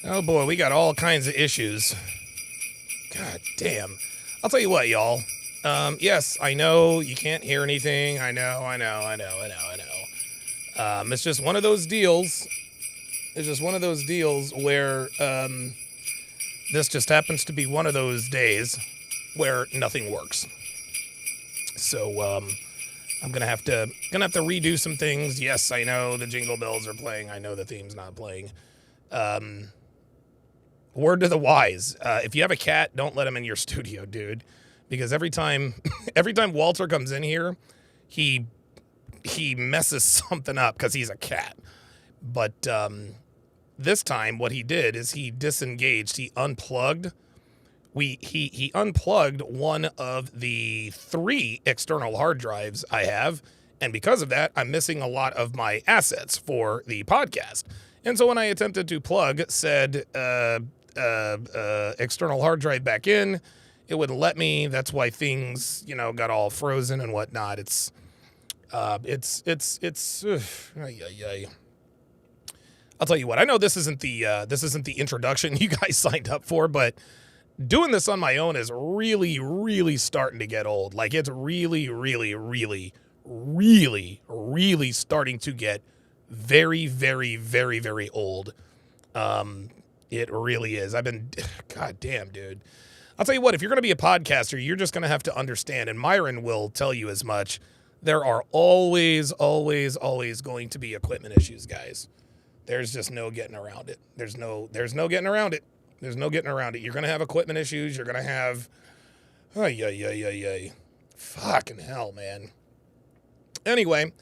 Oh boy, we got all kinds of issues. God damn. I'll tell you what, y'all. Yes, I know you can't hear anything. I know. It's just one of those deals. It's just one of those deals where this just happens to be one of those days where nothing works. So I'm gonna have to redo some things. Yes, I know the jingle bells are playing. I know the theme's not playing. Word to the wise: if you have a cat, don't let him in your studio, dude, because every time Walter comes in here, he messes something up because he's a cat. But this time, what he did is he disengaged. He unplugged. He unplugged one of the 3 external hard drives I have, and because of that, I'm missing a lot of my assets for the podcast. And so when I attempted to plug said external hard drive back in, it wouldn't let me. That's why things, got all frozen and whatnot. It's I'll tell you what. I know this isn't the introduction you guys signed up for, but doing this on my own is really, really starting to get old. Like, it's really, really, really, really, really starting to get very, very, very, very old. It really is. God damn, dude. I'll tell you what, if you're going to be a podcaster, you're just going to have to understand, and Myron will tell you as much, there are always, always, always going to be equipment issues, guys. There's just no getting around it. There's no getting around it. There's no getting around it. You're going to have equipment issues. You're going to have, fucking hell, man. Anyway,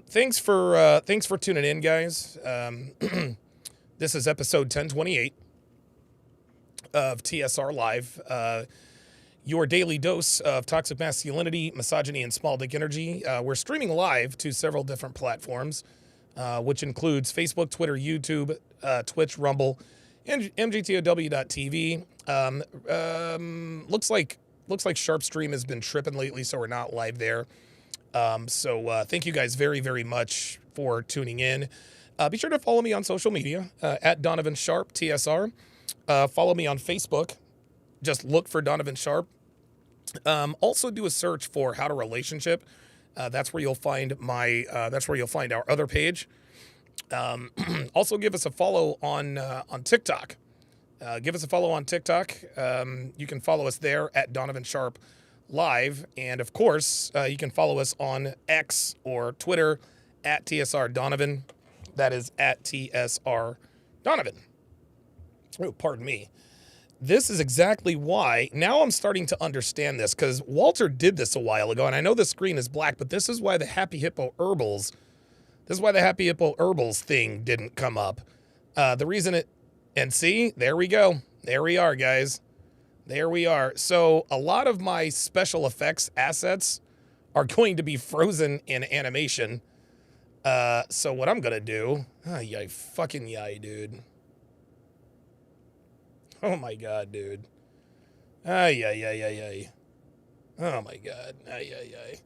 thanks for tuning in, guys. This is episode 1028 of TSR Live, your daily dose of toxic masculinity, misogyny, and small dick energy. We're streaming live to several different platforms, which includes Facebook, Twitter, YouTube, Twitch, Rumble, and mgtow.tv. Looks like Sharpe stream has been tripping lately, so we're not live there. So thank you guys very, very much for tuning in. Be sure to follow me on social media, at Donovan Sharpe, TSR. Follow me on Facebook. Just look for Donovan Sharpe. Also do a search for How to Relationship. That's where you'll find our other page. Also give us a follow on TikTok. Give us a follow on TikTok. You can follow us there at Donovan Sharpe Live. And of course, you can follow us on X or Twitter at TSR Donovan. That is at TSR Donovan. Oh, pardon me. This is exactly why, now I'm starting to understand this, because Walter did this a while ago, and I know the screen is black, but this is why the Happy Hippo Herbals thing didn't come up. The reason and see, there we go. There we are, guys. There we are. So a lot of my special effects assets are going to be frozen in animation. So what I'm going to do, yay, dude. Oh my God, dude. Ay. Oh my God. Ay.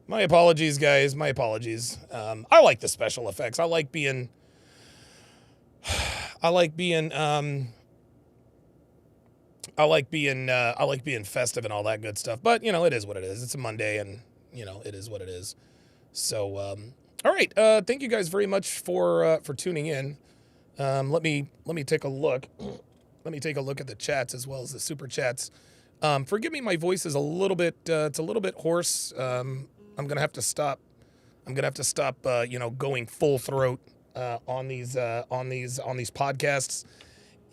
My apologies, guys. My apologies. I like the special effects. I like being festive and all that good stuff. But, it is what it is. It's a Monday and, it is what it is. So, all right. Thank you guys very much for tuning in. Let me take a look. Let me take a look at the chats as well as the super chats. Forgive me, my voice is a little bit hoarse. I'm gonna have to stop. Going full throat on these podcasts,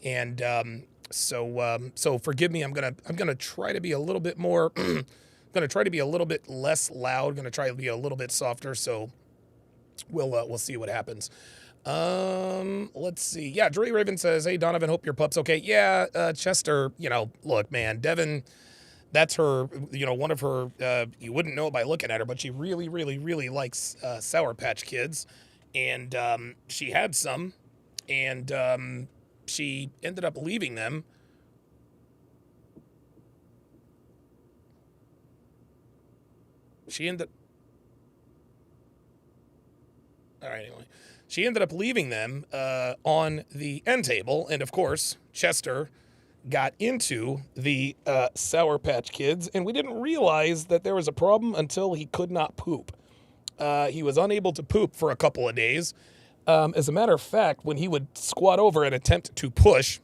and so forgive me. I'm gonna try to be a little bit more. Gonna try to be a little bit less loud. Gonna try to be a little bit softer. So we'll see what happens. Let's see. Yeah, Dre Raven says, "Hey Donovan, hope your pup's okay." Yeah, Chester, look, man, Devin, that's her, one of her, you wouldn't know by looking at her, but she really, really, really likes Sour Patch Kids. And she had some, and she ended up leaving them. She ended All right, anyway. She ended up leaving them on the end table. And of course, Chester got into the Sour Patch Kids. And we didn't realize that there was a problem until he could not poop. He was unable to poop for a couple of days. As a matter of fact, when he would squat over and attempt to push,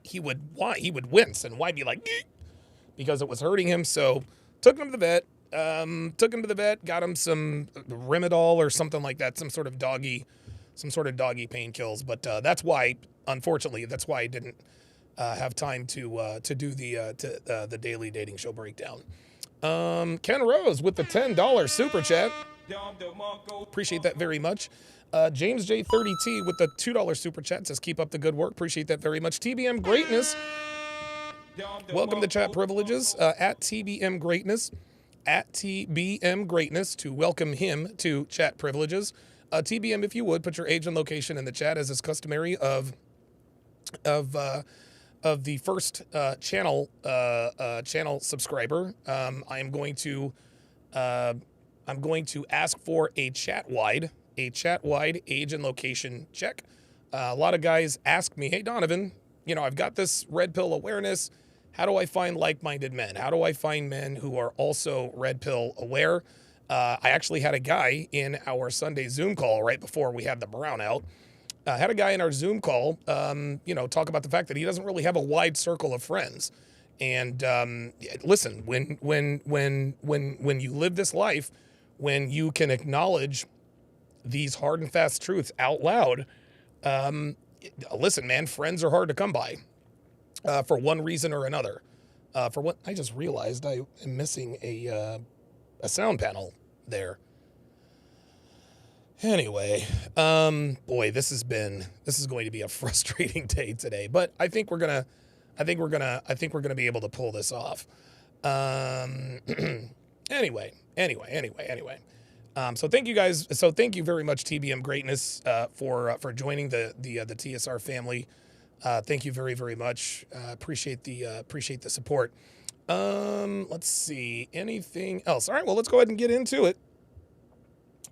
he would wince and be like, "Geek," because it was hurting him. So took him to the vet. Got him some Rimadol or something like that, some sort of doggy pain kills. But that's why, unfortunately, I didn't have time to do the daily dating show breakdown. Ken Rose with the $10 super chat. Appreciate that very much. James J30T with the $2 super chat says, keep up the good work. Appreciate that very much. TBM Greatness. Welcome to chat privileges at TBM Greatness. At TBM Greatness to welcome him to chat privileges. TBM, if you would, put your age and location in the chat as is customary of the first channel subscriber. I'm going to ask for a chat wide age and location check. A lot of guys ask me, hey Donovan, I've got this red pill awareness. How do I find like-minded men? How do I find men who are also red pill aware? I actually had a guy in our Sunday Zoom call right before we had the brownout. Had a guy in our Zoom call, talk about the fact that he doesn't really have a wide circle of friends. And listen, when you live this life, when you can acknowledge these hard and fast truths out loud, listen, man, friends are hard to come by. For one reason or another. For what I just realized, I am missing a sound panel there. Anyway, boy, this is going to be a frustrating day today, but I think we're gonna be able to pull this off. Anyway. So thank you guys. So thank you very much, TBM Greatness, for joining the TSR family. Thank you very, very much. Appreciate the support. Let's see. Anything else? All right. Well, let's go ahead and get into it.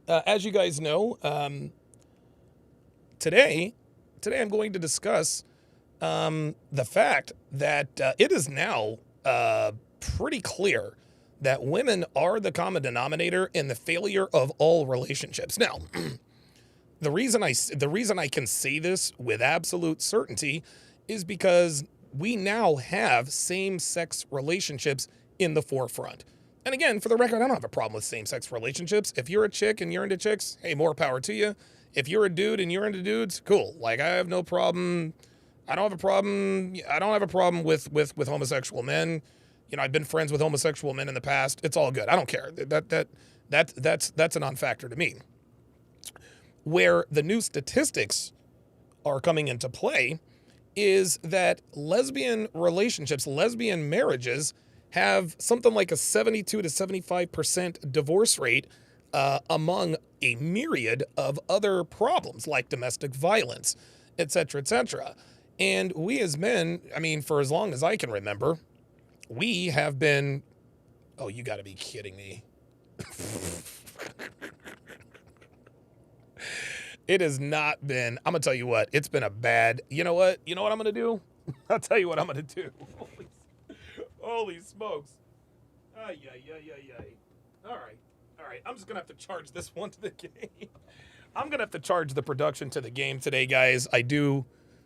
As you guys know, today I'm going to discuss the fact that it is now pretty clear that women are the common denominator in the failure of all relationships. Now, the reason I can say this with absolute certainty is because we now have same-sex relationships in the forefront. And again, for the record, I don't have a problem with same-sex relationships. If you're a chick and you're into chicks, hey, more power to you. If you're a dude and you're into dudes, cool. Like, I have no problem. I don't have a problem with homosexual men. I've been friends with homosexual men in the past. It's all good. I don't care. That's a non-factor to me. Where the new statistics are coming into play is that lesbian relationships, lesbian marriages have something like a 72 to 75% divorce rate among a myriad of other problems like domestic violence, et cetera, et cetera. And we as men, for as long as I can remember, we have been, oh, you gotta be kidding me. It has not been, I'm going to tell you what, it's been a bad, you know what I'm going to do? I'll tell you what I'm going to do. Holy smokes. Ay. All right. I'm just going to have to charge this one to the game. I'm going to have to charge the production to the game today, guys. I do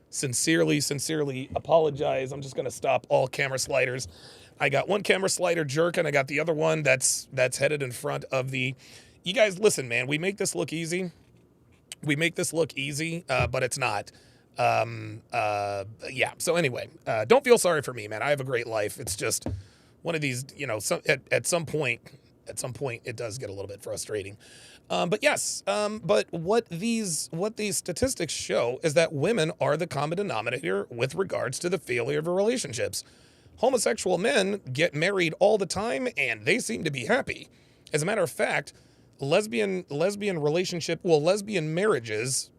sincerely apologize. I'm just going to stop all camera sliders. I got one camera slider jerking. I got the other one that's headed in front of the, you guys, listen, man, we make this look easy. But it's not. Yeah. So anyway, don't feel sorry for me, man. I have a great life. It's just one of these, at some point, it does get a little bit frustrating. But yes. But what these statistics show is that women are the common denominator with regards to the failure of relationships. Homosexual men get married all the time and they seem to be happy. As a matter of fact, lesbian marriages,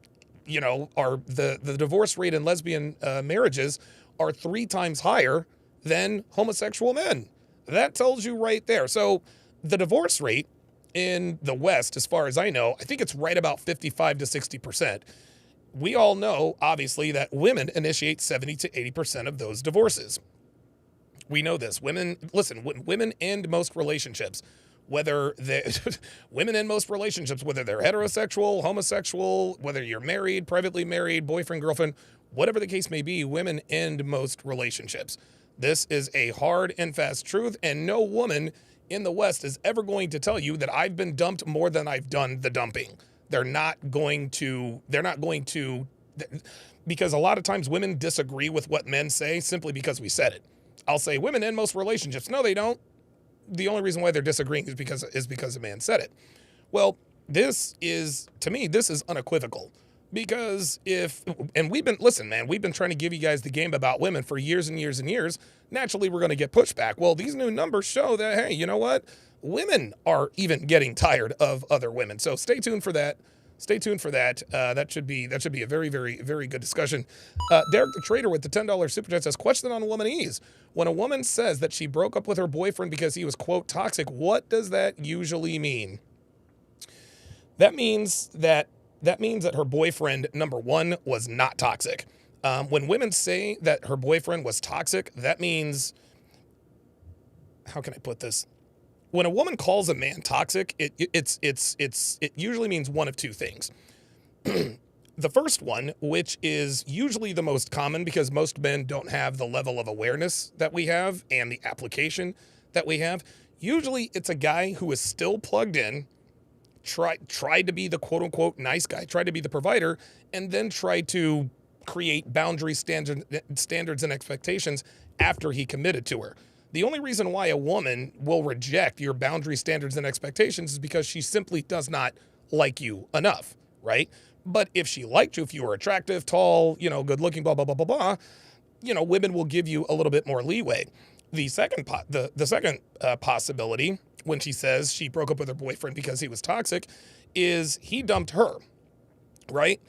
are the divorce rate in lesbian marriages are 3 times higher than homosexual men. That tells you right there. So the divorce rate in the West, as far as I know, I think it's right about 55 to 60%. We all know, obviously, that women initiate 70 to 80% of those divorces. We know this. Women, listen, women end most relationships, whether they women in most relationships, whether they're heterosexual, homosexual, whether you're married, privately married, boyfriend, girlfriend, whatever the case may be, women end most relationships. This is a hard and fast truth, and no woman in the West is ever going to tell you that I've been dumped more than I've done the dumping. They're not going to, because a lot of times women disagree with what men say simply because we said it. I'll say women end most relationships. No, they don't. The only reason why they're disagreeing is because a man said it. Well, to me, this is unequivocal. Because we've been trying to give you guys the game about women for years and years and years. Naturally, we're going to get pushback. Well, these new numbers show that, hey, you know what? Women are even getting tired of other women. So stay tuned for that. That should be a very, very, very good discussion. Derek the Trader with the $10 super chat says, question on womanese. When a woman says that she broke up with her boyfriend because he was, quote, toxic, what does that usually mean? That means that her boyfriend, number one, was not toxic. When women say that her boyfriend was toxic, that means, how can I put this? When a woman calls a man toxic, it usually means one of two things. The first one, which is usually the most common because most men don't have the level of awareness that we have and the application that we have. Usually it's a guy who is still plugged in, tried to be the quote unquote nice guy, tried to be the provider, and then tried to create boundary standards and expectations after he committed to her. The only reason why a woman will reject your boundary standards and expectations is because she simply does not like you enough, right? But if she liked you, if you were attractive, tall, good looking, blah, blah, blah, blah, blah, women will give you a little bit more leeway. The second possibility, when she says she broke up with her boyfriend because he was toxic, is he dumped her, right?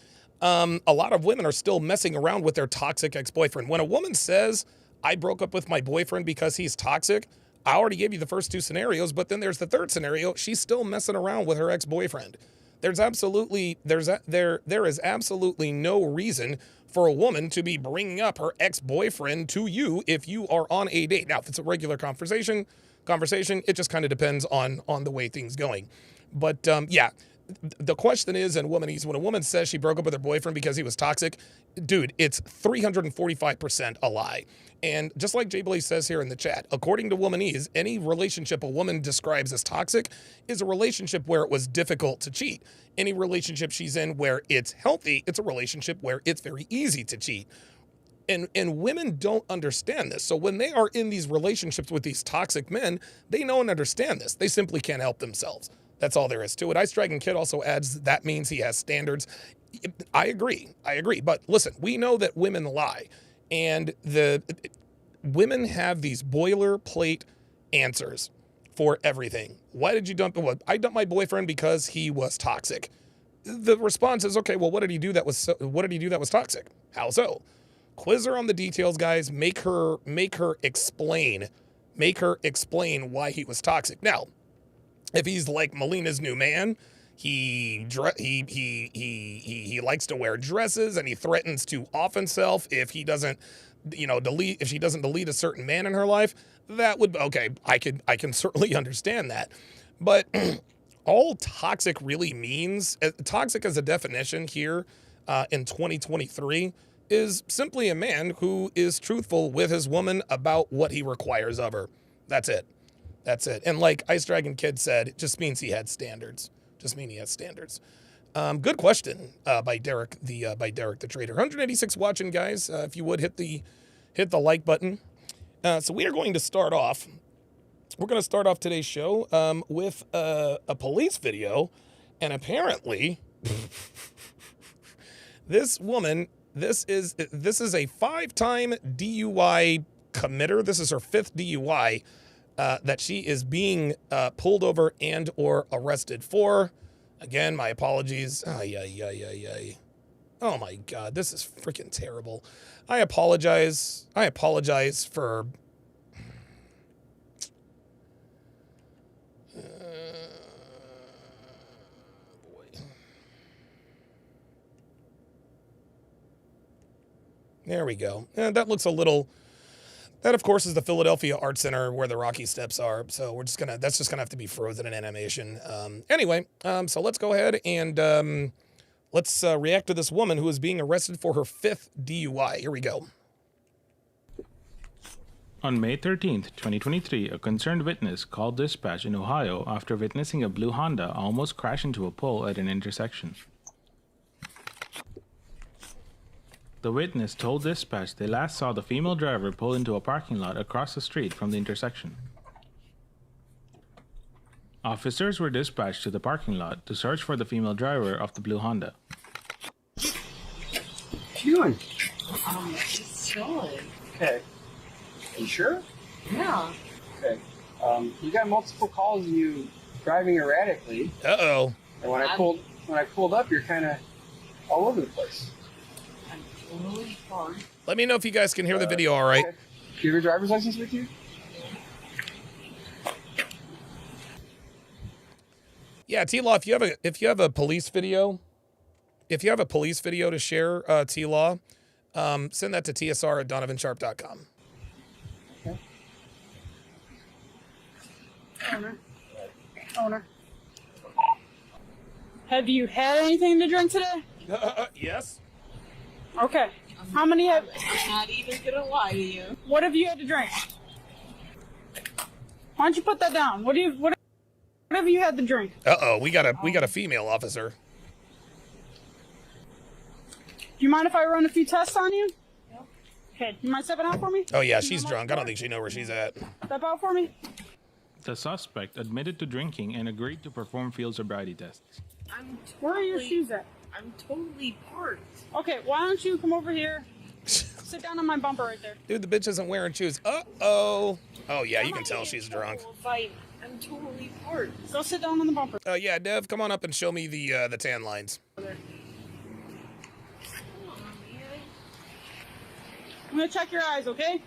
A lot of women are still messing around with their toxic ex-boyfriend. When a woman says, I broke up with my boyfriend because he's toxic, I already gave you the first two scenarios, but then there's the third scenario. She's still messing around with her ex-boyfriend. There is absolutely no reason for a woman to be bringing up her ex-boyfriend to you if you are on a date. Now, if it's a regular conversation, it just kind of depends on the way things going. But yeah, the question is in womanese, when a woman says she broke up with her boyfriend because he was toxic, dude, it's 345% a lie. And just like Jay Blaze says here in the chat, according to womanese, any relationship a woman describes as toxic is a relationship where it was difficult to cheat. Any relationship she's in where it's healthy, it's a relationship where it's very easy to cheat. And women don't understand this. So when they are in these relationships with these toxic men, they know and understand this. They simply can't help themselves. That's all there is to it. Ice Dragon Kid also adds that means he has standards. I agree. But listen, we know that women lie. And women have these boilerplate answers for everything. Why did you dump? Well, I dumped my boyfriend because he was toxic. The response is, okay, well, what did he do that was toxic? How so? Quiz her on the details, guys. Make her explain why he was toxic. Now, if he's like Melina's new man, he likes to wear dresses and he threatens to off himself if he doesn't, if she doesn't delete a certain man in her life, that would, okay, I can certainly understand that. But all toxic really means, toxic as a definition here in 2023, is simply a man who is truthful with his woman about what he requires of her. That's it. And like Ice Dragon Kid said, it just means he had standards. Good question by Derek the Trader. 186 watching, guys. If you would hit the like button. So we are going to start off. We're going to start off today's show with a police video, and apparently this woman. This is a 5-time DUI committer. This is her 5th DUI. That she is being pulled over and or arrested for. Again, my apologies. Oh my God, this is freaking terrible. I apologize for... There we go. That looks a little... That, of course, is the Philadelphia Art Center where the Rocky Steps are. So we're just gonna... That's just gonna have to be frozen in animation. Anyway, so let's go ahead and let's react to this woman who is being arrested for her 5th DUI. Here we go. On May 13th, 2023, a concerned witness called dispatch in Ohio after witnessing a blue Honda almost crash into a pole at an intersection. The witness told dispatch they last saw the female driver pull into a parking lot across the street from the intersection. Officers were dispatched to the parking lot to search for the female driver of the blue Honda. What you doing? Just chilling. Okay. Are you sure? Yeah. Okay. You got multiple calls of you driving erratically. Uh-oh. And when I pulled up, you're kind of all over the place. I'm totally fine. Let me know if you guys can hear the video all right. Okay. Do you have your driver's license with you? Yeah, T-Law, if you have a police video, to share, T-Law, send that to tsr@donovansharpe.com. Okay. Owner. Have you had anything to drink today? Yes. Okay. How many have? I'm not even gonna lie to you. What have you had to drink? Why don't you put that down? What have you had to drink? Uh-oh, we got a female officer. Do you mind if I run a few tests on you? No. Okay. You mind stepping out for me? Oh yeah, she's drunk. I don't think she knows where she's at. Step out for me. The suspect admitted to drinking and agreed to perform field sobriety tests. Where are your shoes at? I'm totally parked. Okay. Why don't you come over here? Sit down on my bumper right there. Dude, the bitch isn't wearing shoes. Uh-oh. Oh yeah, you can tell she's drunk. I'm totally parked. Go sit down on the bumper. Yeah, Dev, come on up and show me the tan lines. Come on, man. I'm gonna check your eyes, okay?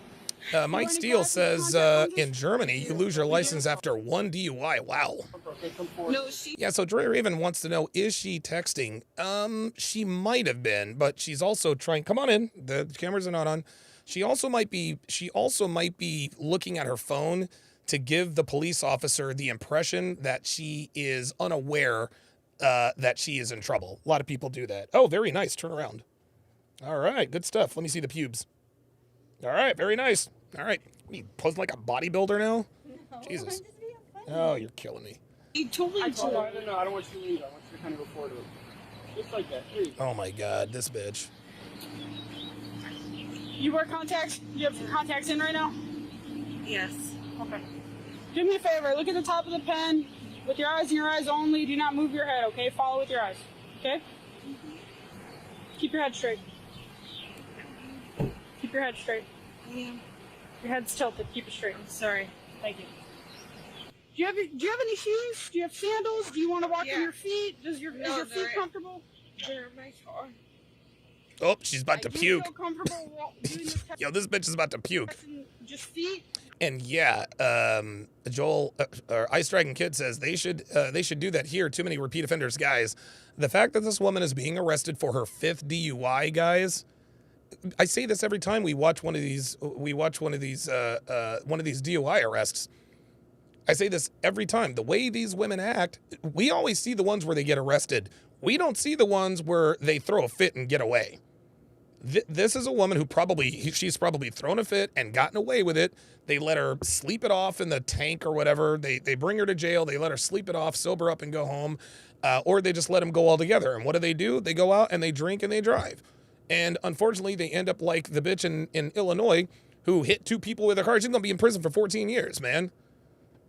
Mike Steele says in Germany you lose your license after 1 DUI. Wow. No, she. Yeah, so Dre Raven wants to know, is she texting? She might have been, but she's also trying. Come on in. The cameras are not on. She also might be looking at her phone to give the police officer the impression that she is unaware that she is in trouble. A lot of people do that. Oh, very nice. Turn around. All right, good stuff. Let me see the pubes. All right, very nice. All right, you posing like a bodybuilder now? No, Jesus. I'm just being funny. Oh, you're killing me. You totally. No, I don't want you to leave. I want you to kind of go forward. Just like that. There you go. Oh my God, this bitch. You wear contacts? You have contacts in right now? Yes. Okay. Do me a favor. Look at the top of the pen. With your eyes and your eyes only. Do not move your head, okay? Follow with your eyes. Okay? Keep your head straight. Keep your head straight. I am. Your head's tilted. Keep it straight. I'm sorry. Thank you. Do you have any shoes? Do you have sandals? Do you want to walk Yeah. on your feet? Is your feet they're- comfortable? They're in my car. Oh, she's about to Do puke. you feel comfortable doing this test Yo, this bitch is about to puke. and just feet? And yeah, Joel or Ice Dragon Kid says they should do that here. Too many repeat offenders, guys. The fact that this woman is being arrested for her 5th DUI, guys. I say this every time we watch one of these. We watch one of these DUI arrests. I say this every time. The way these women act, we always see the ones where they get arrested. We don't see the ones where they throw a fit and get away. This is a woman who she's probably thrown a fit and gotten away with it. They let her sleep it off in the tank or whatever. They bring her to jail. They let her sleep it off, sober up, and go home. Or they just let them go altogether. And what do? They go out and they drink and they drive. And unfortunately, they end up like the bitch in Illinois who hit 2 people with a car. She's going to be in prison for 14 years, man.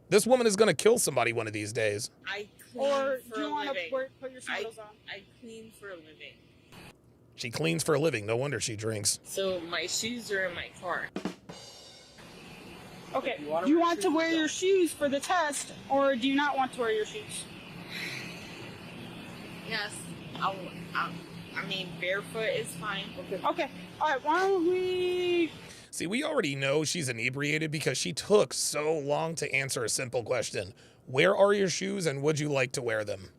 This woman is going to kill somebody one of these days. I clean Or for do you a want to living. put your sandals on? I clean for a living. She cleans for a living. No wonder she drinks. So my shoes are in my car. Okay. You wanna Do you wear want to shoes wear or your shoes for the test, or do you not want to wear your shoes? Yes. I mean, barefoot is fine. Okay. All right. Why don't we? See, we already know she's inebriated because she took so long to answer a simple question. Where are your shoes and would you like to wear them?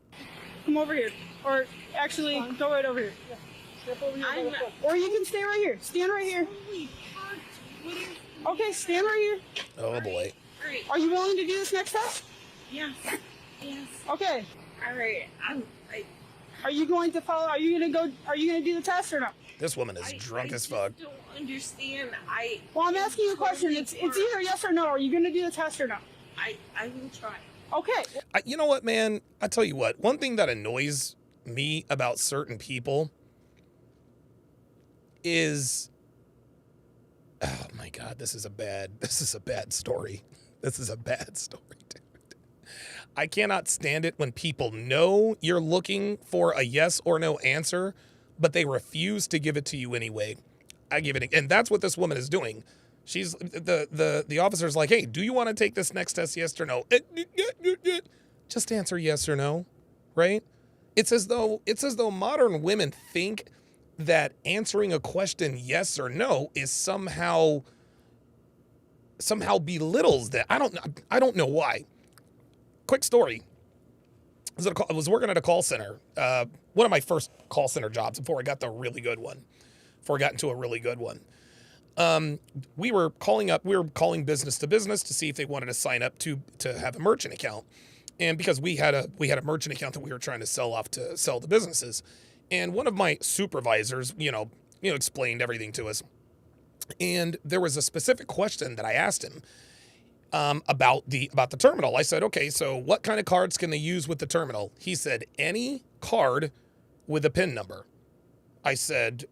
Come over here, or actually, go right over here. Yeah. Step over here by I'm- the foot. Or you can stay right here. Stand right here. Holy parked. What is... Okay, stand right here. Oh boy. Great. Are you willing to do this next test? Yes. Yes. Okay. All right. Are you going to follow? Are you going to do the test or no? This woman is drunk as fuck. I don't understand. Well, I'm asking you a question. It's either yes or no. Are you going to do the test or no? I will try. Okay. You know what, man? I tell you what. One thing that annoys me about certain people is, oh my God, this is a bad story. This is a bad story, dude. I cannot stand it when people know you're looking for a yes or no answer, but they refuse to give it to you anyway. I give it, and that's what this woman is doing. She's the officer's like, hey, do you want to take this next test, yes or no? Just answer yes or no, right? It's as though modern women think that answering a question yes or no is somehow belittles that. I don't know why. Quick story. I was working at a call center. One of my first call center jobs before I got the really good one. Before I got into a really good one. We were calling business to business to see if they wanted to sign up to have a merchant account. And because we had a merchant account that we were trying to sell to businesses. And one of my supervisors, explained everything to us. And there was a specific question that I asked him about the terminal. I said, okay, so what kind of cards can they use with the terminal? He said, any card with a PIN number. I said,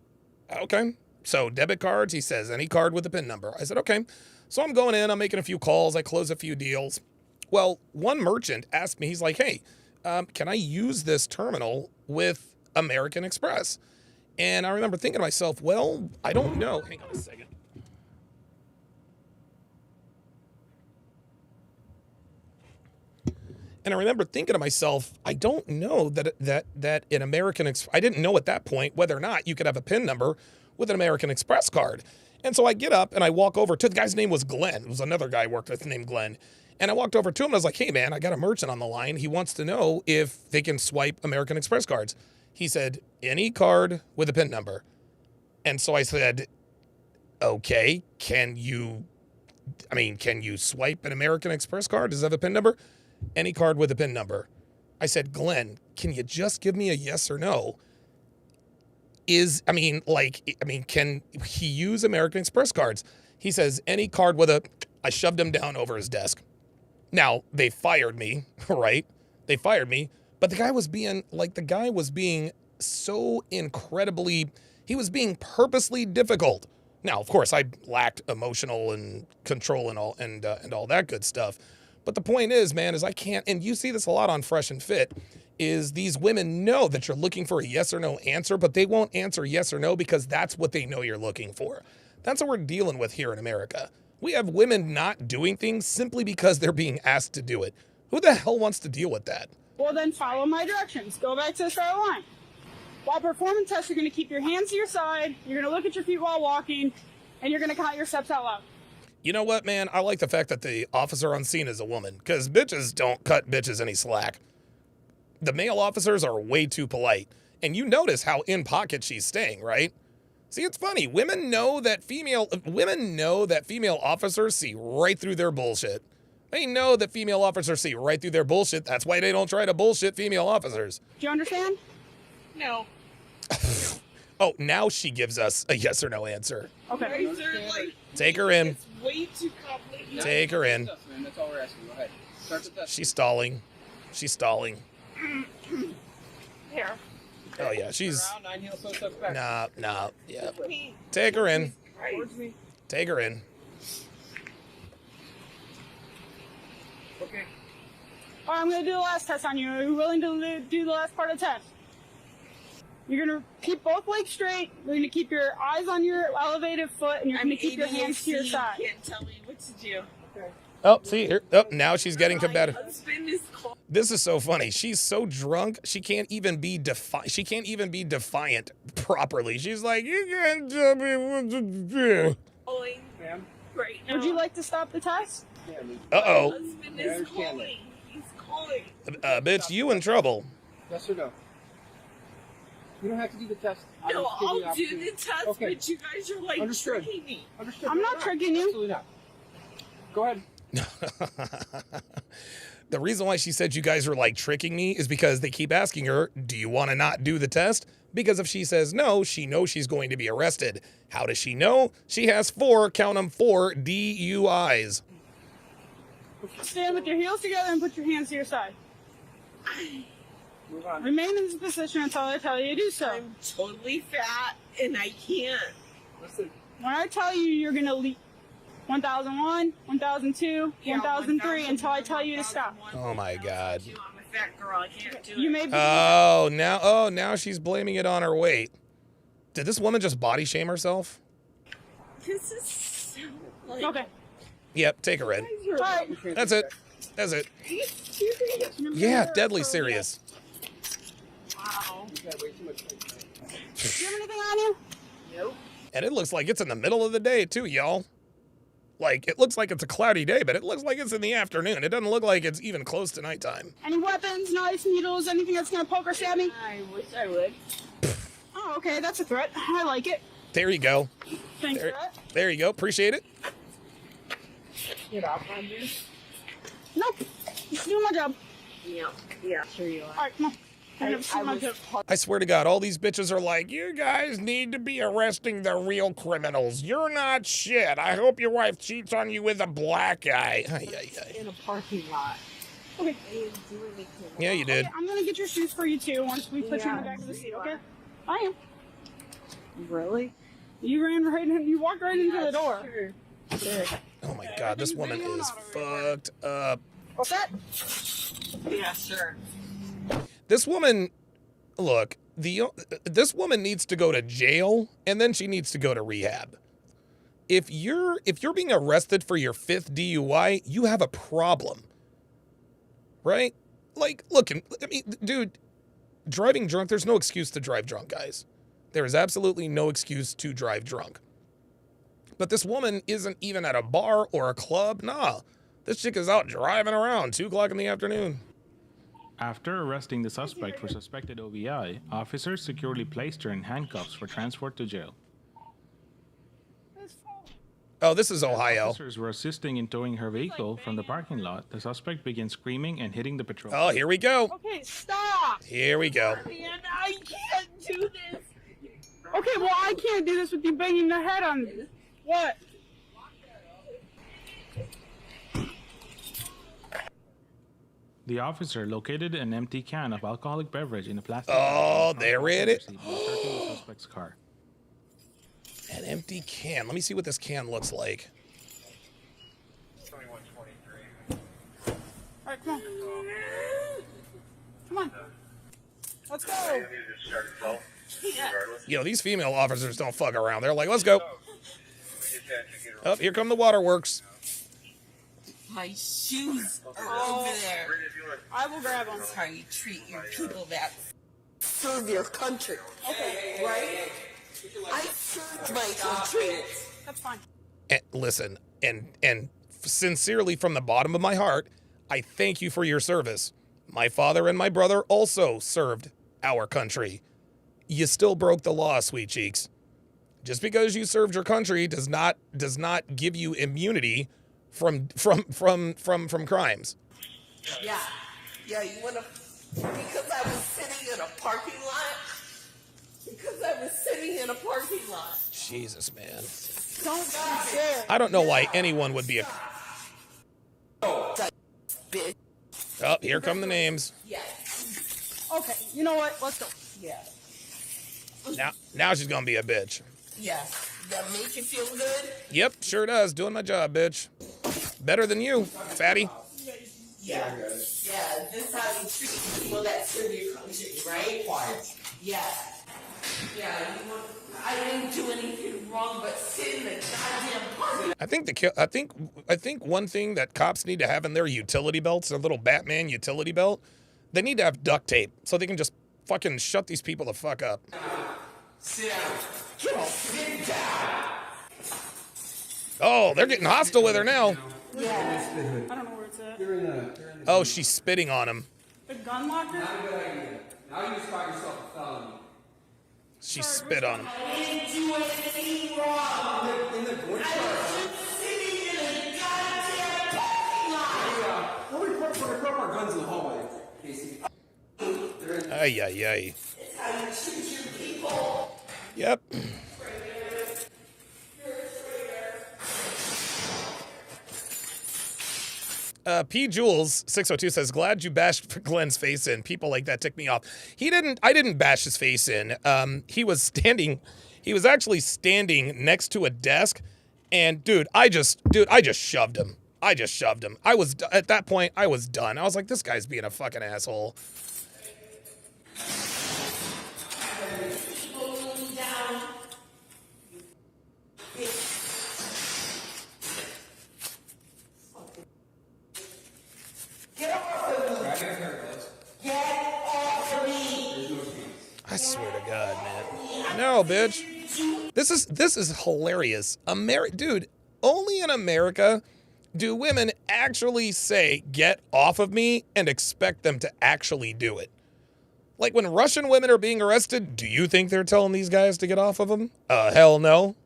okay. So debit cards, he says, any card with a PIN number. I said, okay. So I'm going in, I'm making a few calls, I close a few deals. Well, one merchant asked me, he's like, hey, can I use this terminal with American Express? And I remember thinking to myself, well, I don't know. Hang on a second. And I remember thinking to myself, I don't know that in American Express, I didn't know at that point whether or not you could have a PIN number with an American Express card. And so I get up and I walk over to, the guy's name was Glenn. It was another guy I worked with named Glenn. And I walked over to him and I was like, hey man, I got a merchant on the line. He wants to know if they can swipe American Express cards. He said, any card with a PIN number. And so I said, okay, can you swipe an American Express card? Does it have a PIN number? Any card with a PIN number. I said, Glenn, can you just give me a yes or no? Can he use American Express cards? He says, any card with a, I shoved him down over his desk. Now, they fired me, right? They fired me, but the guy was being so incredibly, he was being purposely difficult. Now, of course, I lacked emotional and control and all that good stuff. But the point is, man, is I can't, and you see this a lot on Fresh and Fit, is these women know that you're looking for a yes or no answer, but they won't answer yes or no because that's what they know you're looking for. That's what we're dealing with here in America. We have women not doing things simply because they're being asked to do it. Who the hell wants to deal with that? Well, then follow my directions. Go back to the start of the line. While performing tests, you're going to keep your hands to your side, you're going to look at your feet while walking, and you're going to count your steps out loud. You know what, man? I like the fact that the officer on scene is a woman, because bitches don't cut bitches any slack. The male officers are way too polite. And you notice how in pocket she's staying, right? See, it's funny. Women know that female officers see right through their bullshit. They know that female officers see right through their bullshit. That's why they don't try to bullshit female officers. Do you understand? No. Oh, now she gives us a yes or no answer. Okay. Take her in. It's way too complicated. Take her in. That's all we're asking. Go ahead. Start the test. She's stalling. She's stalling. Here. Oh yeah, she's. Around 9 heel, so step back. Nah. Yeah. Me. Take her in. Towards me. Take her in. Okay. All right, I'm going to do the last test on you. Are you willing to do the last part of the test? You're going to keep both legs straight. You're going to keep your eyes on your elevated foot, and you're going to keep your hands to your side. You can't tell me what to do. Okay. Oh, see here. Oh, now she's getting combative. My husband is called. This is so funny. She's so drunk, she can't even be defiant properly. She's like, you can't tell me what to do. Calling Ma'am? right now. Would you like to stop the test? Yeah, My Uh-oh. husband is calling. He's calling. Bitch, you in trouble. yes or no? You don't have to do the test. No, just give you I'll do opportunity. the test, Okay. but you guys are like Understood. tricking me. Understood. I'm No, not tricking you. Absolutely not. Go ahead. The reason why she said you guys are like tricking me is because they keep asking her, do you want to not do the test? Because if she says no, she knows she's going to be arrested. How does she know? She has 4, count them, 4 DUIs. Stand with your heels together and put your hands to your side. Move on. Remain in this position until I tell you to do so. I'm totally fat and I can't. Listen. When I tell you you're gonna leave 1001, 1002, Yeah, 1003 until I tell you to stop. 1001, Oh my God. 1002, I'm a fat girl. I can't do You it. may be. Now she's blaming it on her weight. Did this woman just body shame herself? This is so like. Okay. Yep, take her in. All right. That's it. That's it. Are you serious? Yeah, deadly serious. Wow. You got way too much time. Do you have anything on you? Nope. And it looks like it's in the middle of the day too, y'all. Like, it looks like it's a cloudy day, but it looks like it's in the afternoon. It doesn't look like it's even close to nighttime. Any weapons, knives, needles, anything that's gonna poke or stab me? I wish I would. Oh, okay, that's a threat. I like it. There you go. Thanks There, for that. there you go. Appreciate it. Get off on this. Nope. Just doing my job. Yeah, sure you All are. right, come on. I'm gonna see my job. I swear to God, all these bitches are like, you guys need to be arresting the real criminals. You're not shit. I hope your wife cheats on you with a black guy. Ay, ay, ay. In a parking lot. Okay. I didn't do anything. Yeah, you did. Okay, I'm gonna get your shoes for you too once we put you in the back of the seat, okay? I am. Really? You ran right in, you walked right into the door. Sure. Oh my God, this woman is fucked up. What's that? Yeah, sure. This woman, look, this woman needs to go to jail and then she needs to go to rehab. If you're being arrested for your 5th DUI, you have a problem. Right? Like, look, I mean, dude, driving drunk, there's no excuse to drive drunk, guys. There is absolutely no excuse to drive drunk. But this woman isn't even at a bar or a club. Nah, this chick is out driving around 2 o'clock in the afternoon. After arresting the suspect for suspected OVI, officers securely placed her in handcuffs for transport to jail. Oh, this is Ohio. Officers were assisting in towing her vehicle from the parking lot. The suspect began screaming and hitting the patrol. Oh, here we go. Okay, stop! Here we go. Man, I can't do this. Okay, well, I can't do this with you banging the head on me. What? The officer located an empty can of alcoholic beverage in a plastic Oh, bag there it is. while searching the suspect's car. An empty can. Let me see what this can looks like. 2123. All right, come on. Come on. Let's go. You know, these female officers don't fuck around. They're like, let's go. Oh, here come the waterworks. My shoes are over there. I will grab them. That's how you treat your people that serve your country. Okay. Right? I serve my country. That's fine. And listen, and sincerely from the bottom of my heart, I thank you for your service. My father and my brother also served our country. You still broke the law, sweet cheeks. Just because you served your country does not give you immunity from crimes. Yeah. Yeah, you want to... Because I was sitting in a parking lot? Because I was sitting in a parking lot. Jesus, man. Don't you dare. I don't know why anyone would be a... Bitch. Oh, here come the names. Yeah. Okay, you know what? Let's go. Yeah. Now she's gonna be a bitch. Yeah. That make you feel good? Yep, sure does. Doing my job, bitch. Better than you, fatty. Yeah. Yeah, this is how you treat people that serve your country, right? Yeah. Yeah, I didn't do anything wrong but sit in the goddamn parking. I think one thing that cops need to have in their utility belts, their little Batman utility belt, they need to have duct tape so they can just fucking shut these people the fuck up. Sit down. Sit down. Oh, they're getting hostile with her now. Yeah. I don't know where it's at. Oh, she's spitting on him. The gun locker? Not a good idea. Now you just got yourself a felony. She spit on him. I didn't do anything wrong. In the I was just sitting in a goddamn parking lot. We'll report our guns in the hallway, Casey. Ay, ay, ay. It's how you treat your people. Yep. P. Jules 602 says, glad you bashed Glenn's face in. People like that tick me off. I didn't bash his face in. He was actually standing next to a desk, and dude, I just shoved him. At that point, I was done. I was like, this guy's being a fucking asshole. Get off of me! I swear to God, man. No, bitch. This is hilarious. Dude, only in America do women actually say, get off of me, and expect them to actually do it. Like when Russian women are being arrested, do you think they're telling these guys to get off of them? Hell no.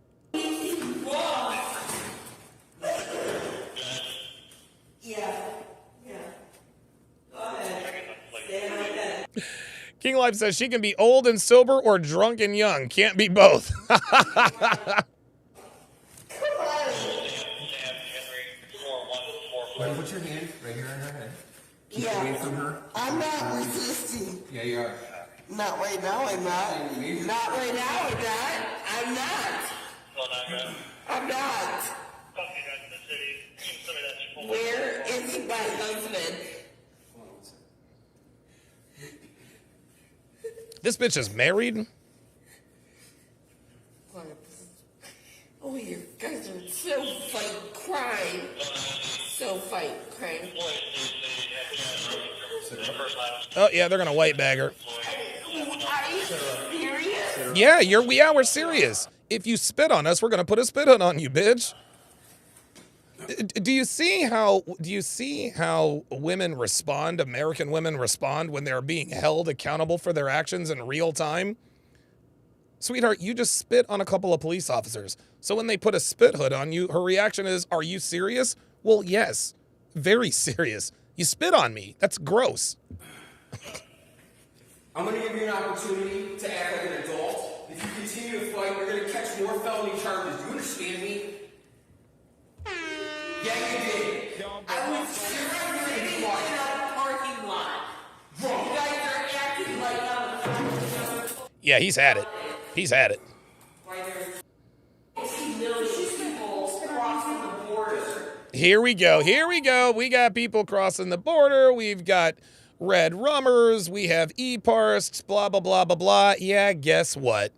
King Life says she can be old and sober or drunk and young. Can't be both. Put your hand right here on her head. Keep Yeah. away from her. I'm not resisting. Yeah, you are. Not right now, I'm not. Not right now, I'm not. I'm not. Where is my husband? This bitch is married? Oh, you guys are so fight crime. So fight crime. Oh, yeah, they're going to white bag her. Are you serious? Yeah, we're serious. If you spit on us, we're going to put a spit on you, bitch. Do you see how women respond, American women respond when they're being held accountable for their actions in real time? Sweetheart, you just spit on a couple of police officers. So when they put a spit hood on you, her reaction is, are you serious? Well, yes, very serious. You spit on me. That's gross. I'm going to give you an opportunity to act like an adult. If you continue to fight, you're going to catch more felony charges. Do you understand me? Yeah, you did. I was sitting in a parking lot. You guys are acting like I'm a Yeah, he's had it. He's had it. Here we go. We got people crossing the border. We've got red rummers. We have e-parsts, blah, blah, blah, blah, blah. Yeah, guess what?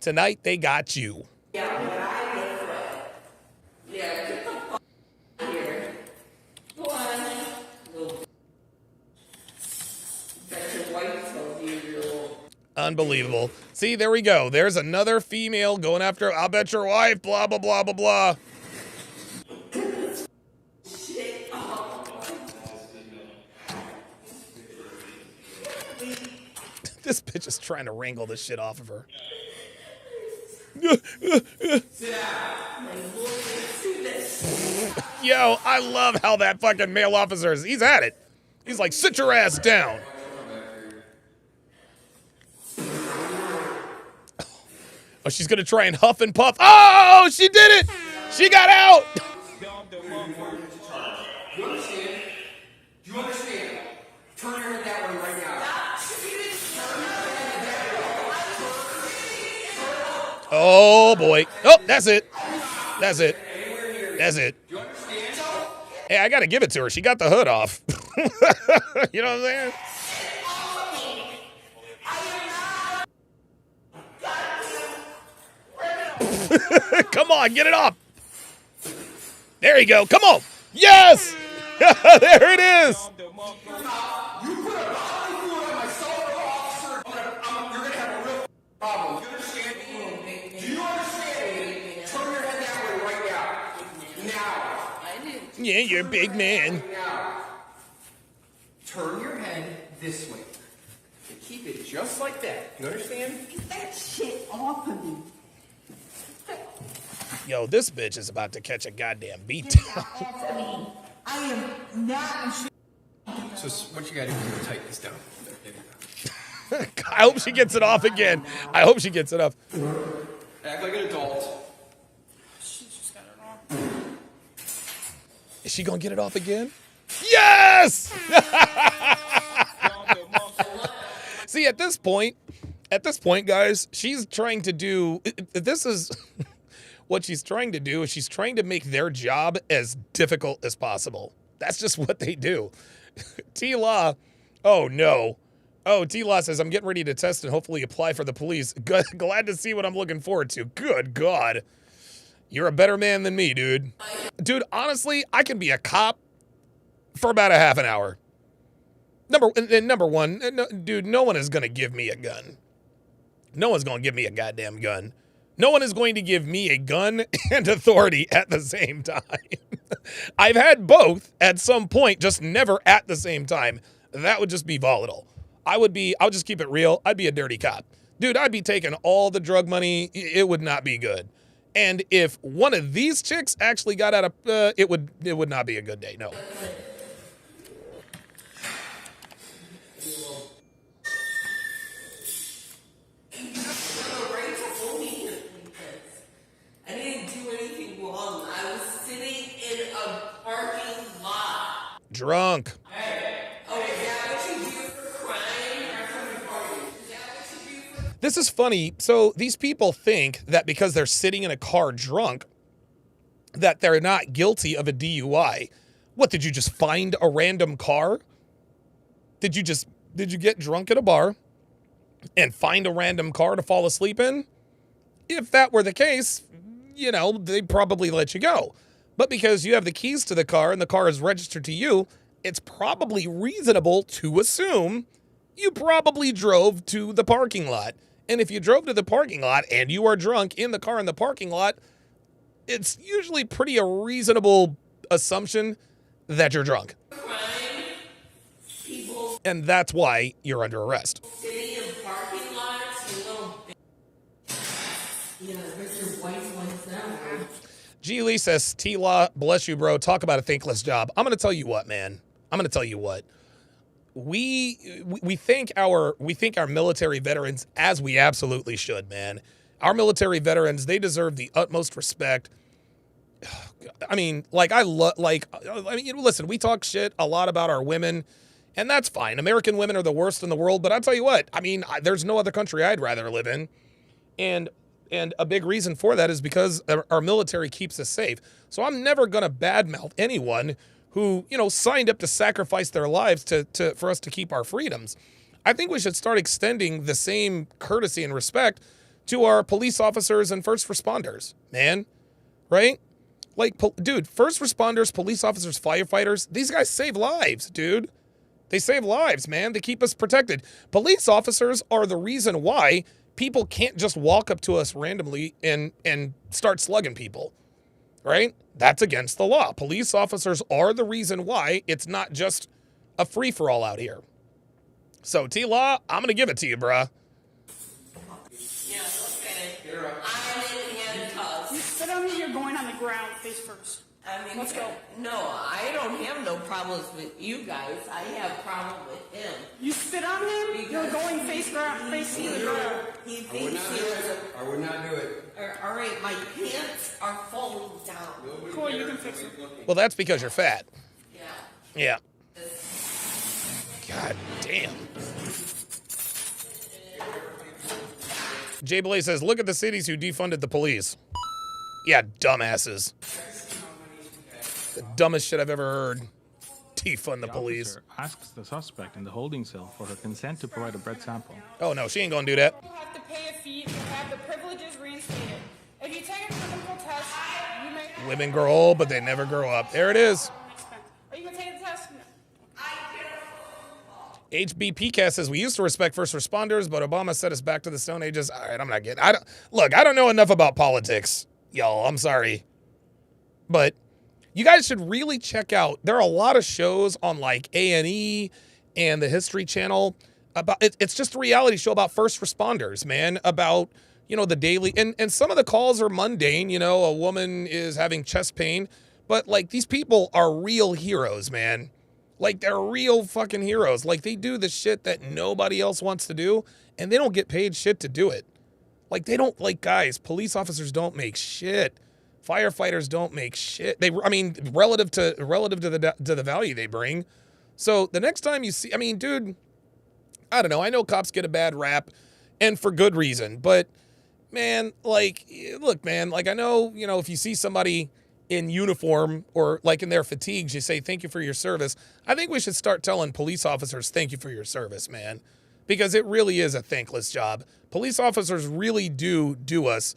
Tonight they got you. Yeah, but I'm afraid. Yeah, get the fuck out here. Go on. Bet your wife told you you're little. Unbelievable. See, there we go. There's another female going after, I'll bet your wife, blah, blah, blah, blah, blah. Shit. This bitch is trying to wrangle this shit off of her. Yo, I love how that fucking male officer is. He's at it. He's like, sit your ass down. Oh, she's gonna try and huff and puff. Oh, she did it! She got out! You understand? Do you understand? Turn your head that way right now. Oh boy. Oh, that's it. That's it. Do you understand? Hey, I gotta give it to her. She got the hood off. You know what I'm saying? Come on, get it off. There you go. Come on. Yes! There it is. You put a bodily fluid on my fellow officer, you're going to have a real problem. Do you understand me? Do you understand me? Turn your head that way right now. Now. Yeah, you're a big man. Now. Turn your head this way. And keep it just like that. You understand? Get that shit off of me. Yo, this bitch is about to catch a goddamn beat Get down. that off of me. I am not a So what you gotta do is tighten this down. There you go. I hope she gets it off again. I hope she gets it off. Act like an adult. Is she gonna get it off again? Yes! See, at this point, guys, she's trying to do, this is, what she's trying to do is she's trying to make their job as difficult as possible. That's just what they do. T-Law, oh no. Oh, T-Law says, I'm getting ready to test and hopefully apply for the police. Glad to see what I'm looking forward to. Good God. You're a better man than me, dude. Dude, honestly, I can be a cop for about a half an hour. Number one, dude, no one is going to give me a gun. No one's going to give me a goddamn gun. No one is going to give me a gun and authority at the same time. I've had both at some point, just never at the same time. That would just be volatile. I'll just keep it real. I'd be a dirty cop. Dude, I'd be taking all the drug money. It would not be good. And if one of these chicks actually got out of, it would not be a good day. No. I didn't do anything wrong. I was sitting in a parking lot. Drunk. Oh, is that what you do for crime? Is that what you do for... This is funny. So these people think that because they're sitting in a car drunk, that they're not guilty of a DUI. What, did you just find a random car? Did you get drunk at a bar and find a random car to fall asleep in? If that were the case, you know, they'd probably let you go. But because you have the keys to the car and the car is registered to you, it's probably reasonable to assume you probably drove to the parking lot. And if you drove to the parking lot and you are drunk in the car in the parking lot, it's usually pretty a reasonable assumption that you're drunk. And that's why you're under arrest. Sitting in parking lots, you little bitch. Yeah, where's your wife wants that? G. Lee says, T-Law, bless you, bro. Talk about a thankless job. I'm going to tell you what, man. I'm going to tell you what. We thank our military veterans, as we absolutely should, man. Our military veterans, they deserve the utmost respect. I mean, listen, we talk shit a lot about our women, and that's fine. American women are the worst in the world, but I'll tell you what, I mean, there's no other country I'd rather live in. And a big reason for that is because our military keeps us safe. So I'm never going to badmouth anyone who, you know, signed up to sacrifice their lives for us to keep our freedoms. I think we should start extending the same courtesy and respect to our police officers and first responders, man. Right? Like, dude, first responders, police officers, firefighters, these guys save lives, dude. They save lives, man. They keep us protected. Police officers are the reason why people can't just walk up to us randomly and start slugging people, right? That's against the law. Police officers are the reason why it's not just a free-for-all out here. So, T-Law, I'm going to give it to you, bruh. Yeah, okay. I'm in handcuffs. You sit on me, you're going on the ground face first. I mean, Let's go. No, I don't have no problems with you guys. I have problem with him. You spit on him, you're going face to the ground. He I would thinks not he do was it. I would not do it. All right, my pants are falling down. Cool, you can fix it. Well, that's because you're fat. Yeah. Yeah. God damn. Jay Blaze says, look at the cities who defunded the police. Yeah, dumbasses. The dumbest shit I've ever heard. Defund the police. Officer asks the suspect in the holding cell for her consent to provide a breath sample. Oh, no, she ain't gonna do that. You have to pay a fee to have the privileges reinstated. If you take a physical test, you may... Women grow old, but they never grow up. There it is. Are you going to take the test? No. HBPcast says, we used to respect first responders, but Obama set us back to the Stone Ages. All right, I'm not getting... I don't know enough about politics, y'all. I'm sorry. But you guys should really check out... There are a lot of shows on, like, A&E and the History Channel about it, it's just a reality show about first responders, man, about, you know, the daily, and some of the calls are mundane. You know, a woman is having chest pain, but like these people are real heroes, man. Like they're real fucking heroes. Like they do the shit that nobody else wants to do, and they don't get paid shit to do it. Like they don't, like, guys, police officers don't make shit. Firefighters don't make shit. I mean, relative to the value they bring. So the next time you see, I mean, dude, I don't know. I know cops get a bad rap, and for good reason. But man, like, look, man, like I know, you know, if you see somebody in uniform or like in their fatigues, you say thank you for your service. I think we should start telling police officers thank you for your service, man, because it really is a thankless job. Police officers really do us.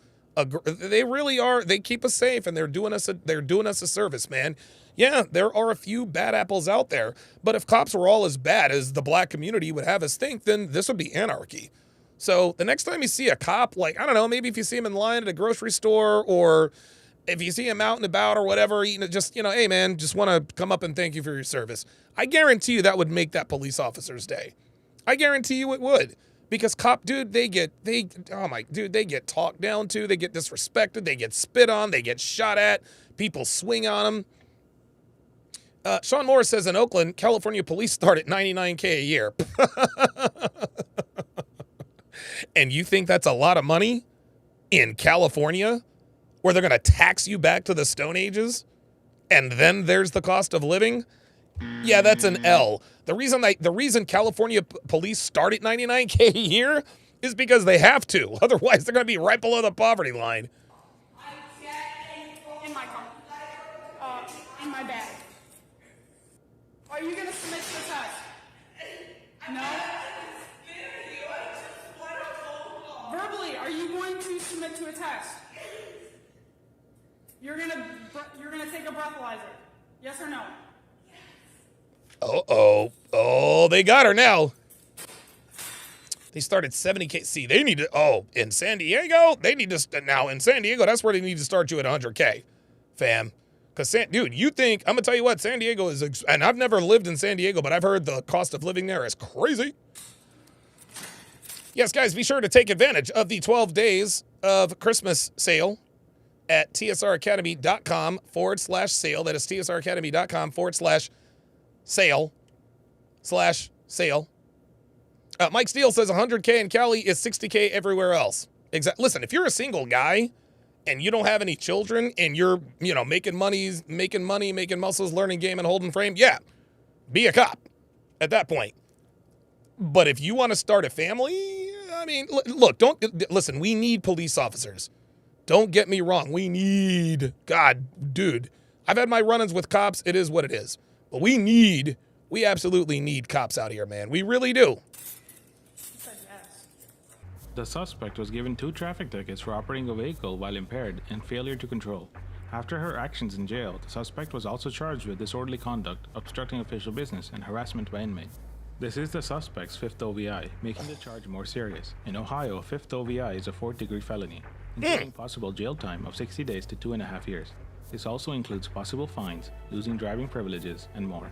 They really are. They keep us safe, and they're doing us a service, man. Yeah, there are a few bad apples out there, but if cops were all as bad as the black community would have us think, then this would be anarchy. So the next time you see a cop, like, I don't know, maybe if you see him in line at a grocery store, or if you see him out and about or whatever, you know, just, you know, hey man, just want to come up and thank you for your service. I guarantee you that would make that police officer's day. I guarantee you it would. Because cop, dude, they get talked down to, they get disrespected, they get spit on, they get shot at, people swing on them. Sean Morris says in Oakland, California police start at $99K a year. And you think that's a lot of money in California, where they're going to tax you back to the Stone Ages? And then there's the cost of living? Yeah, that's an L. The reason California police start at $99K a year is because they have to. Otherwise, they're going to be right below the poverty line. In my car. In my bag. Are you going to submit to the test? No? Verbally, are you going to submit to a test? You're gonna take a breathalyzer. Yes or no? Oh, they got her now. They started 70K. See, they need to, in San Diego, in San Diego, that's where they need to start you at 100K, fam. Because, dude, you think, I'm going to tell you what, San Diego is, and I've never lived in San Diego, but I've heard the cost of living there is crazy. Yes, guys, be sure to take advantage of the 12 days of Christmas sale at tsracademy.com/sale. That is tsracademy.com/sale. Mike Steele says 100K in Cali is 60K everywhere else. Exactly. Listen, if you're a single guy and you don't have any children and you're, you know, making money, making muscles, learning game, and holding frame, yeah, be a cop at that point. But if you want to start a family, I mean, look, listen, we need police officers. Don't get me wrong. God, dude, I've had my run-ins with cops. It is what it is. But we absolutely need cops out here, man. We really do. The suspect was given 2 traffic tickets for operating a vehicle while impaired and failure to control. After her actions in jail, the suspect was also charged with disorderly conduct, obstructing official business, and harassment by inmate. This is the suspect's 5th OVI, making the charge more serious. In Ohio, a 5th OVI is a 4th-degree felony, including possible jail time of 60 days to 2.5 years. This also includes possible fines, losing driving privileges, and more.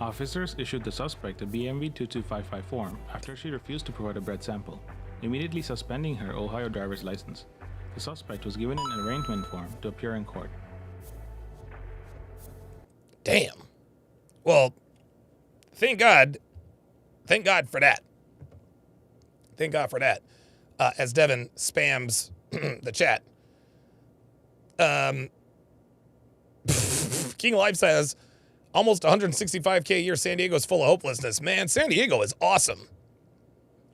Officers issued the suspect a BMV 2255 form after she refused to provide a breath sample, immediately suspending her Ohio driver's license. The suspect was given an arraignment form to appear in court. Damn. Well, thank God for that. Thank God for that. As Devin spams the chat. King Life says, almost 165K a year, San Diego's full of hopelessness. Man, San Diego is awesome.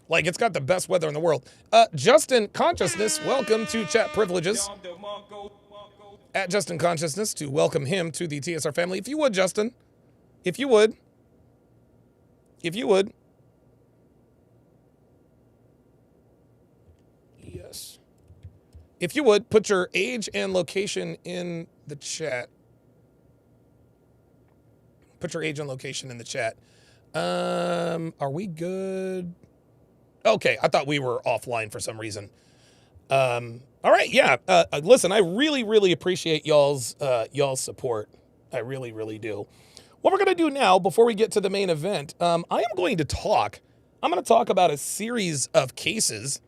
Like, it's got the best weather in the world. Justin Consciousness, welcome to Chat Privileges. At Justin Consciousness, to welcome him to the TSR family. If you would, Justin. If you would. Yes. If you would, put your age and location in the chat. Are we good? Okay, I thought we were offline for some reason. All right, yeah. Listen, I really appreciate y'all's support. I really do. What we're gonna do now, before we get to the main event, I am going to talk I'm going to talk about a series of cases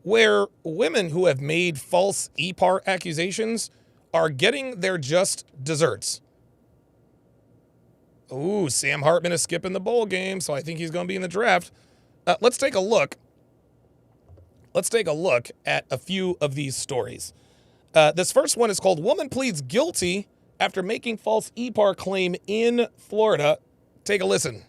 where women who have made false EPAR accusations are getting their just desserts. Ooh, Sam Hartman is skipping the bowl game, so I think he's going to be in the draft. Let's take a look. Let's take a look at a few of these stories. This first one is called Woman Pleads Guilty After Making False EPAR Claim in Florida. Take a listen.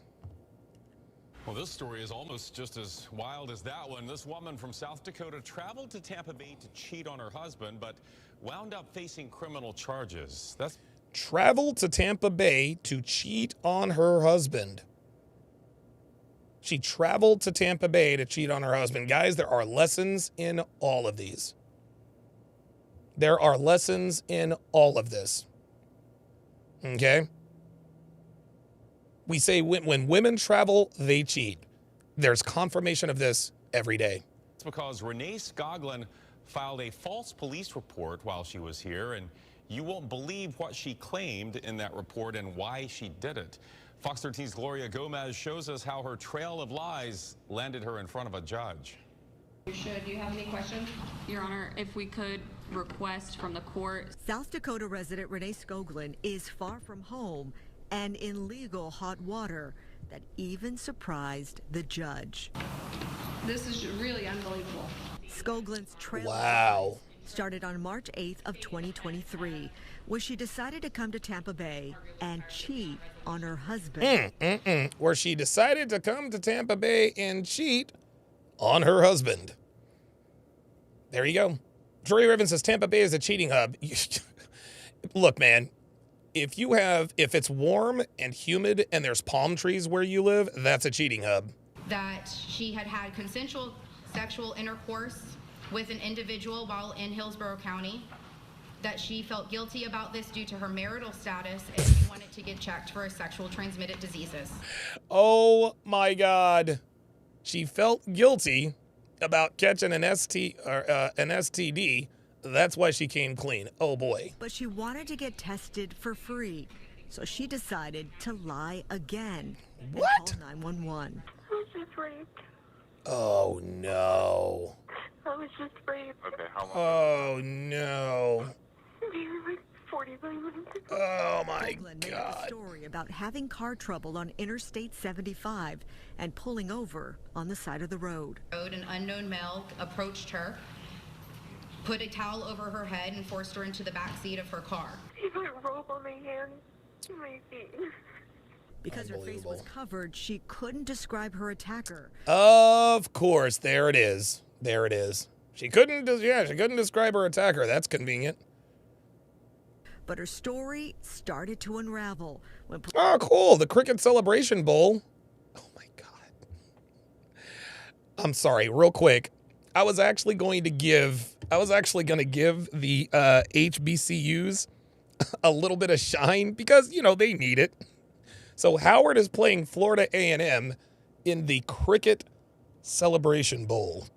Well, this story is almost just as wild as that one. This woman from South Dakota traveled to Tampa Bay to cheat on her husband, but wound up facing criminal charges. Traveled to Tampa Bay to cheat on her husband. She traveled to Tampa Bay to cheat on her husband. Guys, there are lessons in all of these. There are lessons in all of this. Okay? We say when women travel, they cheat. There's confirmation of this every day. It's because Renee Skoglund filed a false police report while she was here, and you won't believe what she claimed in that report and why she did it. Fox 13's Gloria Gomez shows us how her trail of lies landed her in front of a judge. Do you have any questions? Your Honor, if we could request from the court. South Dakota resident Renee Skoglund is far from home and in legal hot water that even surprised the judge. This is really unbelievable. Skoglund's Wow. started on March 8th of 2023 when she decided to come to Tampa Bay and cheat on her husband. Where she decided to come to Tampa Bay and cheat on her husband. There you go. Jory Riven says Tampa Bay is a cheating hub. Look, man, if it's warm and humid and there's palm trees where you live, that's a cheating hub. That she had had consensual sexual intercourse with an individual while in Hillsborough County, that she felt guilty about this due to her marital status and she wanted to get checked for sexual transmitted diseases. Oh my God. She felt guilty about catching an STD. That's why she came clean. Oh boy. But she wanted to get tested for free, so she decided to lie again. What? And call 911. I was just raped. Oh no. I was just raped. Okay, how long? Oh no. Maybe like 45 minutes ago. Oh my Skoglund made a God. story about having car trouble on Interstate 75 and pulling over on the side of the road. An unknown male approached her, put a towel over her head and forced her into the back seat of her car. He put a rope on my hands and my feet. Because her face was covered, she couldn't describe her attacker. Of course, there it is. There it is. She couldn't describe her attacker. That's convenient. But her story started to unravel when Oh, cool. The Cricket Celebration Bowl. Oh my God. I'm sorry, real quick. I was actually going to give the HBCUs a little bit of shine because, you know, they need it. So Howard is playing Florida A&M in the Cricket Celebration Bowl.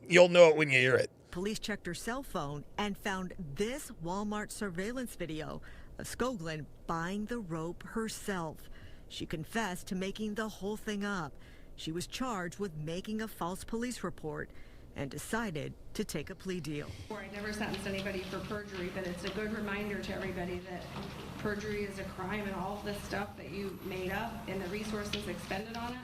You'll know it when you hear it. police checked her cell phone and found this Walmart surveillance video of Skoglund buying the rope herself. She confessed to making the whole thing up. She was charged with making a false police report and decided to take a plea deal. I never sentenced anybody for perjury, but it's a good reminder to everybody that perjury is a crime, and all of this stuff that you made up and the resources expended on it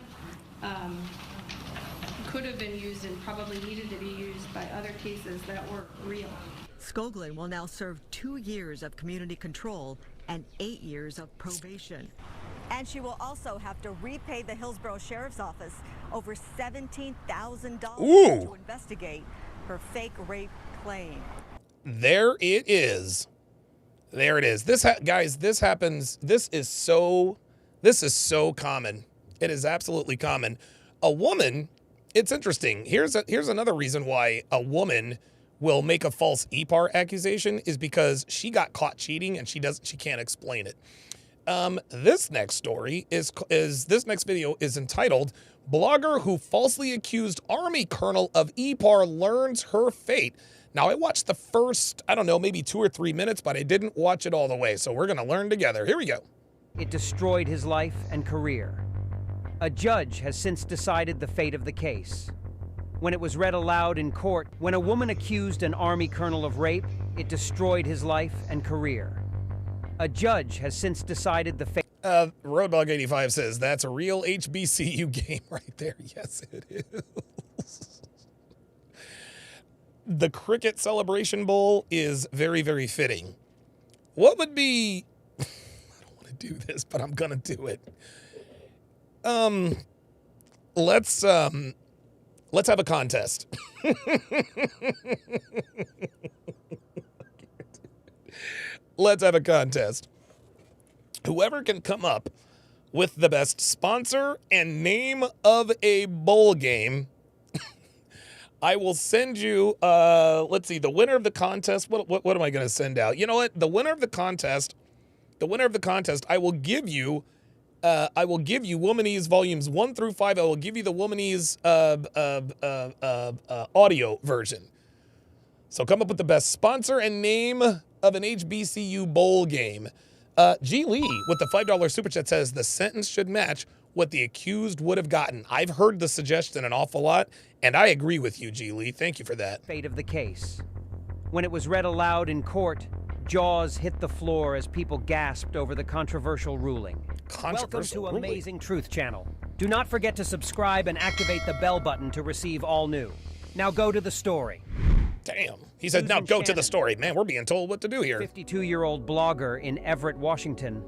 could have been used and probably needed to be used by other cases that were real. Skoglund will now serve 2 years of community control and 8 years of probation. And she will also have to repay the Hillsborough Sheriff's Office over $17,000 to investigate her fake rape claim. There it is. There it is. Guys, this happens. This is so common. It is absolutely common. A woman, it's interesting. Here's another reason why a woman will make a false EPAR accusation is because she got caught cheating and she can't explain it. This next story this next video is entitled "Blogger Who Falsely Accused Army Colonel of EPAR Learns Her Fate." Now, I watched the first, I don't know, maybe 2 or 3 minutes, but I didn't watch it all the way. So we're going to learn together. Here we go. It destroyed his life and career. A judge has since decided the fate of the case. When it was read aloud in court, when a woman accused an Army colonel of rape, it destroyed his life and career. A judge has since decided the fate. Roadbog85 says, that's a real HBCU game right there. Yes, it is. The Cricket Celebration Bowl is very, very fitting. What would be... I don't want to do this, but I'm going to do it. Let's have a contest. Let's have a contest. Whoever can come up with the best sponsor and name of a bowl game, I will send you, let's see, the winner of the contest. What am I going to send out? You know what? The winner of the contest, I will give you Womanese volumes 1 through 5. I will give you the Womanese audio version. So come up with the best sponsor and name of an HBCU bowl game. G. Lee with the $5 super chat says the sentence should match what the accused would have gotten. I've heard the suggestion an awful lot, and I agree with you, G. Lee. Thank you for that. Fate of the case. When it was read aloud in court, jaws hit the floor as people gasped over the controversial ruling. Welcome to Amazing Truth Channel. Do not forget to subscribe and activate the bell button to receive all new. Now go to the story. Damn. He said, now go to the story. Man, we're being told what to do here. 52-year-old blogger in Everett, Washington.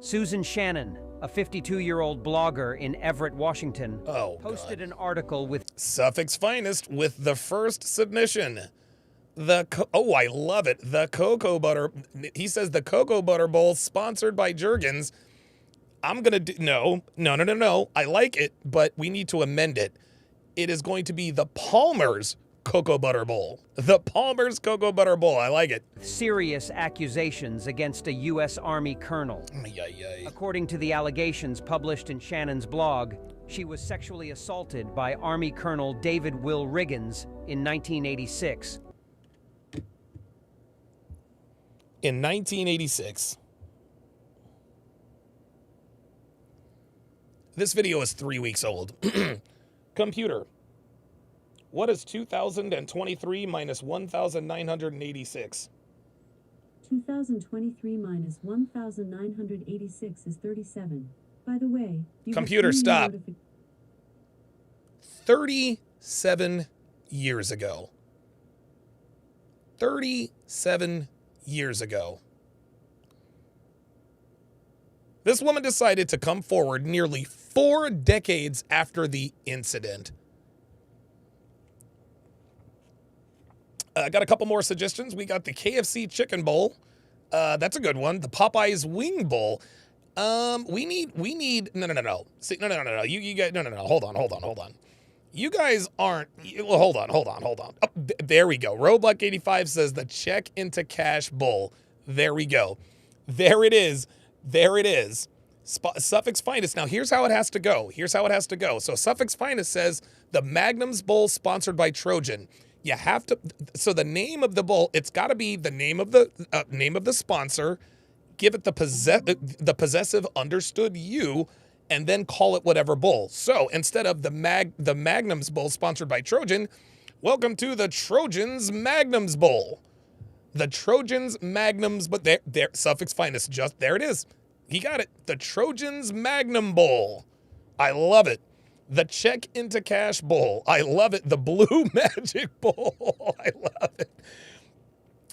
Susan Shannon, a 52-year-old blogger in Everett, Washington, posted an article with Suffolk's Finest with the first submission. I love it. The cocoa butter. He says the cocoa butter bowl sponsored by Jergens. I'm going to do, no. I like it, but we need to amend it. It is going to be the Palmer's Cocoa Butter Bowl. The Palmer's Cocoa Butter Bowl. I like it. Serious accusations against a U.S. Army colonel. According to the allegations published in Shannon's blog, she was sexually assaulted by Army Colonel David Will Riggins in 1986. In 1986. This video is 3 weeks old. Computer. What is 2023 minus 1,986? 2023 minus 1,986 is 37. By the way, computer, stop. 37 years ago. 37 years ago. This woman decided to come forward nearly 4 decades after the incident. I got a couple more suggestions. We got the KFC Chicken Bowl. That's a good one. The Popeyes Wing Bowl. We need, no. See, no. You guys, no. Hold on. You guys aren't, well, hold on. Oh, there we go. Robluck85 says the check into cash bowl. There we go. There it is. Suffolk's Finest. Now, here's how it has to go. So Suffolk's Finest says the Magnum's Bowl sponsored by Trojan. You have to, so the name of the bowl, it's got to be the name of the sponsor, give it the possessive understood you, and then call it whatever bowl. So instead of the Magnum's Bowl sponsored by Trojan, welcome to the Trojans Magnum's Bowl. The Trojans Magnum's, but there, Suffolk's Finest, just, there it is. He got it. The Trojans Magnum Bowl. I love it. The Check into Cash Bowl. I love it. The Blue Magic Bowl. I love it.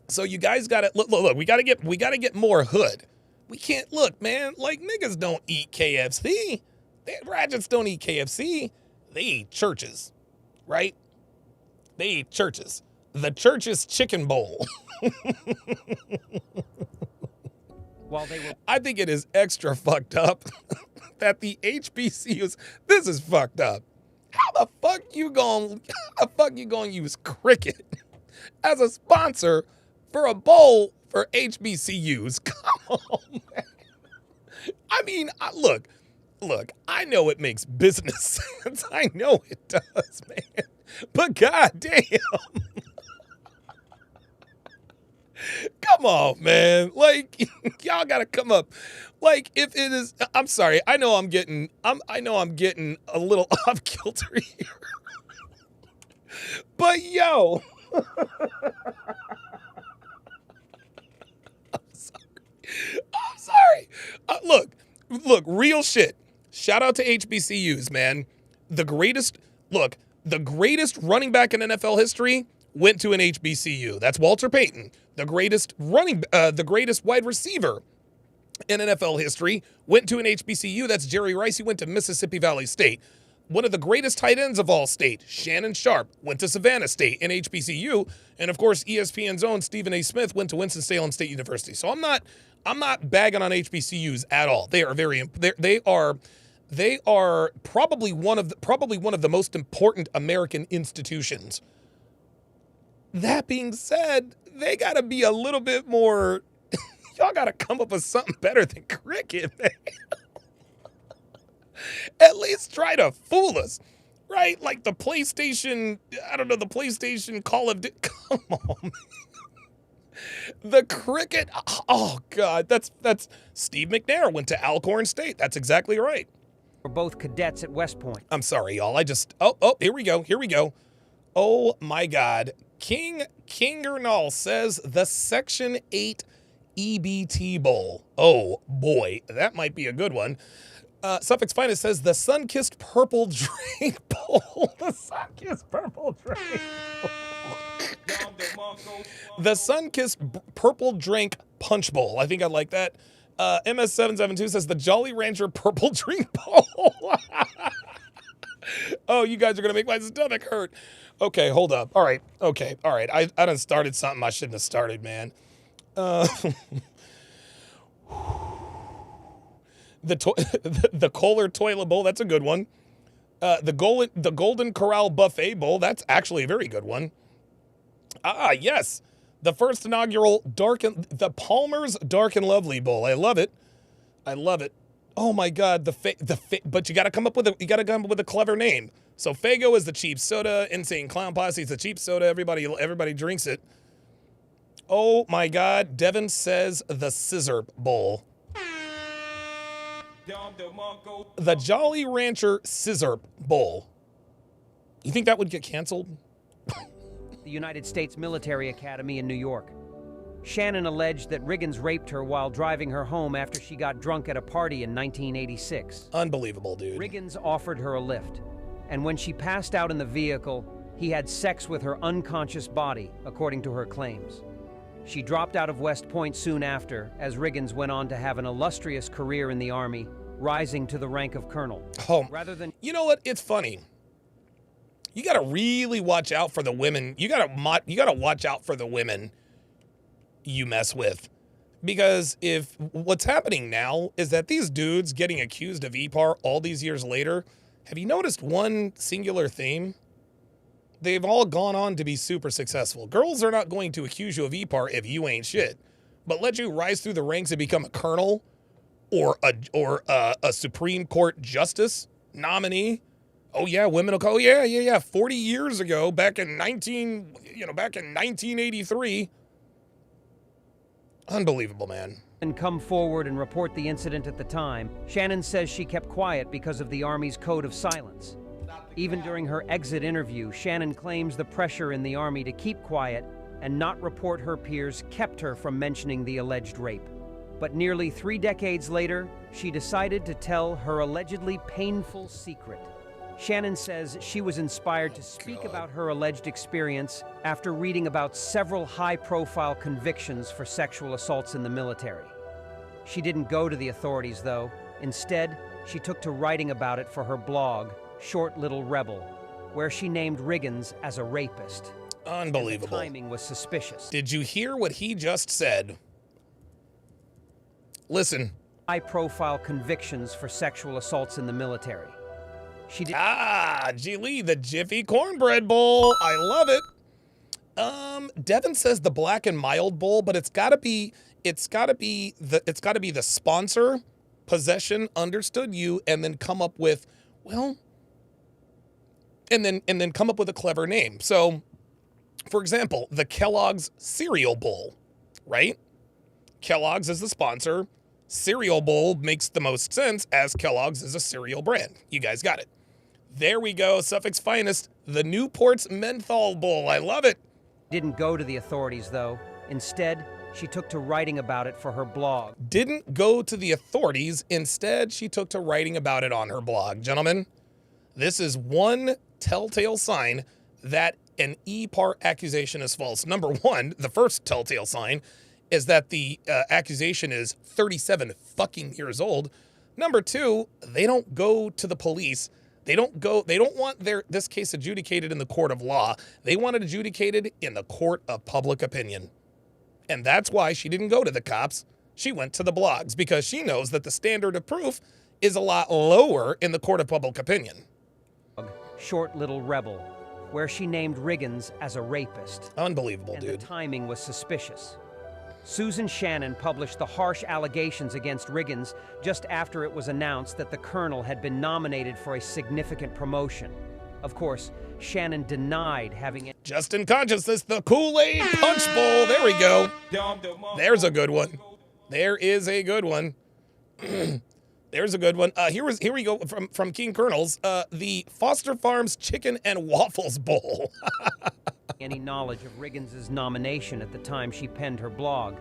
So you guys got to look. We got to get more hood. We can't look, man. Like niggas don't eat KFC. Ratchets don't eat KFC. They eat churches, right? They eat churches. The Church's Chicken Bowl. I think it is extra fucked up that the HBCUs, this is fucked up. How the fuck you gonna use cricket as a sponsor for a bowl for HBCUs? Come on, man. I mean, look, I know it makes business sense. I know it does, man. But goddamn. Come come on, man. Like, y'all gotta come up. Like, if it is, I'm sorry. I know I'm getting a little off kilter here. But yo, I'm sorry. Look, real shit. Shout out to HBCUs, man. The greatest running back in NFL history went to an HBCU. That's Walter Payton. The greatest wide receiver in NFL history went to an HBCU. That's Jerry Rice. He went to Mississippi Valley State. One of the greatest tight ends of all state, Shannon Sharpe, went to Savannah State and HBCU. And of course, ESPN's own Stephen A. Smith went to Winston-Salem State University. So I'm not bagging on HBCUs at all. They are probably one of the most important American institutions. That being said, they got to be a little bit more. Y'all got to come up with something better than cricket, man. At least try to fool us, right? Like the PlayStation, I don't know, the PlayStation Call of Duty. Come on, man. The cricket, oh God, that's Steve McNair went to Alcorn State. That's exactly right. We're both cadets at West Point. I'm sorry, y'all. Here we go. Oh my God. King Gernal says the Section 8 EBT Bowl. Oh boy, that might be a good one. Suffolk's Finest says the Sun-Kissed Purple Drink Bowl. The Sun-Kissed Purple Drink Bowl. The Sun-Kissed Purple Drink Punch Bowl. I think I like that. MS772 says the Jolly Rancher Purple Drink Bowl. Oh, you guys are going to make my stomach hurt. Okay, hold up. All right. Okay. All right. I done started something I shouldn't have started, man. The Kohler Toilet Bowl, that's a good one. The Golden Corral Buffet Bowl, that's actually a very good one. Ah, yes. The first inaugural the Palmer's Dark and Lovely Bowl. I love it. Oh my God, but you got to come up with a clever name. So Faygo is the cheap soda. Insane Clown Posse is the cheap soda. Everybody drinks it. Oh my God, Devin says the Scissor Bowl. The Jolly Rancher Scissor Bowl. You think that would get canceled? The United States Military Academy in New York. Shannon alleged that Riggins raped her while driving her home after she got drunk at a party in 1986. Unbelievable, dude. Riggins offered her a lift, and when she passed out in the vehicle, he had sex with her unconscious body, according to her claims. She dropped out of West Point soon after, as Riggins went on to have an illustrious career in the Army, rising to the rank of colonel. Oh, you know what? It's funny. You got to really watch out for the women. You got to watch out for the women you mess with. Because if what's happening now is that these dudes getting accused of EPAR all these years later, have you noticed one singular theme? They've all gone on to be super successful. Girls are not going to accuse you of EPAR if you ain't shit, but let you rise through the ranks and become a colonel or a Supreme Court justice nominee. Oh yeah, women will go, yeah. 40 years ago, back in 1983. Unbelievable, man. And come forward and report the incident at the time. Shannon says she kept quiet because of the Army's code of silence. Even during her exit interview, Shannon claims the pressure in the Army to keep quiet and not report her peers kept her from mentioning the alleged rape. But nearly 3 decades later, she decided to tell her allegedly painful secret. Shannon says she was inspired to speak about her alleged experience after reading about several high-profile convictions for sexual assaults in the military. She didn't go to the authorities, though. Instead, she took to writing about it for her blog, Short Little Rebel, where she named Riggins as a rapist. Unbelievable. And the timing was suspicious. Did you hear what he just said? Listen. High-profile convictions for sexual assaults in the military. G. Lee, the Jiffy Cornbread Bowl. I love it. Devin says the Black and Mild Bowl, but it's gotta be the sponsor, possession, understood you, and then come up with, and then come up with a clever name. So, for example, the Kellogg's Cereal Bowl, right? Kellogg's is the sponsor. Cereal Bowl makes the most sense as Kellogg's is a cereal brand. You guys got it. There we go. Suffolk's finest. The Newport's Menthol Bowl. I love it. Didn't go to the authorities, though. Instead, she took to writing about it for her blog. Didn't go to the authorities. Instead, she took to writing about it on her blog. Gentlemen, this is one telltale sign that an E-part accusation is false. Number one, the first telltale sign is that the accusation is 37 fucking years old. Number two, they don't go to the police. They don't want this case adjudicated in the court of law. They want it adjudicated in the court of public opinion. And that's why she didn't go to the cops. She went to the blogs because she knows that the standard of proof is a lot lower in the court of public opinion. Short Little Rebel, where she named Riggins as a rapist. Unbelievable, dude. And the timing was suspicious. Susan Shannon published the harsh allegations against Riggins just after it was announced that the colonel had been nominated for a significant promotion. Of course, Shannon denied having it. Justin Consciousness, the Kool-Aid Punch Bowl. There we go. There's a good one. There is a good one. There's a good one. Here we go from King Colonels. The Foster Farms Chicken and Waffles Bowl. Any knowledge of Riggins' nomination at the time she penned her blog,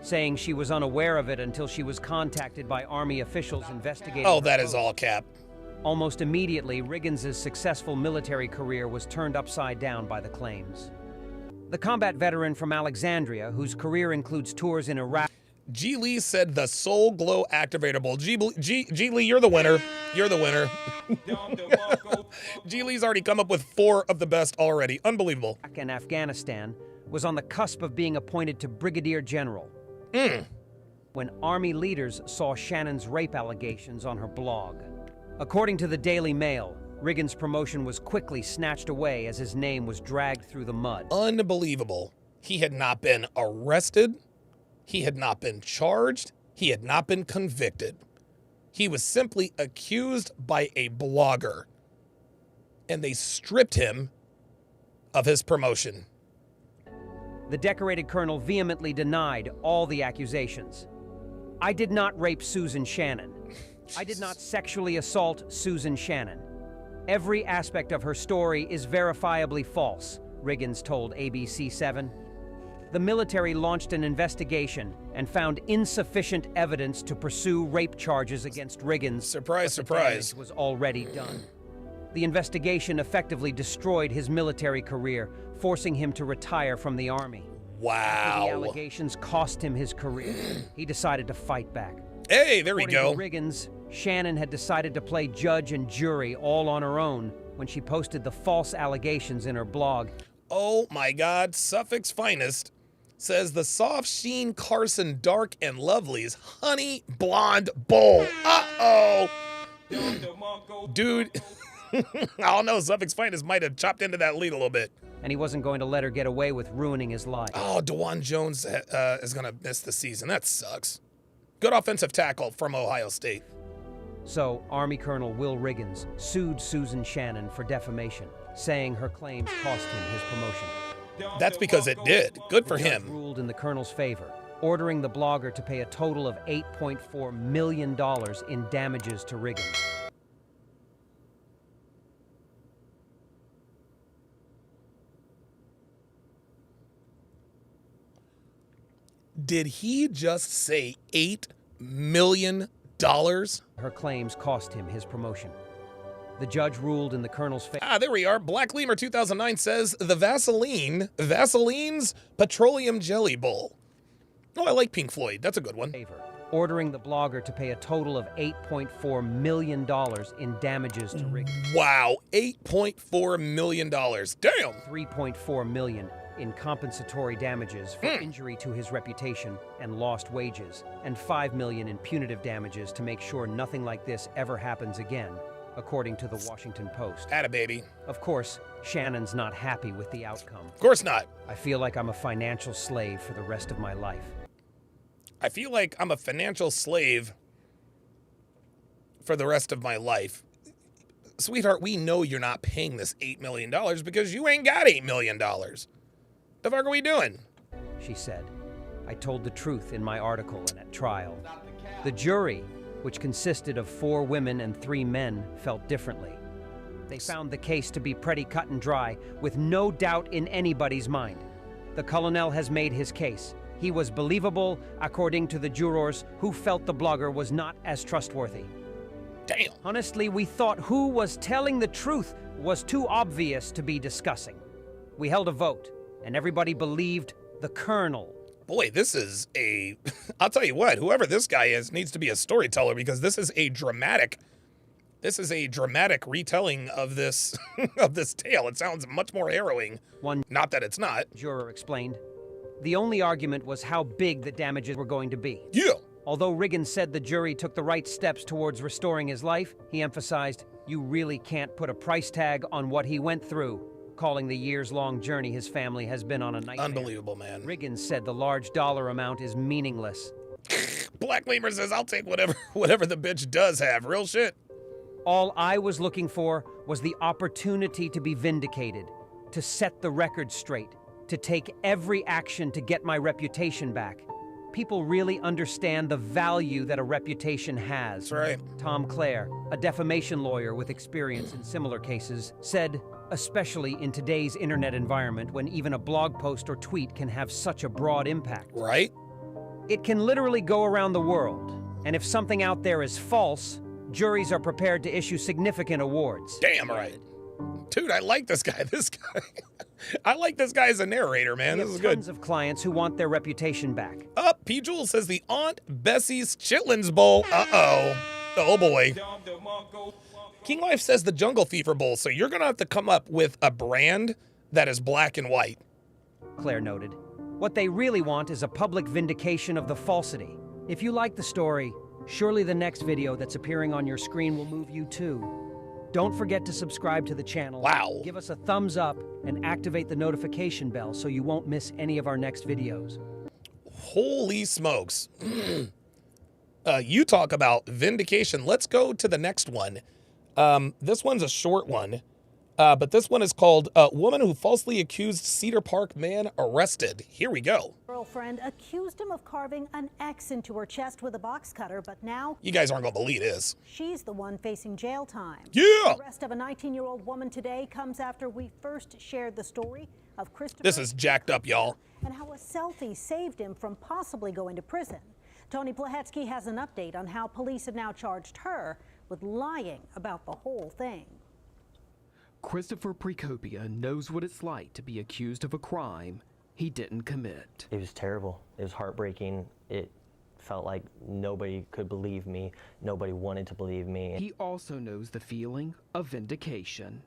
saying she was unaware of it until she was contacted by Army officials investigating. Oh, that is all cap. Almost immediately, Riggins' successful military career was turned upside down by the claims. The combat veteran from Alexandria, whose career includes tours in Iraq. G. Lee said the Soul Glow Activator Bowl. G. Lee, you're the winner. You're the winner. G. Lee's already come up with 4 of the best already. Unbelievable. And Afghanistan was on the cusp of being appointed to brigadier general. When Army leaders saw Shannon's rape allegations on her blog. According to the Daily Mail, Riggins' promotion was quickly snatched away as his name was dragged through the mud. Unbelievable. He had not been arrested. He had not been charged. He had not been convicted. He was simply accused by a blogger. And they stripped him of his promotion. The decorated colonel vehemently denied all the accusations. I did not rape Susan Shannon. I did not sexually assault Susan Shannon. Every aspect of her story is verifiably false, Riggins told ABC7. The military launched an investigation and found insufficient evidence to pursue rape charges against Riggins. Surprise, but the surprise. damage was already done. The investigation effectively destroyed his military career, forcing him to retire from the Army. Wow. After the allegations cost him his career, he decided to fight back. Hey, there we go. According to Riggins, Shannon had decided to play judge and jury all on her own when she posted the false allegations in her blog. Oh my God, Suffolk's finest says the Soft Sheen Carson Dark and Lovely's Honey Blonde Bowl. Uh-oh. Dude, I don't know, Suffolk's finest might have chopped into that lead a little bit. And he wasn't going to let her get away with ruining his life. Oh, DeJuan Jones is going to miss the season. That sucks. Good offensive tackle from Ohio State. So, Army Colonel Will Riggins sued Susan Shannon for defamation, saying her claims cost him his promotion. That's because it did. Good for him. The judge ruled in the colonel's favor, ordering the blogger to pay a total of $8.4 million in damages to Riggins. Did he just say $8 million? Her claims cost him his promotion. The judge ruled in the colonel's favor. Ah, there we are. Black Lemur 2009 says the Vaseline's Petroleum Jelly Bowl. Oh, I like Pink Floyd. That's a good one. Ordering the blogger to pay a total of $8.4 million in damages to Riggins. Wow, $8.4 million. Damn. $3.4 million in compensatory damages for injury to his reputation and lost wages, and $5 million in punitive damages to make sure nothing like this ever happens again, according to the Washington Post. Attababy. Of course, Shannon's not happy with the outcome. Of course not. I feel like I'm a financial slave for the rest of my life. I feel like I'm a financial slave for the rest of my life. Sweetheart, we know you're not paying this $8 million because you ain't got $8 million. The fuck are we doing? She said. I told the truth in my article and at trial. The jury, which consisted of 4 women and 3 men, felt differently. They found the case to be pretty cut and dry, with no doubt in anybody's mind. The colonel has made his case. He was believable, according to the jurors, who felt the blogger was not as trustworthy. Damn. Honestly, we thought who was telling the truth was too obvious to be discussing. We held a vote, and everybody believed the colonel. Boy, this is I'll tell you what, whoever this guy is needs to be a storyteller, because this is a dramatic retelling of this of this tale. It sounds much more harrowing. Not that it's not. Juror explained. The only argument was how big the damages were going to be. Yeah. Although Riggins said the jury took the right steps towards restoring his life, he emphasized, you really can't put a price tag on what he went through, calling the years-long journey his family has been on a nightmare. Unbelievable, man. Riggins said the large dollar amount is meaningless. Black Lemur says, I'll take whatever the bitch does have. Real shit. All I was looking for was the opportunity to be vindicated, to set the record straight, to take every action to get my reputation back. People really understand the value that a reputation has. That's right. Tom Clare, a defamation lawyer with experience in similar cases, said, especially in today's internet environment when even a blog post or tweet can have such a broad impact. Right? It can literally go around the world, and if something out there is false, juries are prepared to issue significant awards. Damn right. Dude, I like this guy. I like this guy as a narrator, man. This is good. Tons of clients who want their reputation back. P. Jewel says the Aunt Bessie's Chitlins Bowl. Uh-oh. Oh, boy. King Life says the Jungle Fever Bowl. So you're going to have to come up with a brand that is black and white. Claire noted. What they really want is a public vindication of the falsity. If you like the story, surely the next video that's appearing on your screen will move you too. Don't forget to subscribe to the channel. Wow. Give us a thumbs up and activate the notification bell so you won't miss any of our next videos. Holy smokes. You talk about vindication. Let's go to the next one. This one's a short one, but this one is called Woman Who Falsely Accused Cedar Park Man Arrested. Here we go. Girlfriend accused him of carving an X into her chest with a box cutter, but now you guys aren't going to believe this. She's the one facing jail time. Yeah! The arrest of a 19-year-old woman today comes after we first shared the story of Christopher. This is jacked up, y'all. And how a selfie saved him from possibly going to prison. Tony Plahetsky has an update on how police have now charged her with lying about the whole thing. Christopher Precopia knows what it's like to be accused of a crime he didn't commit. It was terrible. It was heartbreaking. It felt like nobody could believe me. Nobody wanted to believe me. He also knows the feeling of vindication.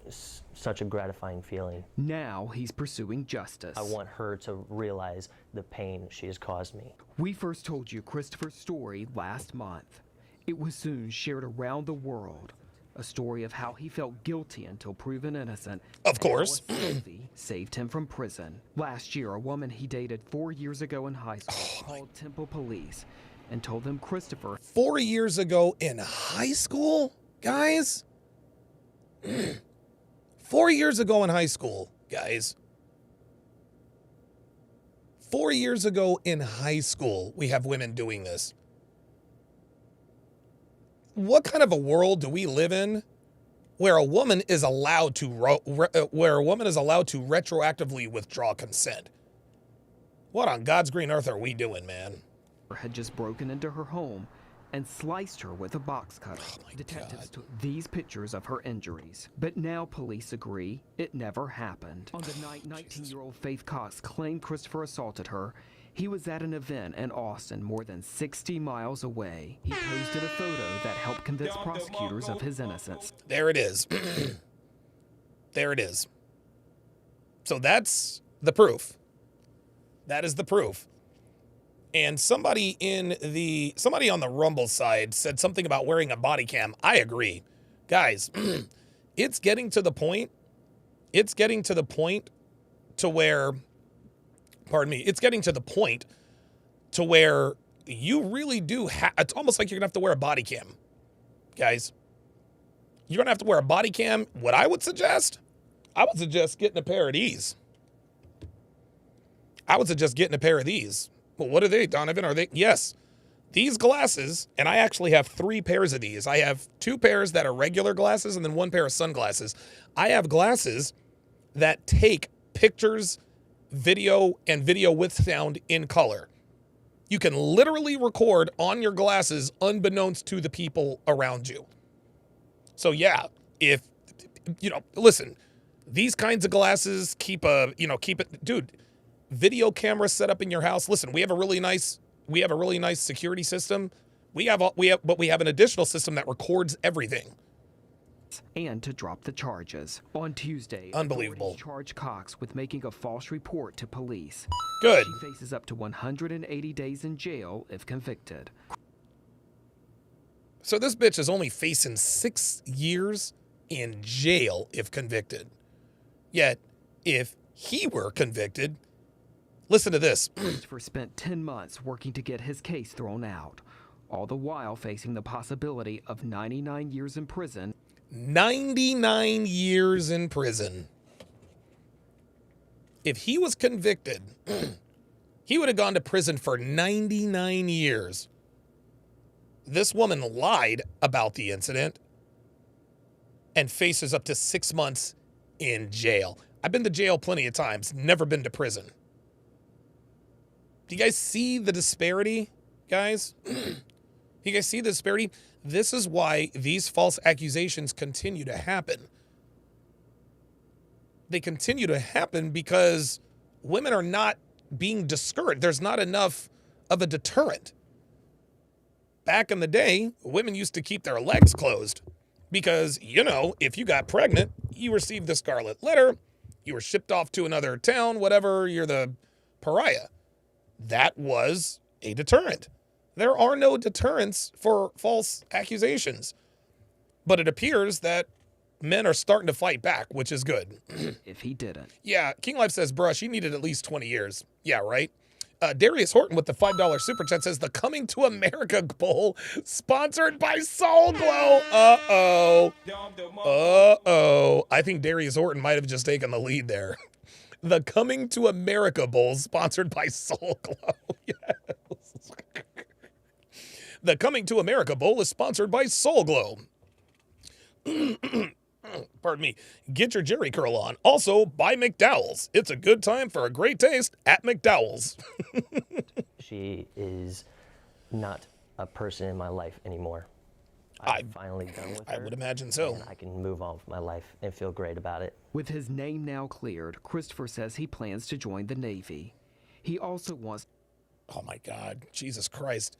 It's such a gratifying feeling. Now he's pursuing justice. I want her to realize the pain she has caused me. We first told you Christopher's story last month. It was soon shared around the world. A story of how he felt guilty until proven innocent. Of course. Sophie saved him from prison. Last year, a woman he dated 4 years ago in high school called Temple Police and told them Christopher... 4 years ago in high school, guys? 4 years ago in high school, guys. 4 years ago in high school, we have women doing this. What kind of a world do we live in where a woman is allowed to retroactively withdraw consent? What on God's green earth are we doing, man? Had just broken into her home and sliced her with a box cutter. Detectives took these pictures of her injuries, but now police agree it never happened. On the night 19-year-old Faith Cox claimed Christopher assaulted her, he was at an event in Austin more than 60 miles away. He posted a photo that helped convince prosecutors of his innocence. There it is. There it is. So that's the proof. That is the proof. And somebody on the Rumble side said something about wearing a body cam. I agree. Guys, it's getting to the point to where you really do it's almost like you're gonna have to wear a body cam, guys. You're gonna have to wear a body cam. What I would suggest getting a pair of these. Well, what are they, Donovan? Are they? Yes. These glasses, and I actually have 3 pairs of these. I have 2 pairs that are regular glasses and then 1 pair of sunglasses. I have glasses that take pictures, video, and video with sound in color. You can literally record on your glasses unbeknownst to the people around you. So yeah, if, listen, these kinds of glasses keep it, dude, video camera set up in your house. Listen, we have a really nice security system. We have an additional system that records everything. And to drop the charges. On Tuesday, unbelievable. Authorities charged Cox with making a false report to police. Good. She faces up to 180 days in jail if convicted. So this bitch is only facing 6 years in jail if convicted. Yet, if he were convicted, listen to this. Christopher spent 10 months working to get his case thrown out, all the while facing the possibility of 99 years in prison. 99 years in prison. If he was convicted, he would have gone to prison for 99 years. This woman lied about the incident and faces up to 6 months in jail. I've been to jail plenty of times, never been to prison. Do you guys see the disparity, guys? You guys see the disparity? This is why these false accusations continue to happen. They continue to happen because women are not being discouraged. There's not enough of a deterrent. Back in the day, women used to keep their legs closed because, if you got pregnant, you received the scarlet letter, you were shipped off to another town, whatever, you're the pariah. That was a deterrent. There are no deterrents for false accusations. But it appears that men are starting to fight back, which is good. If he didn't. Yeah, King Life says, bruh, she needed at least 20 years. Yeah, right? Darius Horton with the $5 super chat says, the Coming to America Bowl sponsored by Soul Glow. Uh-oh. I think Darius Horton might have just taken the lead there. The Coming to America Bowl sponsored by Soul Glow. Yes. The Coming to America Bowl is sponsored by Soul Glow. Pardon me. Get your Jerry curl on. Also, by McDowell's. It's a good time for a great taste at McDowell's. She is not a person in my life anymore. I'm finally done with her. I would imagine so. And I can move on with my life and feel great about it. With his name now cleared, Christopher says he plans to join the Navy. He also wants... Oh my God, Jesus Christ.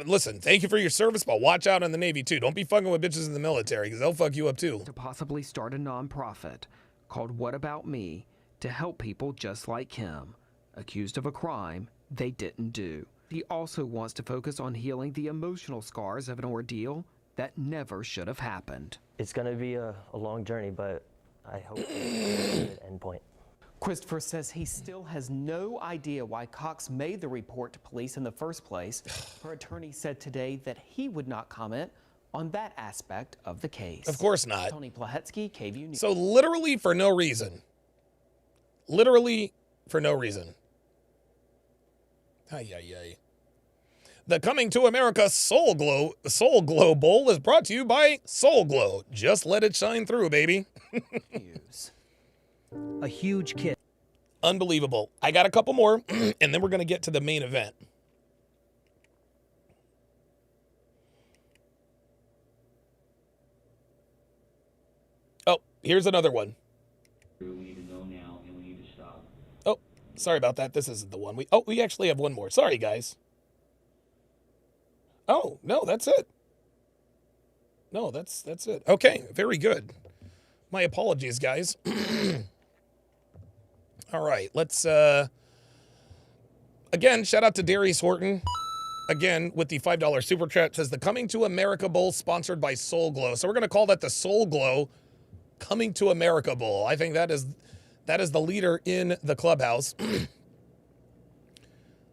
Listen, thank you for your service, but watch out in the Navy too. Don't be fucking with bitches in the military because they'll fuck you up too. To possibly start a nonprofit called What About Me to help people just like him, accused of a crime they didn't do. He also wants to focus on healing the emotional scars of an ordeal that never should have happened. It's going to be a long journey, but I hope it's a good end point. Christopher says he still has no idea why Cox made the report to police in the first place. Her attorney said today that he would not comment on that aspect of the case. Of course not. Tony Plahetsky, KVU News. So literally for no reason. Literally for no reason. Ay, ay, ay. The Coming to America Soul Glow Bowl is brought to you by Soul Glow. Just let it shine through, baby. A huge kid. Unbelievable. I got a couple more, and then we're going to get to the main event. Oh, here's another one. We need to go now, and we need to stop. Oh, sorry about that. This isn't the one. We actually have one more. Sorry, guys. Oh, no, that's it. No, that's it. Okay, very good. My apologies, guys. All right, let's, again, shout out to Darius Horton. Again, with the $5 super chat, says the Coming to America Bowl sponsored by Soul Glow. So we're going to call that the Soul Glow Coming to America Bowl. I think that is the leader in the clubhouse.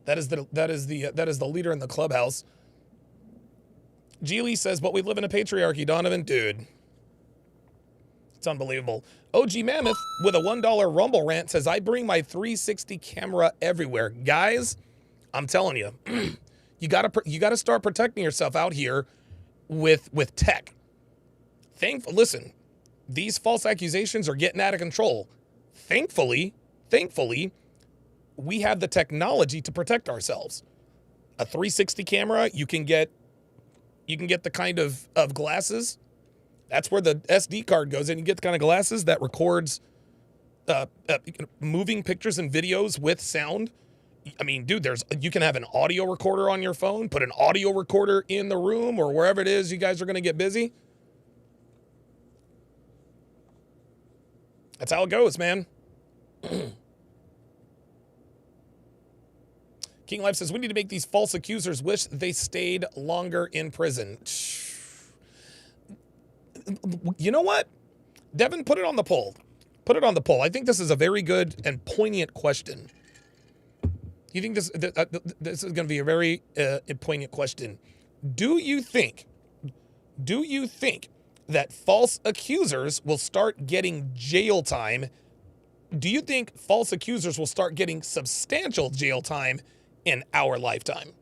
that is the leader in the clubhouse. Geely says, but we live in a patriarchy, Donovan. Dude. It's unbelievable. OG Mammoth with a $1 Rumble rant says, I bring my 360 camera everywhere. Guys, I'm telling you, you gotta start protecting yourself out here with tech. Listen, these false accusations are getting out of control. Thankfully, we have the technology to protect ourselves. A 360 camera, you can get the kind of glasses. That's where the SD card goes in. You get the kind of glasses that records moving pictures and videos with sound. I mean, dude, you can have an audio recorder on your phone, put an audio recorder in the room or wherever it is you guys are going to get busy. That's how it goes, man. King Life says, we need to make these false accusers wish they stayed longer in prison. You know what? Devin, put it on the poll. Put it on the poll. I think this is a very good and poignant question. You think this is going to be a very poignant question? Do you think that false accusers will start getting jail time? Do you think false accusers will start getting substantial jail time in our lifetime?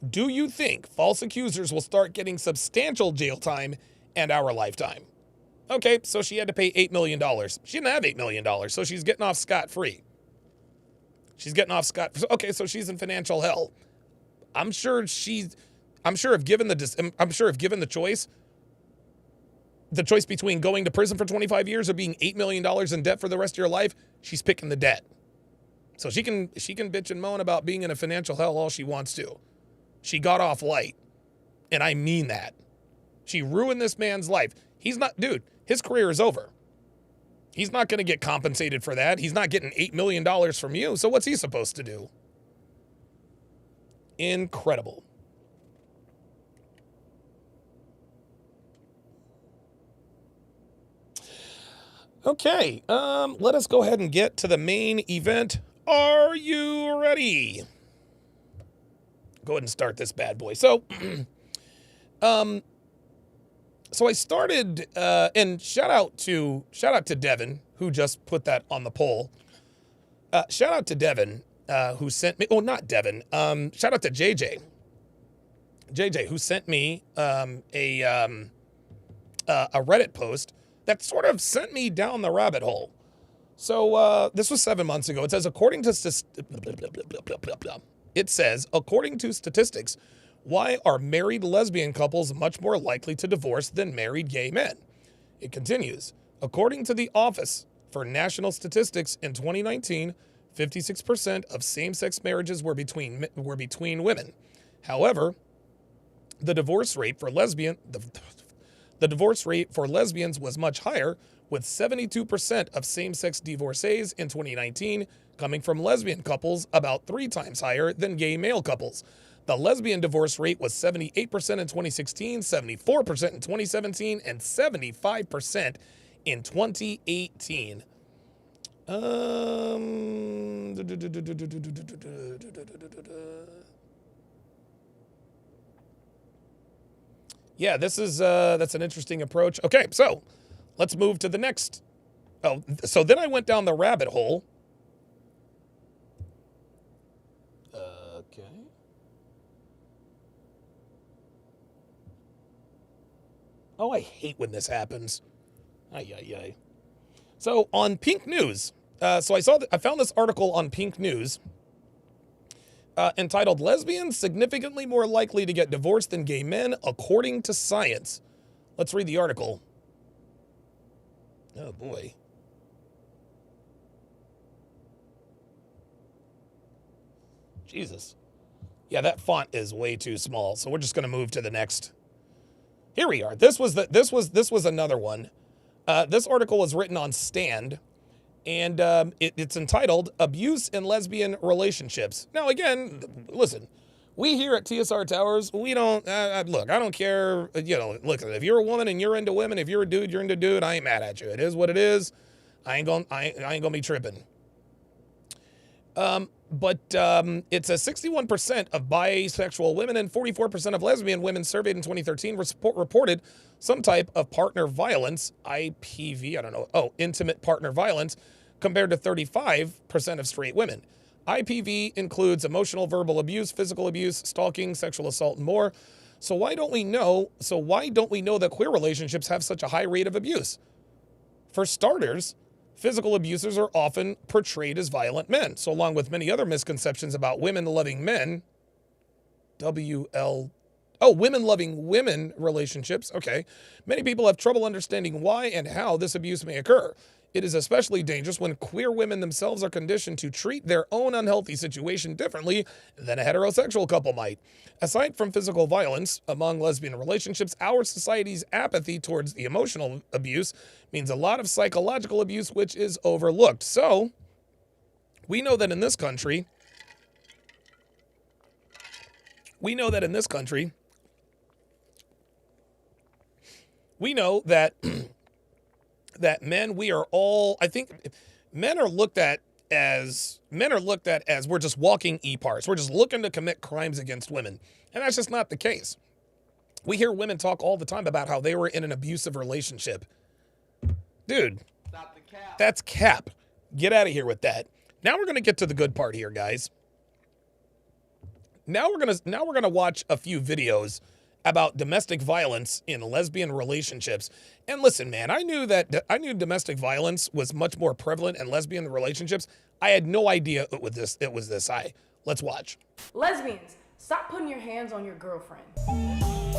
Do you think false accusers will start getting substantial jail time in our lifetime? Okay, so she had to pay $8 million. She didn't have $8 million, so she's getting off scot-free. She's getting off okay, so she's in financial hell. I'm sure if given the choice between going to prison for 25 years or being $8 million in debt for the rest of your life, she's picking the debt. So she can bitch and moan about being in a financial hell all she wants to. She got off light. And I mean that. She ruined this man's life. Dude, his career is over. He's not going to get compensated for that. He's not getting $8 million from you. So what's he supposed to do? Incredible. Okay, let us go ahead and get to the main event. Are you ready? Go ahead and start this bad boy. So, so I started, and shout out to Devin, who just put that on the poll. Shout out to Devin, who sent me, not Devin, shout out to JJ, who sent me a Reddit post that sort of sent me down the rabbit hole. So this was 7 months ago. It says, according to statistics, why are married lesbian couples much more likely to divorce than married gay men? It continues, according to the Office for National Statistics in 2019, 56% of same-sex marriages were between women. However, the divorce rate for lesbians was much higher, with 72% of same-sex divorcees in 2019 coming from lesbian couples, about 3 times higher than gay male couples. The lesbian divorce rate was 78% in 2016, 74% in 2017, and 75% in 2018. Yeah, that's an interesting approach. Okay, so let's move to the next. Oh, so then I went down the rabbit hole. Okay. Oh, I hate when this happens. Ay. So on Pink News, I found this article on Pink News entitled "Lesbians Significantly More Likely to Get Divorced Than Gay Men, According to Science." Let's read the article. Oh boy. Jesus. Yeah, that font is way too small. So we're just going to move to the next. Here we are. This was another one. This article was written on Stand, and it's entitled "Abuse in Lesbian Relationships." Now, again, listen, we here at TSR Towers, we don't look. I don't care. Look, if you're a woman and you're into women, if you're a dude, you're into dude. I ain't mad at you. It is what it is. I ain't gonna be tripping. But it's a 61% of bisexual women and 44% of lesbian women surveyed in 2013 reported some type of partner violence, IPV, intimate partner violence, compared to 35% of straight women. IPV includes emotional, verbal abuse, physical abuse, stalking, sexual assault, and more. So why don't we know that queer relationships have such a high rate of abuse? For starters, physical abusers are often portrayed as violent men. So along with many other misconceptions about women loving men, women loving women relationships, okay, many people have trouble understanding why and how this abuse may occur. It is especially dangerous when queer women themselves are conditioned to treat their own unhealthy situation differently than a heterosexual couple might. Aside from physical violence among lesbian relationships, our society's apathy towards the emotional abuse means a lot of psychological abuse which is overlooked. So, we know that in this country, we know that that men, we are all, I think men are looked at as we're just walking E-parts. We're just looking to commit crimes against women. And that's just not the case. We hear women talk all the time about how they were in an abusive relationship. Dude, that's cap. Get out of here with that. Now we're going to get to the good part here, guys. Now we're going to watch a few videos about domestic violence in lesbian relationships. And listen, man, I knew domestic violence was much more prevalent in lesbian relationships. I had no idea it was this high. Let's watch. Lesbians, stop putting your hands on your girlfriend.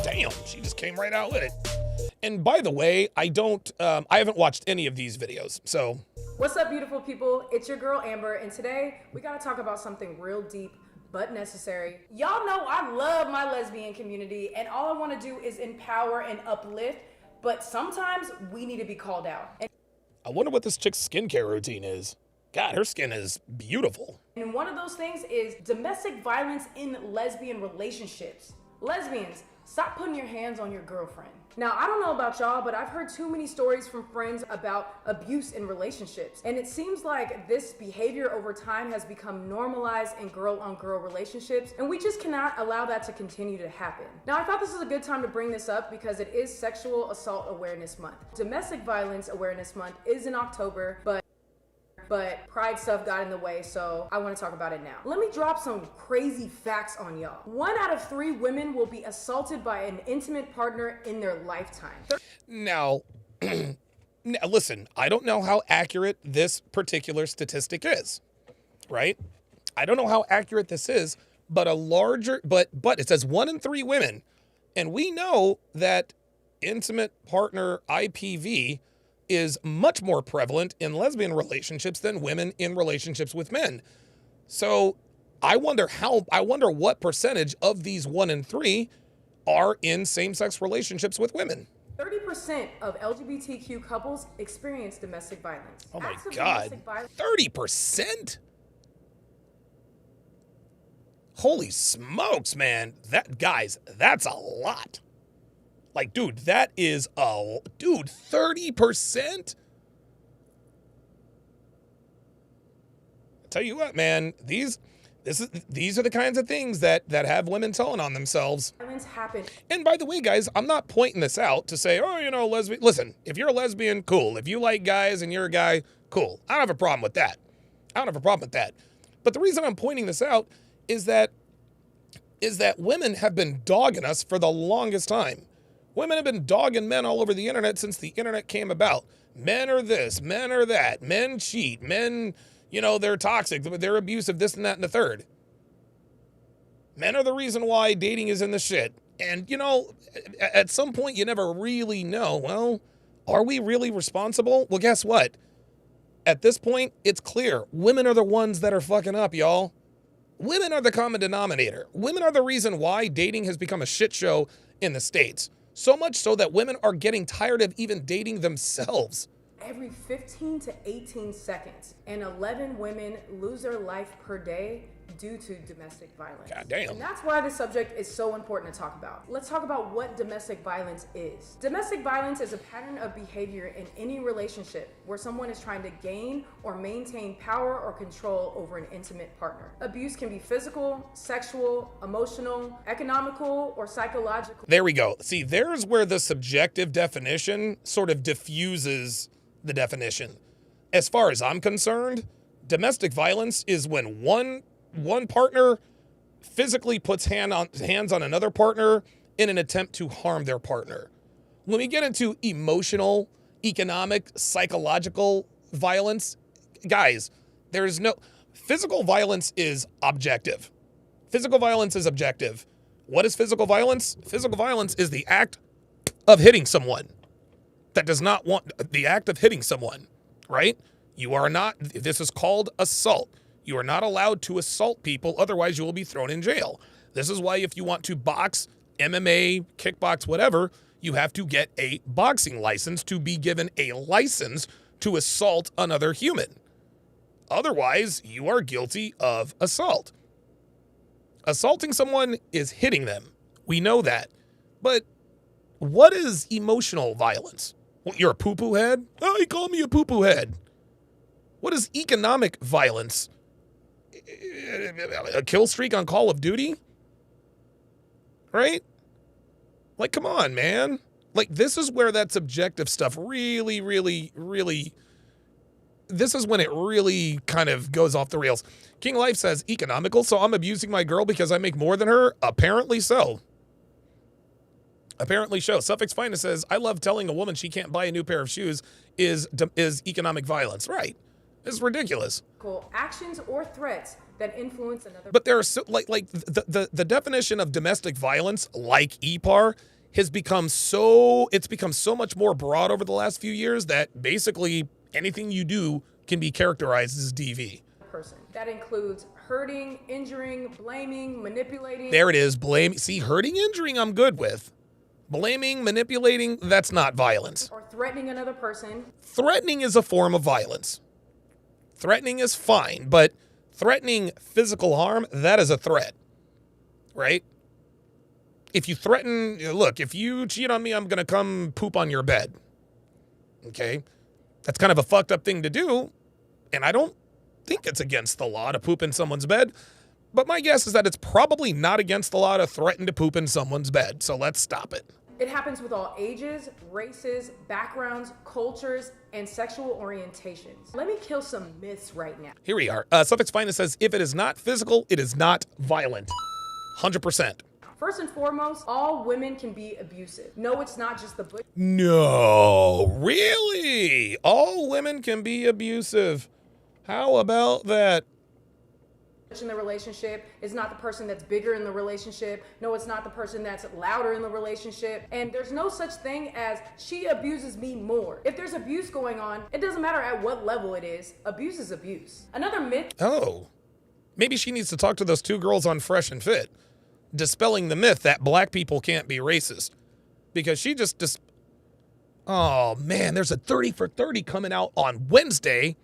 Damn, she just came right out with it. And by the way, I haven't watched any of these videos, so. What's up, beautiful people? It's your girl, Amber, and today we gotta talk about something real deep but necessary. Y'all know I love my lesbian community, and all I want to do is empower and uplift, but sometimes we need to be called out. I wonder what this chick's skincare routine is. God, her skin is beautiful. And one of those things is domestic violence in lesbian relationships. Lesbians, stop putting your hands on your girlfriend. Now, I don't know about y'all, but I've heard too many stories from friends about abuse in relationships. And it seems like this behavior over time has become normalized in girl-on-girl relationships, and we just cannot allow that to continue to happen. Now, I thought this was a good time to bring this up because it is Sexual Assault Awareness Month. Domestic Violence Awareness Month is in October, but pride stuff got in the way, so I want to talk about it now. Let me drop some crazy facts on y'all. 1 out of 3 women will be assaulted by an intimate partner in their lifetime. Now, listen, I don't know how accurate this particular statistic is, right? I don't know how accurate this is, but but it says 1 in 3 women, and we know that intimate partner IPV is much more prevalent in lesbian relationships than women in relationships with men. So I wonder what percentage of these 1 in 3 are in same-sex relationships with women. 30% of LGBTQ couples experience domestic violence. Oh my God, 30%? Holy smokes, man. That's a lot. Like, dude, that is 30%? I tell you what, man, these are the kinds of things that have women telling on themselves. Violence happen. And by the way, guys, I'm not pointing this out to say, oh, lesbian. Listen, if you're a lesbian, cool. If you like guys and you're a guy, cool. I don't have a problem with that. But the reason I'm pointing this out is that women have been dogging us for the longest time. Women have been dogging men all over the internet since the internet came about. Men are this, men are that, men cheat, men, they're toxic, they're abusive, this and that and the third. Men are the reason why dating is in the shit. And, at some point you never really know, well, are we really responsible? Well, guess what? At this point, it's clear. Women are the ones that are fucking up, y'all. Women are the common denominator. Women are the reason why dating has become a shit show in the States. So much so that women are getting tired of even dating themselves. Every 15 to 18 seconds, and 11 women lose their life per day due to domestic violence. God damn. And that's why this subject is so important to talk about. Let's talk about what domestic violence is. Domestic violence is a pattern of behavior in any relationship where someone is trying to gain or maintain power or control over an intimate partner. Abuse can be physical, sexual, emotional, economical, or psychological. There we go. See, there's where the subjective definition sort of diffuses the definition. As far as I'm concerned, Domestic violence is when one partner physically puts hands on another partner in an attempt to harm their partner. When we get into emotional, economic, psychological violence, guys, there's no... Physical violence is objective. Physical violence is objective. What is physical violence? Physical violence is the act of hitting someone that does not want... The act of hitting someone, right? You are not... This is called assault. You are not allowed to assault people, otherwise you will be thrown in jail. This is why if you want to box, MMA, kickbox, whatever, you have to get a boxing license to be given a license to assault another human. Otherwise, you are guilty of assault. Assaulting someone is hitting them. We know that. But what is emotional violence? What, you're a poo-poo head? Oh, he called me a poo-poo head. What is economic violence? A kill streak on Call of Duty? Right? Like, come on, man. Like, this is where that subjective stuff really, this is when it really kind of goes off the rails. King Life says, economical, so I'm abusing my girl because I make more than her? Apparently so. Apparently so. Suffix Finest says, I love telling a woman she can't buy a new pair of shoes is economic violence. Right. It's ridiculous. Actions or threats that influence another. But there are so, like the definition of domestic violence, like EPAR, has become so much more broad over the last few years that basically anything you do can be characterized as DV. Person. That includes hurting, injuring, blaming, manipulating. There it is. Blame. See, hurting, injuring, I'm good with. Blaming, manipulating, that's not violence. Or threatening another person. Threatening is a form of violence. Threatening is fine, but threatening physical harm, that is a threat, right? If you threaten, look, if you cheat on me, I'm going to come poop on your bed, okay? That's kind of a fucked up thing to do, and I don't think it's against the law to poop in someone's bed, but my guess is that it's probably not against the law to threaten to poop in someone's bed, so let's stop it. It happens with all ages, races, backgrounds, cultures, and sexual orientations. Let me kill some myths right now. Here we are. Suffix Finest says, if it is not physical, it is not violent. 100%. First and foremost, all women can be abusive. No, it's not just the butch. No, really? All women can be abusive. How about that? In the relationship, it's not the person that's bigger in the relationship. No, it's not the person that's louder in the relationship. And there's no such thing as she abuses me more. If there's abuse going on, it doesn't matter at what level it is. Abuse is abuse. Another myth. Oh, maybe she needs to talk to those two girls on Fresh and Fit, dispelling the myth that black people can't be racist. Because she just oh man, there's a 30 for 30 coming out on Wednesday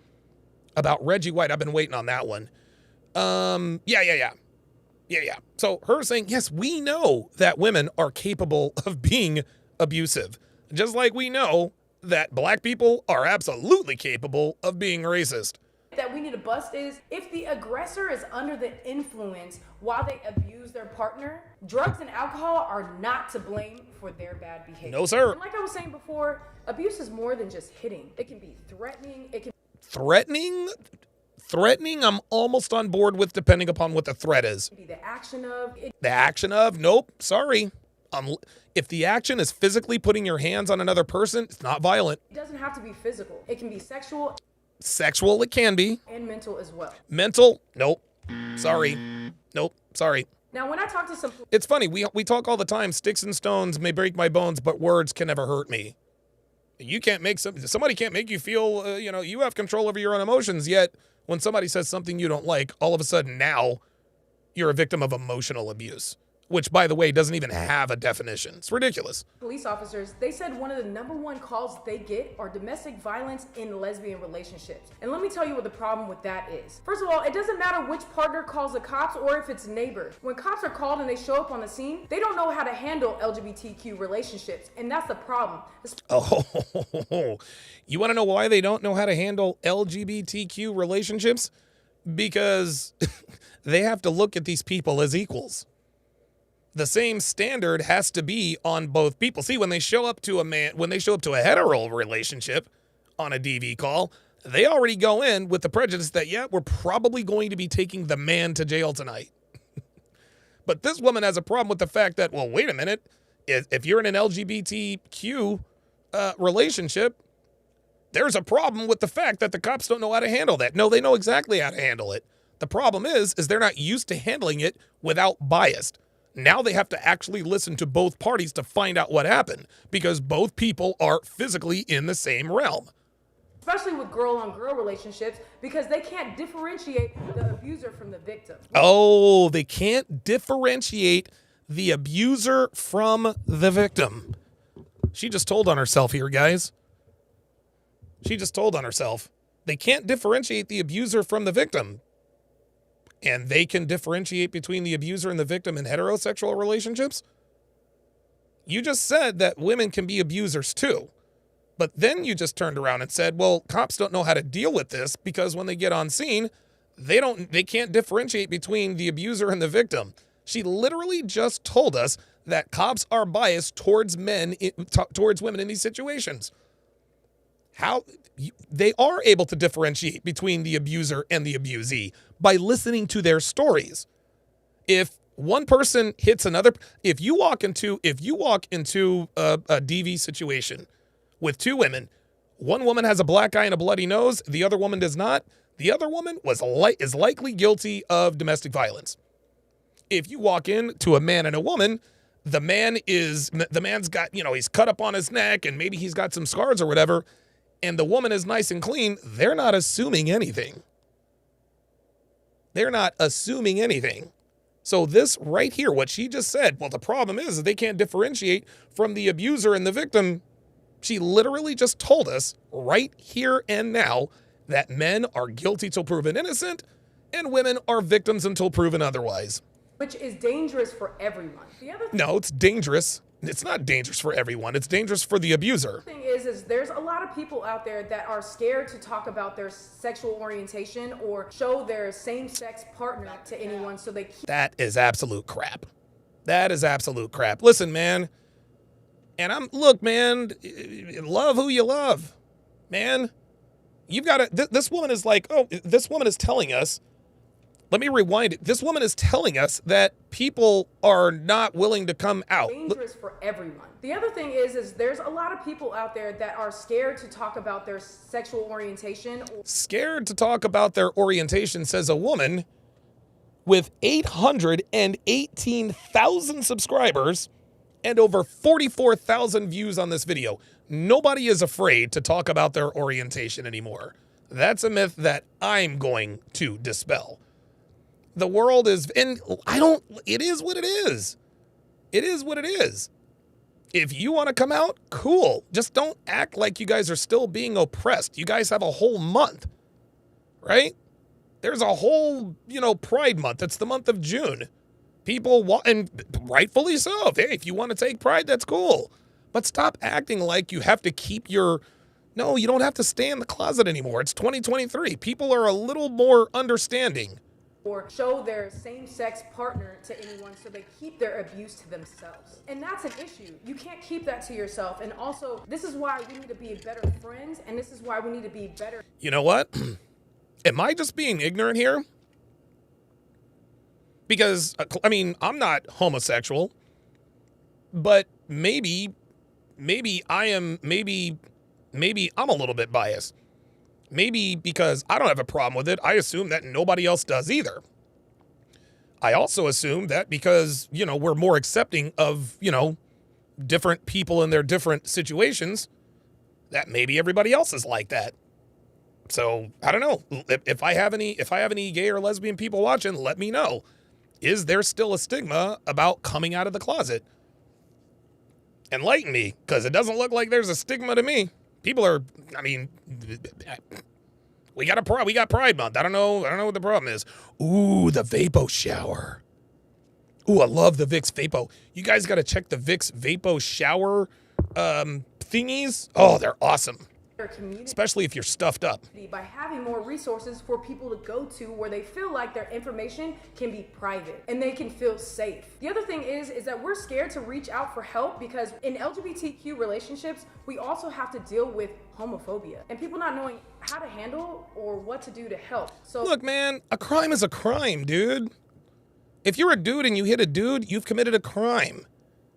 about Reggie White. I've been waiting on that one. Yeah. So her saying, yes, we know that women are capable of being abusive, just like we know that black people are absolutely capable of being racist. That we need to bust is if the aggressor is under the influence while they abuse their partner, drugs and alcohol are not to blame for their bad behavior. No, sir. And like I was saying before, abuse is more than just hitting. It can be threatening. It can Threatening, I'm almost on board with, depending upon what the threat is. be the action of. The action of, nope, sorry. If the action is physically putting your hands on another person, it's not violent. It doesn't have to be physical. It can be sexual. Sexual, it can be. And mental as well. Mental, nope. Sorry. Nope, sorry. Now, when I talk to some... It's funny, we talk all the time, sticks and stones may break my bones, but words can never hurt me. You can't make somebody can't make you feel, you have control over your own emotions, yet when somebody says something you don't like, all of a sudden now you're a victim of emotional abuse, which, by the way, doesn't even have a definition. It's ridiculous. Police officers, they said one of the #1 calls they get are domestic violence in lesbian relationships. And let me tell you what the problem with that is. First of all, it doesn't matter which partner calls the cops or if it's neighbor. When cops are called and they show up on the scene, they don't know how to handle LGBTQ relationships, and that's the problem. Oh, you want to know why they don't know how to handle LGBTQ relationships? Because they have to look at these people as equals. The same standard has to be on both people. See, when they show up to a hetero relationship on a DV call, they already go in with the prejudice that, yeah, we're probably going to be taking the man to jail tonight. But this woman has a problem with the fact that, well, wait a minute. If you're in an LGBTQ relationship, there's a problem with the fact that the cops don't know how to handle that. No, they know exactly how to handle it. The problem is they're not used to handling it without bias. Now they have to actually listen to both parties to find out what happened because both people are physically in the same realm. Especially with girl-on-girl relationships, because they can't differentiate the abuser from the victim. Oh, they can't differentiate the abuser from the victim. She just told on herself here, guys. She just told on herself. They can't differentiate the abuser from the victim. And they can differentiate between the abuser and the victim in heterosexual relationships? You just said that women can be abusers too. But then you just turned around and said, well, cops don't know how to deal with this because when they get on scene, they can't differentiate between the abuser and the victim. She literally just told us that cops are biased towards towards women in these situations. How they are able to differentiate between the abuser and the abusee by listening to their stories. If one person hits another, if you walk into a DV situation with two women, one woman has a black eye and a bloody nose, the other woman does not, the other woman is likely guilty of domestic violence. If you walk in to a man and a woman, the man's got, he's cut up on his neck and maybe he's got some scars or whatever, and the woman is nice and clean, they're not assuming anything. They're not assuming anything. So this right here, what she just said, well, the problem is that they can't differentiate from the abuser and the victim. She literally just told us right here and now that men are guilty till proven innocent and women are victims until proven otherwise. Which is dangerous for everyone. No, it's dangerous. It's not dangerous for everyone. It's dangerous for the abuser. The thing is there's a lot of people out there that are scared to talk about their sexual orientation or show their same-sex partner to anyone, so they keep... That is absolute crap. That is absolute crap. Listen, man. And look, man, love who you love. Man, you've got to, this woman is like, this woman is telling us, let me rewind it. This woman is telling us that people are not willing to come out. Dangerous for everyone. The other thing is there's a lot of people out there that are scared to talk about their sexual orientation. Scared to talk about their orientation, says a woman with 818,000 subscribers and over 44,000 views on this video. Nobody is afraid to talk about their orientation anymore. That's a myth that I'm going to dispel. The world is, and it is what it is. It is what it is. If you want to come out, cool. Just don't act like you guys are still being oppressed. You guys have a whole month, right? There's a whole, Pride Month. It's the month of June. People want, and rightfully so. Hey, if you want to take Pride, that's cool. But stop acting like you have to keep no, you don't have to stay in the closet anymore. It's 2023. People are a little more understanding. Or show their same-sex partner to anyone, so they keep their abuse to themselves. And that's an issue. You can't keep that to yourself. And also, this is why we need to be better friends, and this is why we need to be better... You know what? Am I just being ignorant here? Because, I'm not homosexual, but maybe I'm a little bit biased. Maybe because I don't have a problem with it, I assume that nobody else does either. I also assume that because, we're more accepting of, different people in their different situations, that maybe everybody else is like that. So, I don't know. If I have any gay or lesbian people watching, let me know. Is there still a stigma about coming out of the closet? Enlighten me, because it doesn't look like there's a stigma to me. People are, we got Pride Month. I don't know what the problem is. Ooh, the Vapo shower. Ooh, I love the Vicks Vapo. You guys got to check the Vicks Vapo shower thingies. Oh, they're awesome. community, especially if you're stuffed up. by having more resources for people to go to where they feel like their information can be private and they can feel safe. The other thing is that we're scared to reach out for help because in LGBTQ relationships, we also have to deal with homophobia and people not knowing how to handle or what to do to help. So look, man, a crime is a crime, dude. If you're a dude and you hit a dude, you've committed a crime.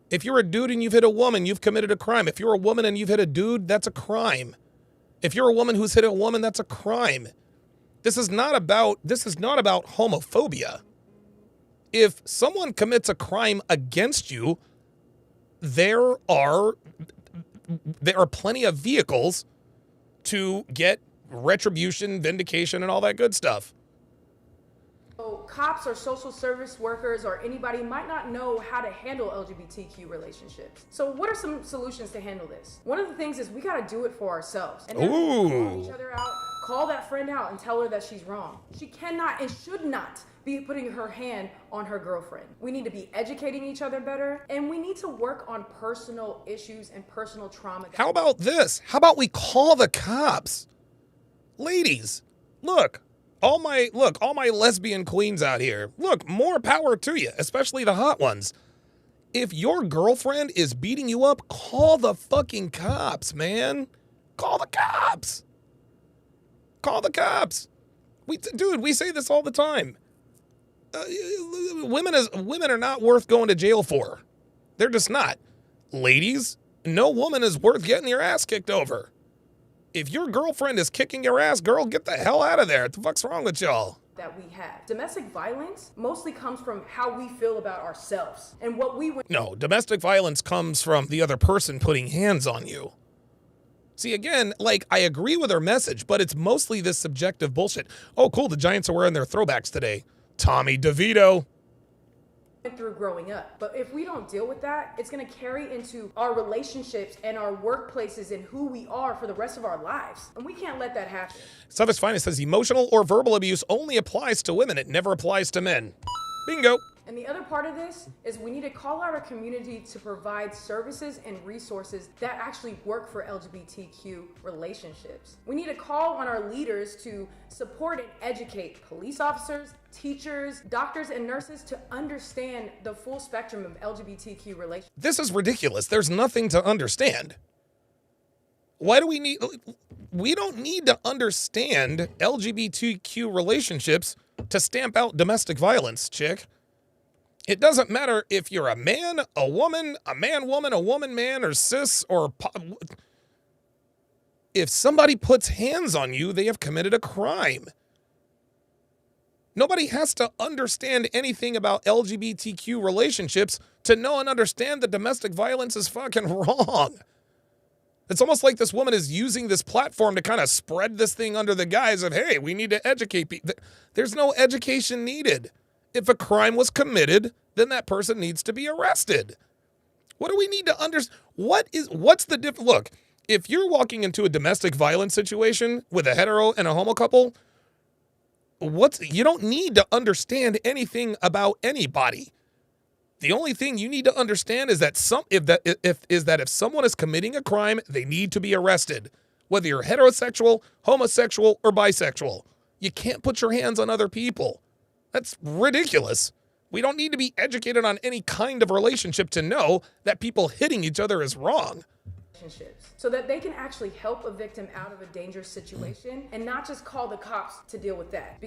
If you're a dude and you've hit a woman, you've committed a crime. If you're a woman and you've hit a dude, that's a crime. If you're a woman who's hit a woman, that's a crime. This is not about homophobia. If someone commits a crime against you, there are plenty of vehicles to get retribution, vindication, and all that good stuff. So cops or social service workers or anybody might not know how to handle LGBTQ relationships. So what are some solutions to handle this? One of the things is we got to do it for ourselves. And call each other out, call that friend out and tell her that she's wrong. She cannot and should not be putting her hand on her girlfriend. We need to be educating each other better, and we need to work on personal issues and personal trauma. How about this? How about we call the cops? Ladies, look. All my lesbian queens out here, look, more power to you, especially the hot ones. If your girlfriend is beating you up, call the fucking cops, man. Call the cops. Call the cops. Dude, we say this all the time. Women are not worth going to jail for. They're just not. Ladies, no woman is worth getting your ass kicked over. If your girlfriend is kicking your ass, girl, get the hell out of there. What the fuck's wrong with y'all? That we have. Domestic violence mostly comes from how we feel about ourselves and what we would. No, domestic violence comes from the other person putting hands on you. See, again, like, I agree with her message, but it's mostly this subjective bullshit. Oh, cool, the Giants are wearing their throwbacks today. Tommy DeVito. Through growing up. But if we don't deal with that, it's going to carry into our relationships and our workplaces and who we are for the rest of our lives. And we can't let that happen. Suffix Finest says emotional or verbal abuse only applies to women. It never applies to men. Bingo. And the other part of this is we need to call out our community to provide services and resources that actually work for LGBTQ relationships. We need to call on our leaders to support and educate police officers, teachers, doctors, and nurses to understand the full spectrum of LGBTQ relationships. This is ridiculous. There's nothing to understand. Why do we need... We don't need to understand LGBTQ relationships to stamp out domestic violence, chick. It doesn't matter if you're a man, a woman, a man-woman, a woman-man, or cis, or... If somebody puts hands on you, they have committed a crime. Nobody has to understand anything about LGBTQ relationships to know and understand that domestic violence is fucking wrong. It's almost like this woman is using this platform to kind of spread this thing under the guise of, hey, we need to educate people. There's no education needed. If a crime was committed, then that person needs to be arrested. What do we need to understand? What's the difference? Look, if you're walking into a domestic violence situation with a hetero and a homo couple, you don't need to understand anything about anybody. The only thing you need to understand is that if someone is committing a crime, they need to be arrested. Whether you're heterosexual, homosexual, or bisexual. You can't put your hands on other people. That's ridiculous. We don't need to be educated on any kind of relationship to know that people hitting each other is wrong. So that they can actually help a victim out of a dangerous situation and not just call the cops to deal with that.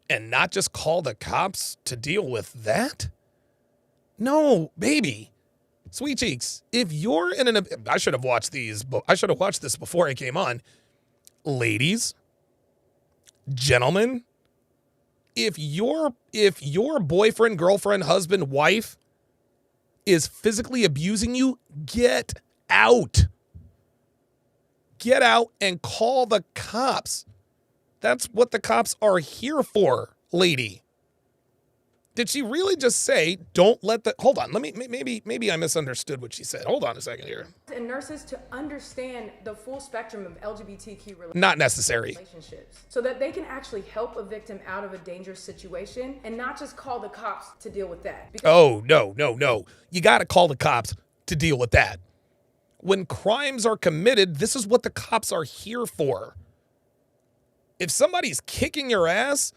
And not just call the cops to deal with that? No, baby. Sweet cheeks, if you're in an... I should have watched this before I came on. Ladies, gentlemen, if your boyfriend, girlfriend, husband, wife is physically abusing you, get out. Get out and call the cops. That's what the cops are here for, lady. Did she really just say, don't let the... Hold on, maybe I misunderstood what she said. Hold on a second here. And nurses to understand the full spectrum of LGBTQ relationships. Not necessary. So that they can actually help a victim out of a dangerous situation and not just call the cops to deal with that. Oh, no. You got to call the cops to deal with that. when crimes are committed, this is what the cops are here for. If somebody's kicking your ass,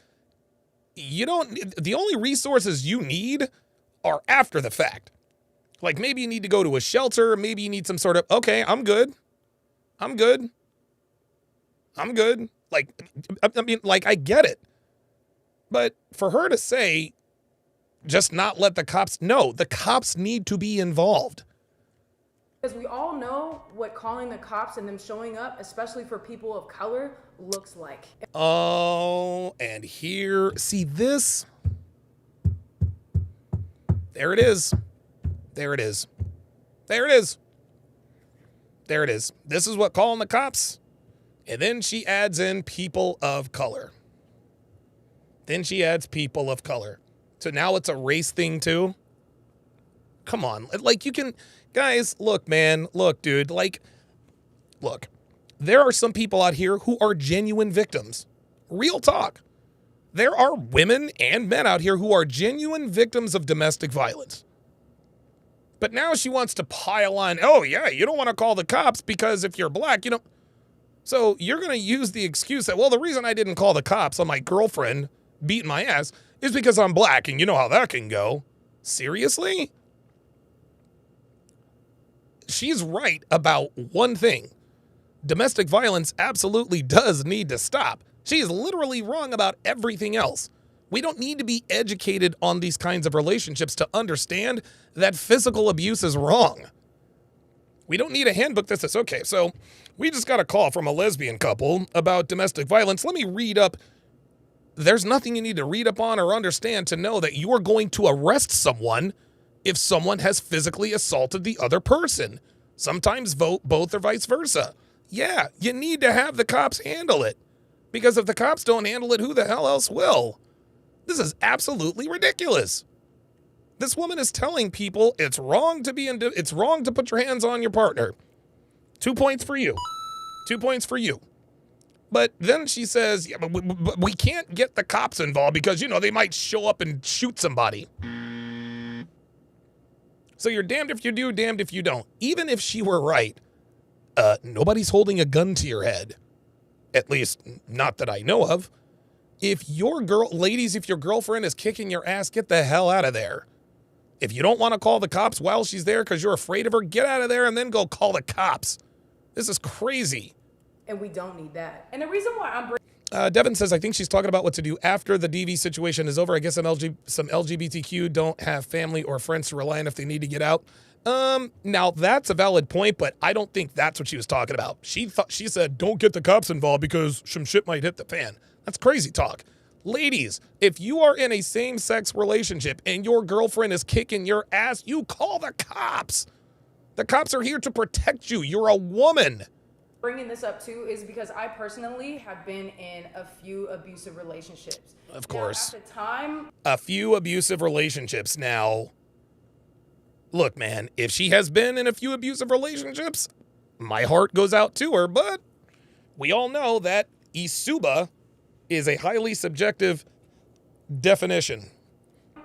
the only resources you need are after the fact. Like maybe you need to go to a shelter, maybe you need some sort of, okay, I'm good. Like, I mean, like, I get it. But for her to say, just not let the cops, no, the cops need to be involved. Because we all know what calling the cops and them showing up, especially for people of color, looks like. Oh, and here, see this? There it is. There it is. There it is. There it is. This is what calling the cops. And then she adds in people of color. Then she adds people of color. So now it's a race thing too. Come on. Like you can, guys, look, man, look, dude, like, look, there are some people out here who are genuine victims. Real talk. There are women and men out here who are genuine victims of domestic violence. But now she wants to pile on, oh yeah, you don't want to call the cops because if you're black, you don't. So you're going to use the excuse that, well, the reason I didn't call the cops on my girlfriend beating my ass is because I'm black, and you know how that can go. Seriously? She's right about one thing. Domestic violence absolutely does need to stop. She is literally wrong about everything else. We don't need to be educated on these kinds of relationships to understand that physical abuse is wrong. We don't need a handbook that says, okay, so we just got a call from a lesbian couple about domestic violence. Let me read up. There's nothing you need to read up on or understand to know that you are going to arrest someone if someone has physically assaulted the other person. Sometimes both or vice versa. Yeah, you need to have the cops handle it. Because if the cops don't handle it, who the hell else will? This is absolutely ridiculous. This woman is telling people it's wrong to it's wrong to put your hands on your partner. 2 points for you. 2 points for you. But then she says, yeah, but we can't get the cops involved because, you know, they might show up and shoot somebody. So you're damned if you do, damned if you don't. Even if she were right, nobody's holding a gun to your head. At least, not that I know of. If your girlfriend is kicking your ass, get the hell out of there. If you don't want to call the cops while she's there because you're afraid of her, get out of there and then go call the cops. This is crazy. And we don't need that. And the reason why I'm bringing Devin says, I think she's talking about what to do after the DV situation is over. I guess some LGBTQ don't have family or friends to rely on if they need to get out. Now that's a valid point, but I don't think that's what she was talking about. She said, don't get the cops involved because some shit might hit the fan. That's crazy talk. Ladies, if you are in a same-sex relationship and your girlfriend is kicking your ass, you call the cops. The cops are here to protect you. You're a woman. Bringing this up too is because I personally have been in a few abusive relationships. Of course. Now, at the time, a few abusive relationships. Now, look, man, if she has been in a few abusive relationships, my heart goes out to her, but we all know that isuba is a highly subjective definition.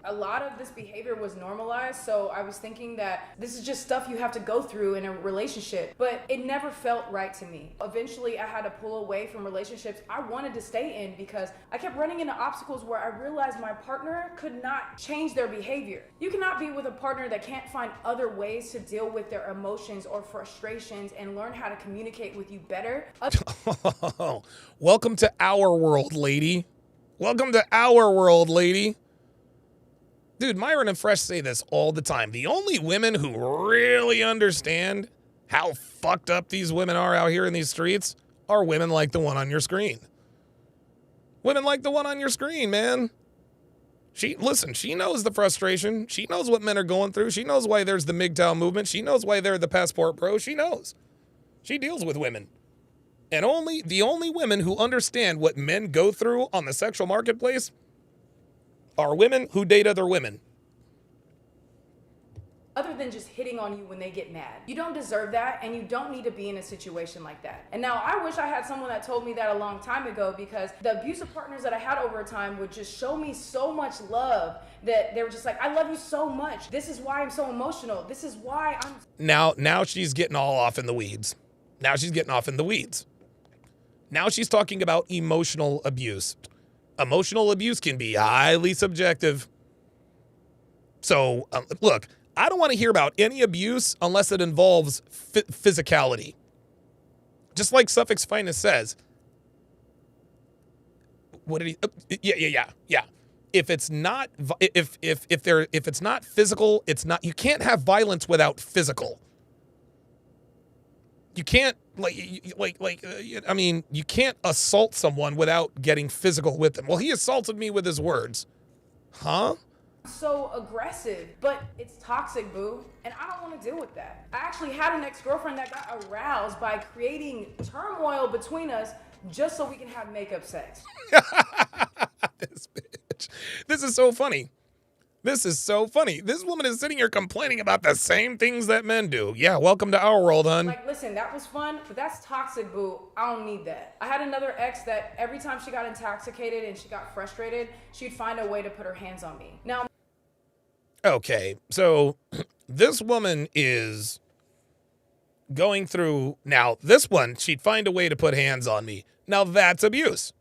a lot of this behavior was normalized, so I was thinking that this is just stuff you have to go through in a relationship, but it never felt right to me. Eventually, I had to pull away from relationships I wanted to stay in because I kept running into obstacles where I realized my partner could not change their behavior. You cannot be with a partner that can't find other ways to deal with their emotions or frustrations and learn how to communicate with you better. Welcome to our world, lady. Welcome to our world, lady. Dude, Myron and Fresh say this all the time. The only women who really understand how fucked up these women are out here in these streets are women like the one on your screen. Women like the one on your screen, man. She knows the frustration. She knows what men are going through. She knows why there's the MGTOW movement. She knows why they're the passport bros. She knows. She deals with women. And the only women who understand what men go through on the sexual marketplace are women who date other women. other than just hitting on you when they get mad. You don't deserve that, and you don't need to be in a situation like that. And now I wish I had someone that told me that a long time ago, because the abusive partners that I had over time would just show me so much love that they were just like, I love you so much. This is why I'm so emotional. This is why I'm... Now she's getting all off in the weeds. Now she's getting off in the weeds. Now she's talking about emotional abuse. Emotional abuse can be highly subjective. So, look, I don't want to hear about any abuse unless it involves physicality. Just like Suffolk's Finest says. What did he? Yeah. If it's not if it's not physical, it's not. You can't have violence without physical. You can't I mean, you can't assault someone without getting physical with them. Well, he assaulted me with his words. Huh? So aggressive, but it's toxic, boo, and I don't want to deal with that. I actually had an ex-girlfriend that got aroused by creating turmoil between us just so we can have makeup sex. This bitch. This is so funny. This is so funny. This woman is sitting here complaining about the same things that men do. Yeah, welcome to our world, hun. Like, listen, that was fun, but that's toxic, boo. I don't need that. I had another ex that every time she got intoxicated and she got frustrated, she'd find a way to put her hands on me. Now, okay, so this woman is going through, now this one, she'd find a way to put hands on me. Now that's abuse.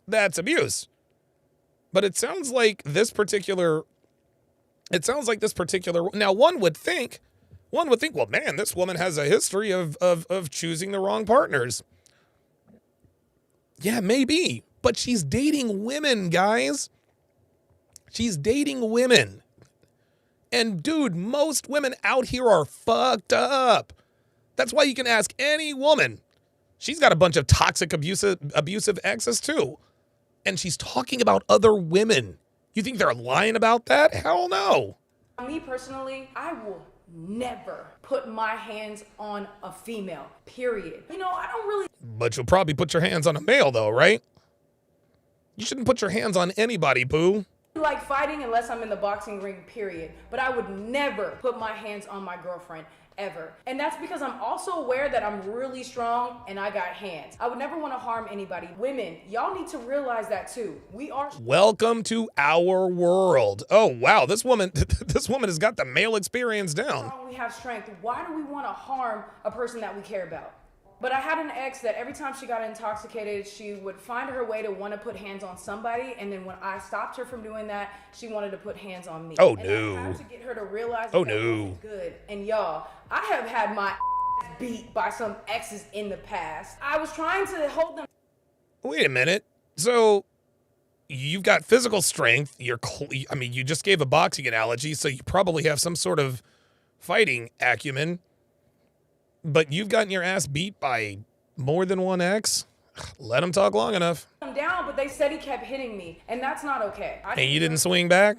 That's abuse. But it sounds like this particular, now one would think, well, man, this woman has a history of choosing the wrong partners. Yeah, maybe, but she's dating women, guys. She's dating women. And dude, most women out here are fucked up. That's why you can ask any woman. She's got a bunch of toxic, abusive exes too. And she's talking about other women. You think they're lying about that? Hell no. Me personally, I will never put my hands on a female, period. You know, I don't really... But you'll probably put your hands on a male though, right? You shouldn't put your hands on anybody, boo. Like fighting unless I'm in the boxing ring, period. But I would never put my hands on my girlfriend, ever. And that's because I'm also aware that I'm really strong and I got hands. I would never want to harm anybody. Women, y'all need to realize that too. We are... Welcome to our world. Oh, wow. This woman has got the male experience down. We have strength. Why do we want to harm a person that we care about? But I had an ex that every time she got intoxicated, she would find her way to want to put hands on somebody. And then when I stopped her from doing that, she wanted to put hands on me. Oh, and no. I had to get her to realize oh, that no. wasn't good. And y'all, I have had my beat by some exes in the past. I was trying to hold them. Wait a minute. So you've got physical strength. You just gave a boxing analogy, so you probably have some sort of fighting acumen. But you've gotten your ass beat by more than one ex? Let him talk long enough. I'm down, but they said he kept hitting me, and that's not okay. And you didn't swing back?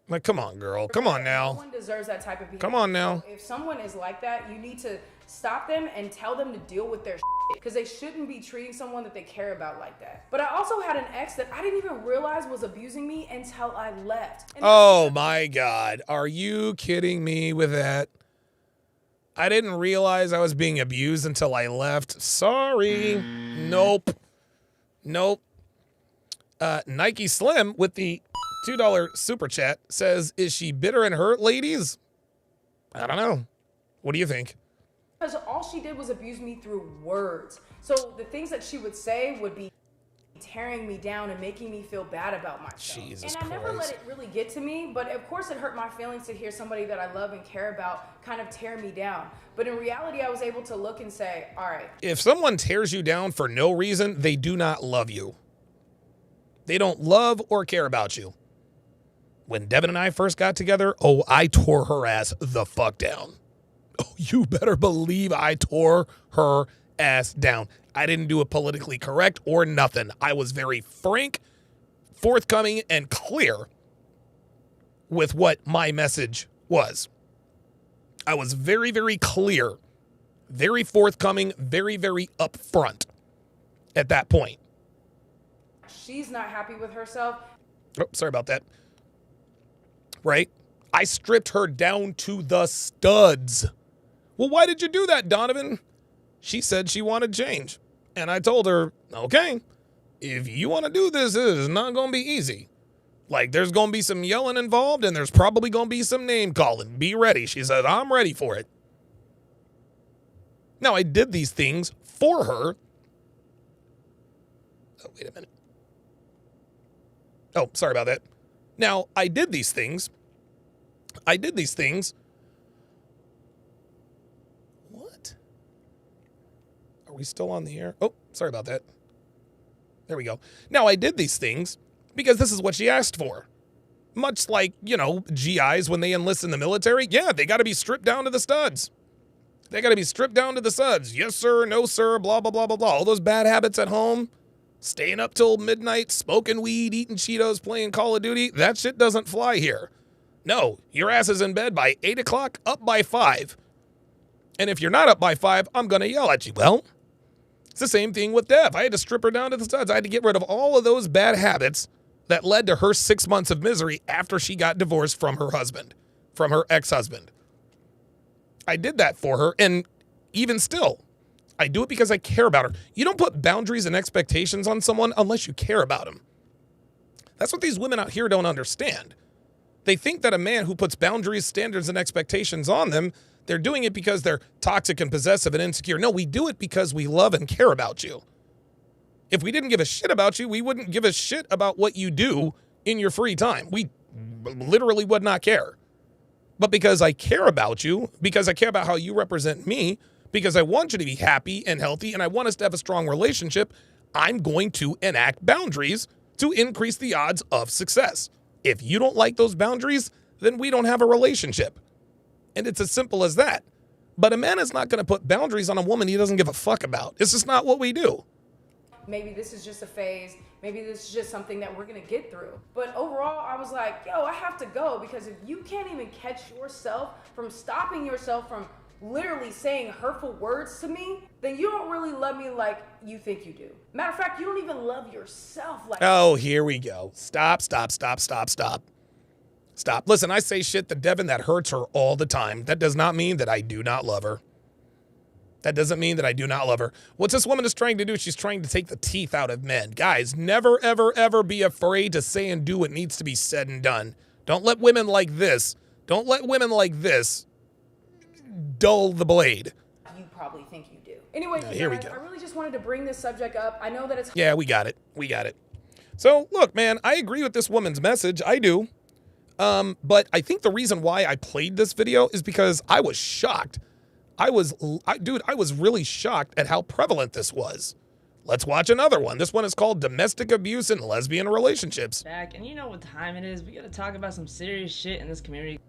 Like, come on, girl. Come on now. No one deserves that type of behavior. Come on now. So if someone is like that, you need to stop them and tell them to deal with their shit, because they shouldn't be treating someone that they care about like that. But I also had an ex that I didn't even realize was abusing me until I left. And oh my God. Are you kidding me with that? I didn't realize I was being abused until I left. Sorry. Nope. Nike Slim with the $2 super chat says, is she bitter and hurt, ladies? I don't know. What do you think? Because all she did was abuse me through words. So the things that she would say would be tearing me down and making me feel bad about myself. Jesus and I never let it really get to me, but of course it hurt my feelings to hear somebody that I love and care about kind of tear me down. But in reality, I was able to look and say, all right. If someone tears you down for no reason, they do not love you. They don't love or care about you. When Devin and I first got together, oh, I tore her ass the fuck down. Oh, you better believe I tore her ass down. I didn't do it politically correct or nothing. I was very frank, forthcoming, and clear with what my message was. I was very, very clear, very forthcoming, very, very upfront at that point. She's not happy with herself. Oh, sorry about that. Right? I stripped her down to the studs. Well, why did you do that, Donovan? She said she wanted change. And I told her, okay, if you want to do this, it is not going to be easy. Like, there's going to be some yelling involved, and there's probably going to be some name calling. Be ready. She said, I'm ready for it. Now, I did these things for her. Oh, wait a minute. Oh, sorry about that. Now, I did these things. What? Are we still on the air? Oh, sorry about that. There we go. Now, I did these things because this is what she asked for. Much like, GIs when they enlist in the military. Yeah, they got to be stripped down to the studs. They got to be stripped down to the studs. Yes, sir. No, sir. Blah, blah, blah, blah, blah. All those bad habits at home. Staying up till midnight, smoking weed, eating Cheetos, playing Call of Duty. That shit doesn't fly here. No, your ass is in bed by 8 o'clock, up by 5. And if you're not up by 5, I'm going to yell at you. Well, it's the same thing with Dev. I had to strip her down to the studs. I had to get rid of all of those bad habits that led to her 6 months of misery after she got divorced from her husband, from her ex-husband. I did that for her, and even still, I do it because I care about her. You don't put boundaries and expectations on someone unless you care about them. That's what these women out here don't understand. They think that a man who puts boundaries, standards, and expectations on them, they're doing it because they're toxic and possessive and insecure. No, we do it because we love and care about you. If we didn't give a shit about you, we wouldn't give a shit about what you do in your free time. We literally would not care. But because I care about you, because I care about how you represent me, because I want you to be happy and healthy, and I want us to have a strong relationship, I'm going to enact boundaries to increase the odds of success. If you don't like those boundaries, then we don't have a relationship. And it's as simple as that. But a man is not going to put boundaries on a woman he doesn't give a fuck about. It's just not what we do. Maybe this is just a phase. Maybe this is just something that we're going to get through. But overall, I was like, yo, I have to go, because if you can't even catch yourself from stopping yourself from literally saying hurtful words to me, then you don't really love me like you think you do. Matter of fact, you don't even love yourself like. Oh, here we go. Stop. Listen, I say shit to Devin that hurts her all the time. That does not mean that I do not love her. That doesn't mean that I do not love her. What's this woman is trying to do? She's trying to take the teeth out of men. Guys, never, ever, ever be afraid to say and do what needs to be said and done. Don't let women like this dull the blade. You probably think you do. Anyway, here we go. I really just wanted to bring this subject up. I know that it's. Yeah, we got it. So, look, man, I agree with this woman's message. I do. But I think the reason why I played this video is because I was shocked. I was really shocked at how prevalent this was. Let's watch another one. This one is called Domestic Abuse in Lesbian Relationships. Back, and you know what time it is. We gotta talk about some serious shit in this community.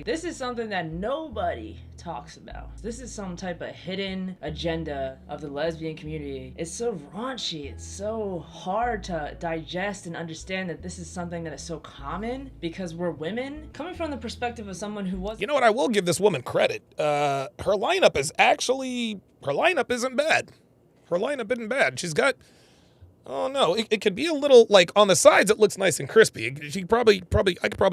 This is something that nobody talks about. This is some type of hidden agenda of the lesbian community. It's so raunchy. It's so hard to digest and understand that this is something that is so common because we're women. Coming from the perspective of someone who was... You know what? I will give this woman credit. Her lineup isn't bad. Her lineup isn't bad. She's got... Oh no, it could be a little, like, on the sides it looks nice and crispy. I could probably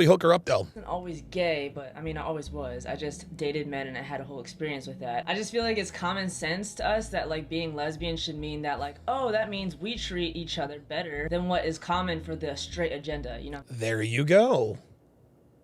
hook her up though. I wasn't always gay, but I mean, I always was. I just dated men and I had a whole experience with that. I just feel like it's common sense to us that, like, being lesbian should mean that, like, oh, that means we treat each other better than what is common for the straight agenda, you know? There you go.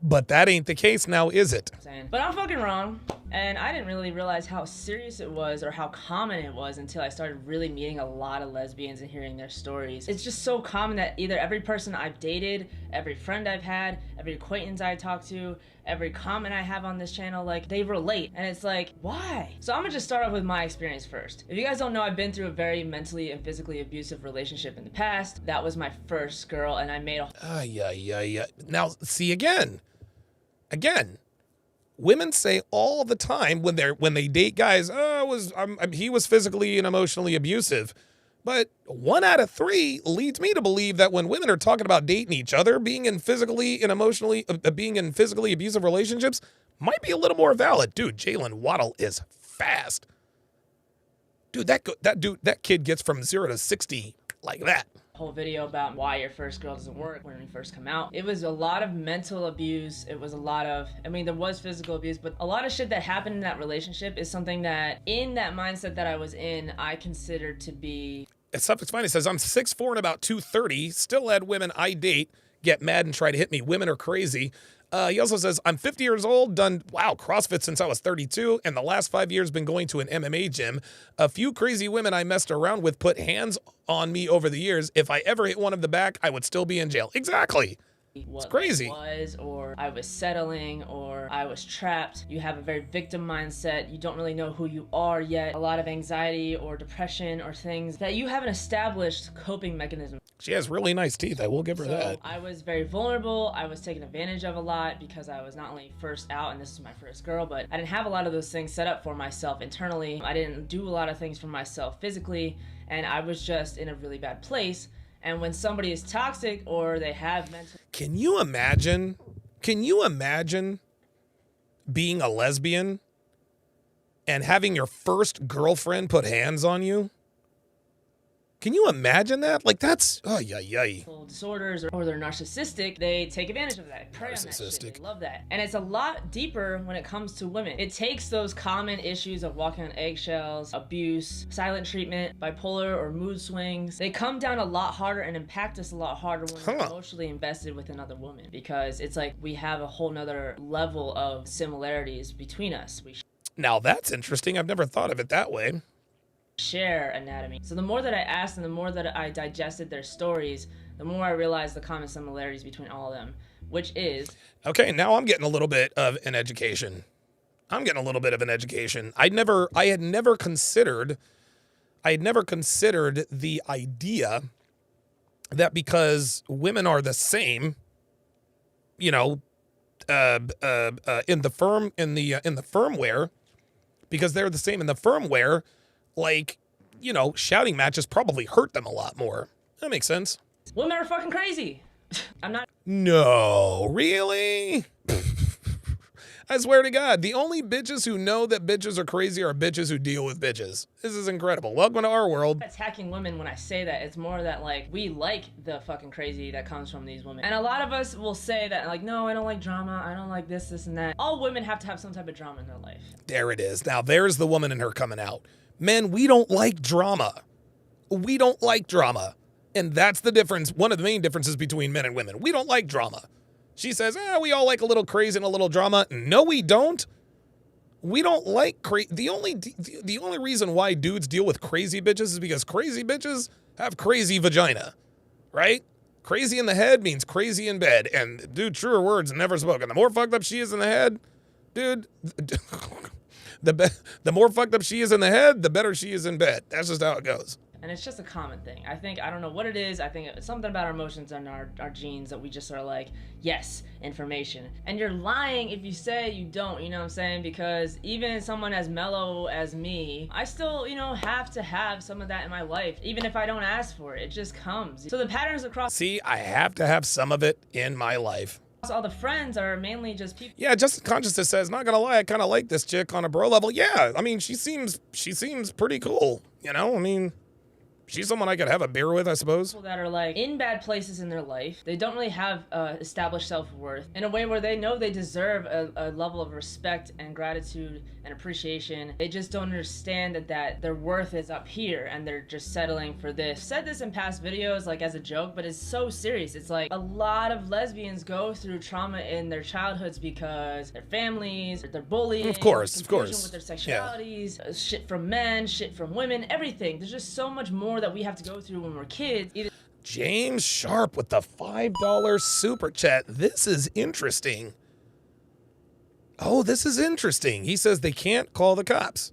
But that ain't the case now, is it? But I'm fucking wrong, and I didn't really realize how serious it was or how common it was until I started really meeting a lot of lesbians and hearing their stories. It's just so common that either every person I've dated, every friend I've had, every acquaintance I talk to, every comment I have on this channel, like, they relate, and it's like, why? So I'm gonna just start off with my experience first. If you guys don't know, I've been through a very mentally and physically abusive relationship in the past. That was my first girl, and I made a... Now, see, again, women say all the time when they date guys, he was physically and emotionally abusive. But 1 out of 3 leads me to believe that when women are talking about dating each other, being in physically abusive relationships might be a little more valid. Dude, Jalen Waddle is fast. Dude, that kid gets from 0 to 60 like that. whole video about why your first girl doesn't work when you first come out. It was a lot of mental abuse. It was a lot of, I mean, there was physical abuse, but a lot of shit that happened in that relationship is something that, in that mindset that I was in, I considered to be... It's funny. It says, I'm 6'4" and about 230, still had women I date get mad and try to hit me. Women are crazy. He also says, I'm 50 years old, done, CrossFit since I was 32, and the last 5 years been going to an MMA gym. A few crazy women I messed around with put hands on me over the years. If I ever hit one of the back, I would still be in jail. Exactly. It's crazy. Was, or I was settling, or I was trapped. You have a very victim mindset. You don't really know who you are yet. A lot of anxiety or depression or things that you have an established coping mechanism. She has really nice teeth. I will give her that. I was very vulnerable. I was taken advantage of a lot because I was not only first out, and this is my first girl, but I didn't have a lot of those things set up for myself internally. I didn't do a lot of things for myself physically, and I was just in a really bad place. And when somebody is toxic or they have mental... Can you imagine being a lesbian and having your first girlfriend put hands on you? Can you imagine that? Like, that's, disorders or they're narcissistic, they take advantage of that. Prey on that shit. They love that. And it's a lot deeper when it comes to women. It takes those common issues of walking on eggshells, abuse, silent treatment, bipolar or mood swings. They come down a lot harder and impact us a lot harder when we're emotionally invested with another woman, because it's like we have a whole nother level of similarities between us. Now that's interesting. I've never thought of it that way. Share anatomy. So the more that I asked and the more that I digested their stories, the more I realized the common similarities between all of them, which is... Okay, now I'm getting a little bit of an education. I had never considered the idea that because women are the same, in the firmware, because they're the same in the firmware, like, shouting matches probably hurt them a lot more. That makes sense. Women are fucking crazy. I'm not... No, really? I swear to God, the only bitches who know that bitches are crazy are bitches who deal with bitches. This is incredible. Welcome to our world. Attacking women when I say that. It's more that, like, we like the fucking crazy that comes from these women. And a lot of us will say that, like, no, I don't like drama. I don't like this, and that. All women have to have some type of drama in their life. There it is. Now, there's the woman in her coming out. Men, we don't like drama. We don't like drama. And that's the difference. One of the main differences between men and women. We don't like drama. She says, we all like a little crazy and a little drama. No, we don't. We don't like crazy. The only reason why dudes deal with crazy bitches is because crazy bitches have crazy vagina, right? Crazy in the head means crazy in bed. And dude, truer words never spoken. The more fucked up she is in the head, dude, the more fucked up she is in the head, the better she is in bed. That's just how it goes. And it's just a common thing. I don't know what it is. I think it's something about our emotions and our genes that we just are like, yes, information. And you're lying if you say you don't, you know what I'm saying? Because even someone as mellow as me, I still, have to have some of that in my life. Even if I don't ask for it, it just comes. So the patterns across... See, I have to have some of it in my life. All the friends are mainly just people. Yeah, Justin Consciousness says, not gonna lie, I kind of like this chick on a bro level. Yeah, I mean, she seems pretty cool, I mean... She's someone I could have a beer with, I suppose. People that are like in bad places in their life, they don't really have established self-worth in a way where they know they deserve a level of respect and gratitude and appreciation. They just don't understand that their worth is up here and they're just settling for this. I've said this in past videos, like as a joke, but it's so serious. It's like a lot of lesbians go through trauma in their childhoods because their families, their bullying, of course, with their sexualities, shit from men, shit from women, everything. There's just so much more that we have to go through when we're kids. James Sharpe with the $5 super chat. This is interesting. Oh, this is interesting. He says they can't call the cops.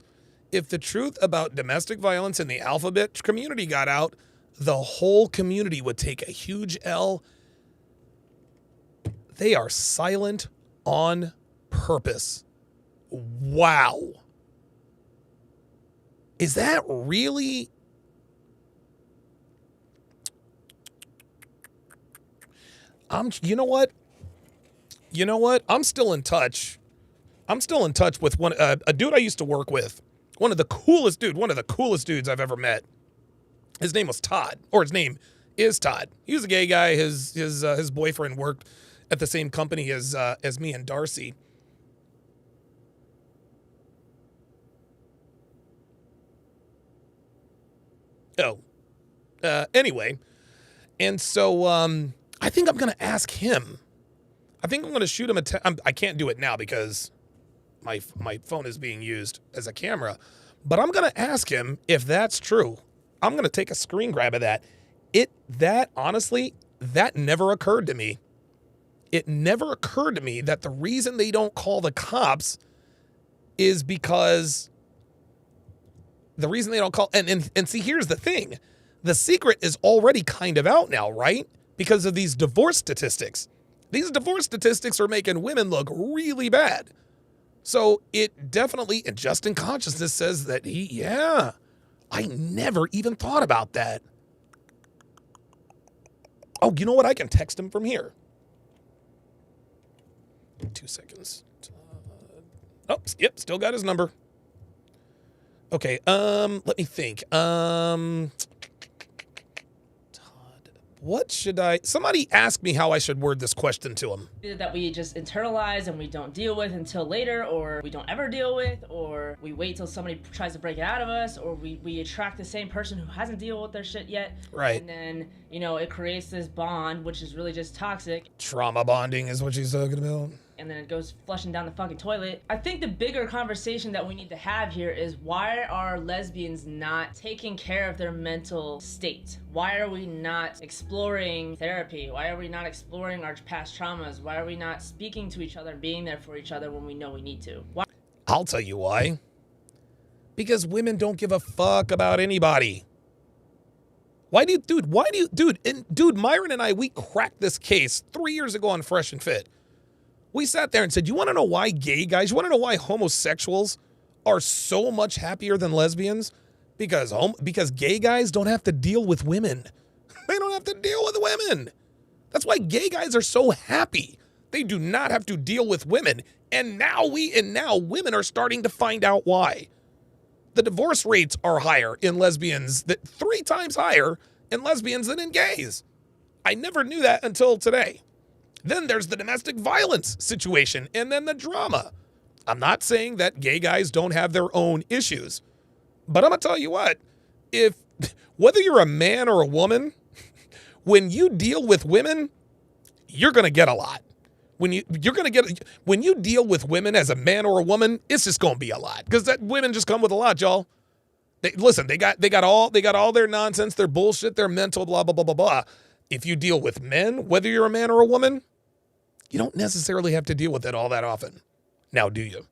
If the truth about domestic violence in the alphabet community got out, the whole community would take a huge L. They are silent on purpose. Wow. Is that really... You know what? I'm still in touch. With a dude I used to work with. One of the coolest dudes I've ever met. His name was Todd, or his name is Todd. He was a gay guy. His boyfriend worked at the same company as me and Darcy. Oh, anyway, and so I think I'm gonna ask him. I think I'm gonna shoot him I can't do it now because my phone is being used as a camera, but I'm gonna ask him if that's true. I'm gonna take a screen grab of that. Honestly, that never occurred to me. It never occurred to me that the reason they don't call the cops is because the reason they don't call and see, here's the thing. The secret is already kind of out now, right? Because of these divorce statistics. These divorce statistics are making women look really bad. So it definitely, and Justin Consciousness says that I never even thought about that. Oh, you know what? I can text him from here. 2 seconds. Oh, yep, still got his number. Okay, let me think. Todd, what should somebody ask me how I should word this question to him. Either that we just internalize and we don't deal with until later, or we don't ever deal with, or we wait till somebody tries to break it out of us, or we attract the same person who hasn't dealt with their shit yet. Right. And then, it creates this bond, which is really just toxic. Trauma bonding is what she's talking about. And then it goes flushing down the fucking toilet. I think the bigger conversation that we need to have here is, why are lesbians not taking care of their mental state? Why are we not exploring therapy? Why are we not exploring our past traumas? Why are we not speaking to each other and being there for each other when we know we need to? Why? I'll tell you why. Because women don't give a fuck about anybody. Dude, Myron and I, we cracked this case 3 years ago on Fresh and Fit. We sat there and said, you want to know why gay guys, you want to know why homosexuals are so much happier than lesbians? Because gay guys don't have to deal with women. They don't have to deal with women. That's why gay guys are so happy. They do not have to deal with women. And now women are starting to find out why. The divorce rates are higher in lesbians, 3 times higher in lesbians than in gays. I never knew that until today. Then there's the domestic violence situation, and then the drama. I'm not saying that gay guys don't have their own issues, but I'm gonna tell you what, whether you're a man or a woman, when you deal with women, you're gonna get a lot. When you deal with women as a man or a woman, it's just gonna be a lot, because women just come with a lot, y'all. They got all their nonsense, their bullshit, their mental blah blah blah blah blah. If you deal with men, whether you're a man or a woman, you don't necessarily have to deal with it all that often. Now, do you?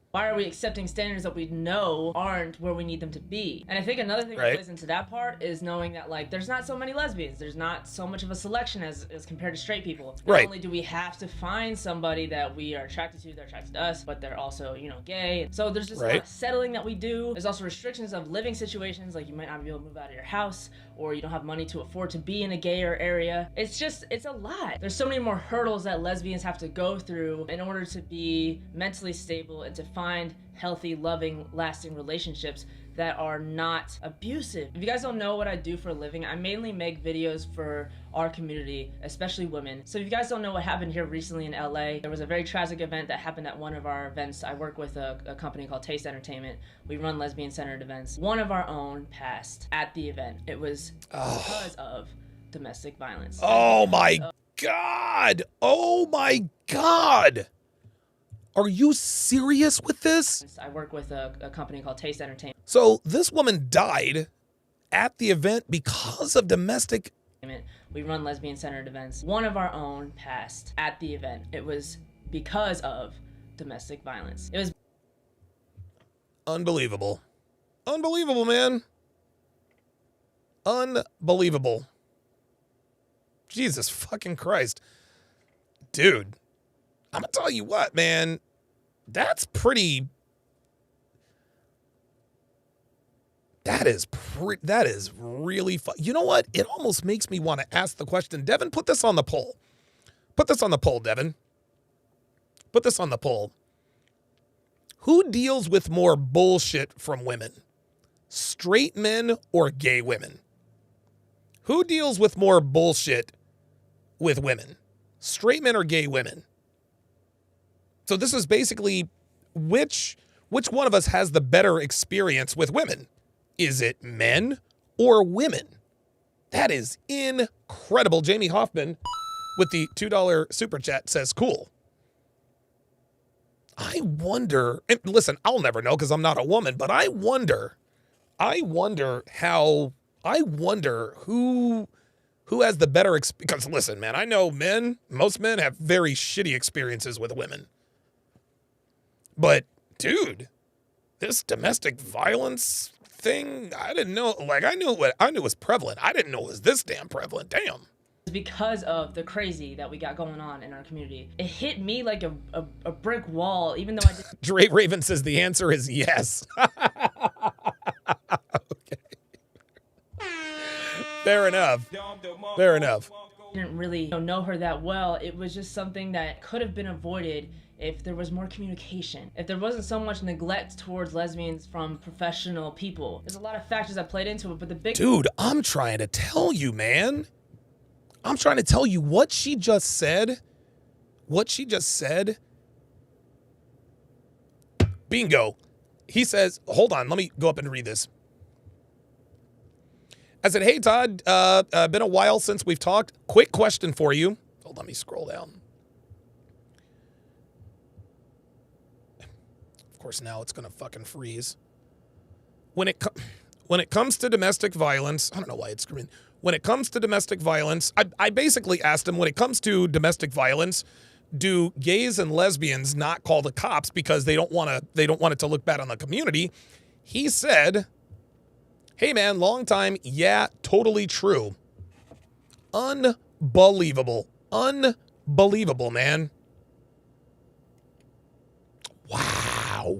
Why are we accepting standards that we know aren't where we need them to be? And I think another thing that plays into that part is knowing that, there's not so many lesbians. There's not so much of a selection as compared to straight people. Not only do we have to find somebody that we are attracted to, they're attracted to us, but they're also, gay. So there's just a lot of settling that we do. There's also restrictions of living situations, like you might not be able to move out of your house, or you don't have money to afford to be in a gayer area. It's a lot. There's so many more hurdles that lesbians have to go through in order to be mentally stable and to find healthy, loving, lasting relationships that are not abusive. If you guys don't know what I do for a living, I mainly make videos for our community, especially women. So if you guys don't know what happened here recently in LA, there was a very tragic event that happened at one of our events. I work with a company called Taste Entertainment. We run lesbian-centered events. One of our own passed at the event. It was because of domestic violence. Oh my God! Oh my God! Are you serious with this? I work with a company called Taste Entertainment. So this woman died at the event because of domestic. We run lesbian-centered events. One of our own passed at the event. It was because of domestic violence. It was unbelievable. Unbelievable, man. Unbelievable. Jesus fucking Christ. Dude, I'm gonna tell you what, man. That's pretty. That is really fun. You know what? It almost makes me want to ask the question. Devin, put this on the poll. Put this on the poll, Devin. Put this on the poll. Who deals with more bullshit from women? straight men or gay women? Who deals with more bullshit with women? Straight men or gay women? So this is basically which one of us has the better experience with women? Is it men or women? That is incredible. Jamie Hoffman with the $2 super chat says, cool. I wonder, and listen, I'll never know because I'm not a woman, but I wonder who has the better experience. Because listen, man, I know most men have very shitty experiences with women. But dude, this domestic violence thing, I didn't know. Like I knew it was prevalent. I didn't know it was this damn prevalent. Damn. Because of the crazy that we got going on in our community, it hit me like a brick wall. Even though I did. Dre Raven says the answer is yes. Okay. Fair enough. Fair enough. Didn't really know her that well. It was just something that could have been avoided if there was more communication, if there wasn't so much neglect towards lesbians from professional people. There's a lot of factors that played into it, but the big— Dude, I'm trying to tell you, man. I'm trying to tell you what she just said. Bingo. He says, hold on, let me go up and read this. I said, hey, Todd, been a while since we've talked. Quick question for you. Oh, let me scroll down. Of course, now it's going to fucking freeze. When it comes to domestic violence, I don't know why it's screaming. When it comes to domestic violence, I basically asked him, when it comes to domestic violence, do gays and lesbians not call the cops because they don't want it to look bad on the community? He said, hey man, long time. Yeah, totally true. Unbelievable. Unbelievable, man. Wow.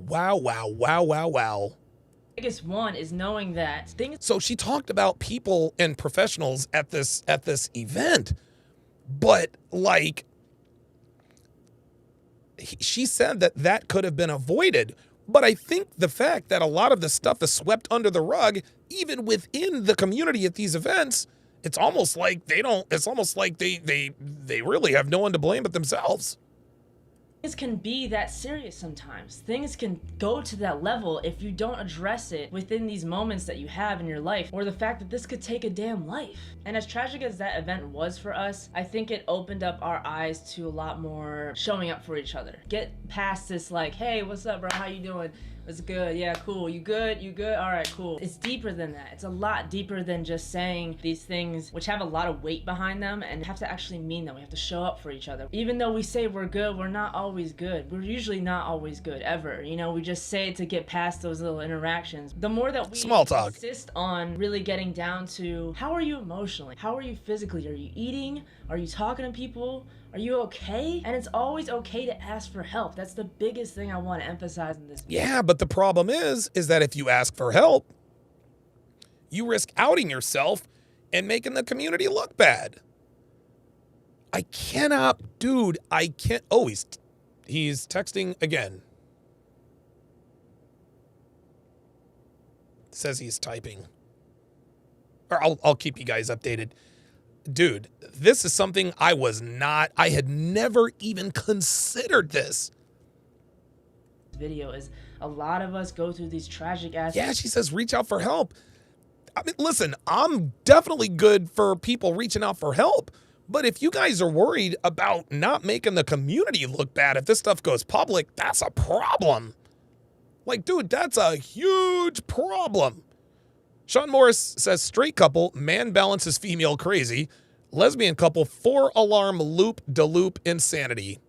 Biggest one is knowing that things— So she talked about people and professionals at this event, but like she said that could have been avoided. But I think the fact that a lot of the stuff is swept under the rug, even within the community at these events, it's almost like they really have no one to blame but themselves. things can be that serious sometimes. Things can go to that level if you don't address it within these moments that you have in your life, or the fact that this could take a damn life. And as tragic as that event was for us, I think it opened up our eyes to a lot more showing up for each other. Get past this like, hey, what's up, bro? How you doing? It's good. Yeah, cool. You good? You good? All right, cool. It's deeper than that. It's a lot deeper than just saying these things which have a lot of weight behind them and have to actually mean them. We have to show up for each other. Even though we say we're good, we're not always good. We're usually not always good, ever. You know, we just say it to get past those little interactions. The more that we small talk, insist on really getting down to how are you emotionally? How are you physically? Are you eating? Are you talking to people? Are you okay? And it's always okay to ask for help. That's the biggest thing I want to emphasize in this video. Yeah, but the problem is that if you ask for help, you risk outing yourself and making the community look bad. I can't. Oh, he's texting again. Says he's typing. Or I'll keep you guys updated. Dude, this is something I had never even considered this. Video is a lot of us go through these tragic aspects. Yeah, she says reach out for help. I mean, listen, I'm definitely good for people reaching out for help. But if you guys are worried about not making the community look bad if this stuff goes public, that's a problem. Like, dude, that's a huge problem. Sean Morris says, straight couple, man balances female crazy. Lesbian couple, 4-alarm loop-de-loop insanity.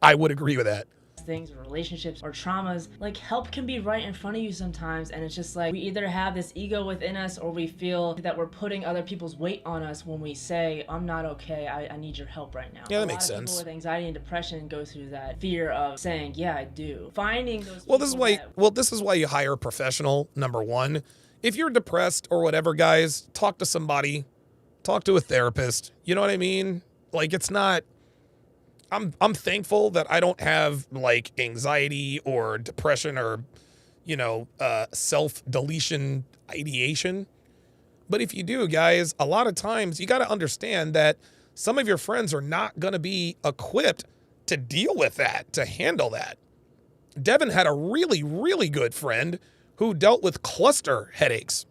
I would agree with that. Things, relationships, or traumas, like help can be right in front of you sometimes, and it's just like we either have this ego within us or we feel that we're putting other people's weight on us when we say, I'm not okay, I need your help right now. Yeah, that makes sense. A lot of people with anxiety and depression go through that fear of saying, yeah, I do. Finding those this is why you hire a professional, number one. If you're depressed or whatever, guys, talk to somebody. Talk to a therapist. You know what I mean? Like, it's not... I'm thankful that I don't have, like, anxiety or depression or self-deletion ideation. But if you do, guys, a lot of times you got to understand that some of your friends are not going to be equipped to deal with that, to handle that. Devin had a really, really good friend who dealt with cluster headaches.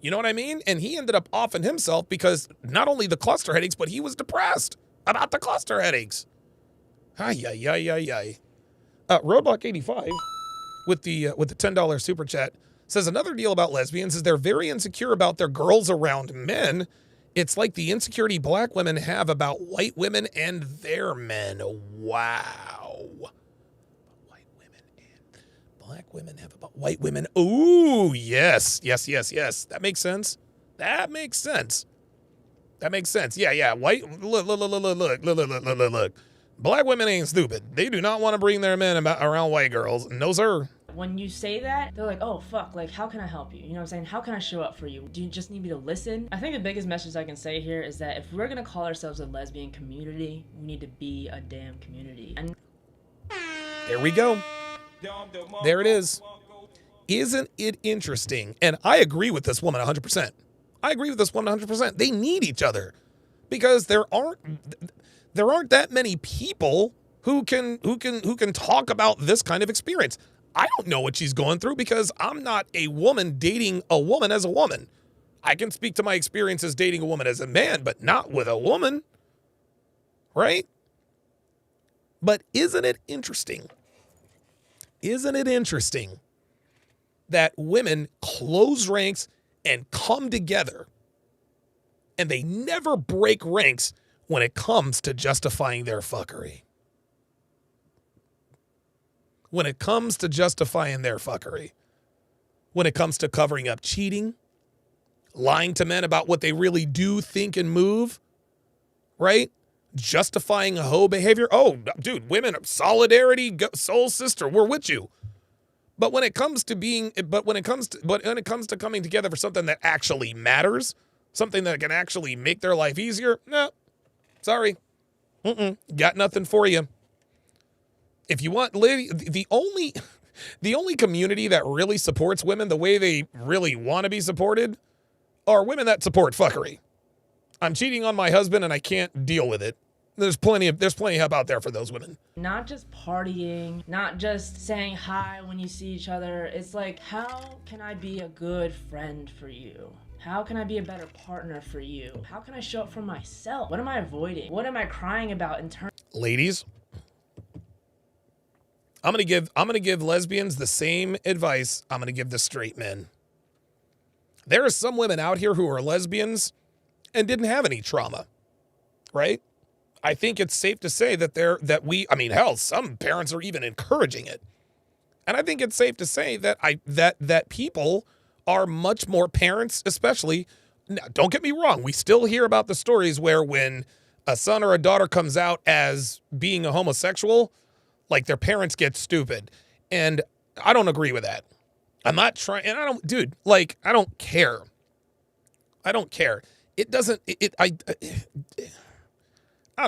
You know what I mean? And he ended up offing himself because not only the cluster headaches, but he was depressed about the cluster headaches. Ay, ay, ay, ay, ay. Roadblock 85 with the $10 super chat says another deal about lesbians is they're very insecure about their girls around men. It's like the insecurity black women have about white women and their men. Wow. Black women have about white women. Ooh, yes. Yes, yes, yes. That makes sense. That makes sense. That makes sense. Yeah, yeah. White, look. Black women ain't stupid. They do not want to bring their men around white girls. No, sir. When you say that, they're like, oh, fuck, like, how can I help you? You know what I'm saying? How can I show up for you? Do you just need me to listen? I think the biggest message I can say here is that if we're going to call ourselves a lesbian community, we need to be a damn community. And there we go. There it is. Isn't it interesting? And I agree with this woman 100%. I agree with this woman 100%. They need each other because there aren't that many people who can talk about this kind of experience. I don't know what she's going through because I'm not a woman dating a woman as a woman. I can speak to my experiences dating a woman as a man, but not with a woman. Right? But isn't it interesting? Isn't it interesting that women close ranks and come together and they never break ranks when it comes to justifying their fuckery? When it comes to justifying their fuckery, when it comes to covering up cheating, lying to men about what they really do, think, and move, right? Justifying a hoe behavior. Oh, dude, women, solidarity, soul sister, we're with you. But when it comes to coming together for something that actually matters, something that can actually make their life easier, no, sorry, got nothing for you. If you want, the only community that really supports women the way they really want to be supported are women that support fuckery. I'm cheating on my husband and I can't deal with it. There's plenty of help out there for those women. not just partying, not just saying hi when you see each other. It's like, how can I be a good friend for you? How can I be a better partner for you? How can I show up for myself? What am I avoiding? What am I crying about in terms? Ladies, I'm gonna give lesbians the same advice I'm gonna give the straight men. There are some women out here who are lesbians and didn't have any trauma, right? I think it's safe to say that some parents are even encouraging it. And I think it's safe to say that people are much more, parents especially. Now, don't get me wrong, we still hear about the stories where when a son or a daughter comes out as being a homosexual, like their parents get stupid. And I don't agree with that. I'm not trying, and I don't care. I don't care. It doesn't, I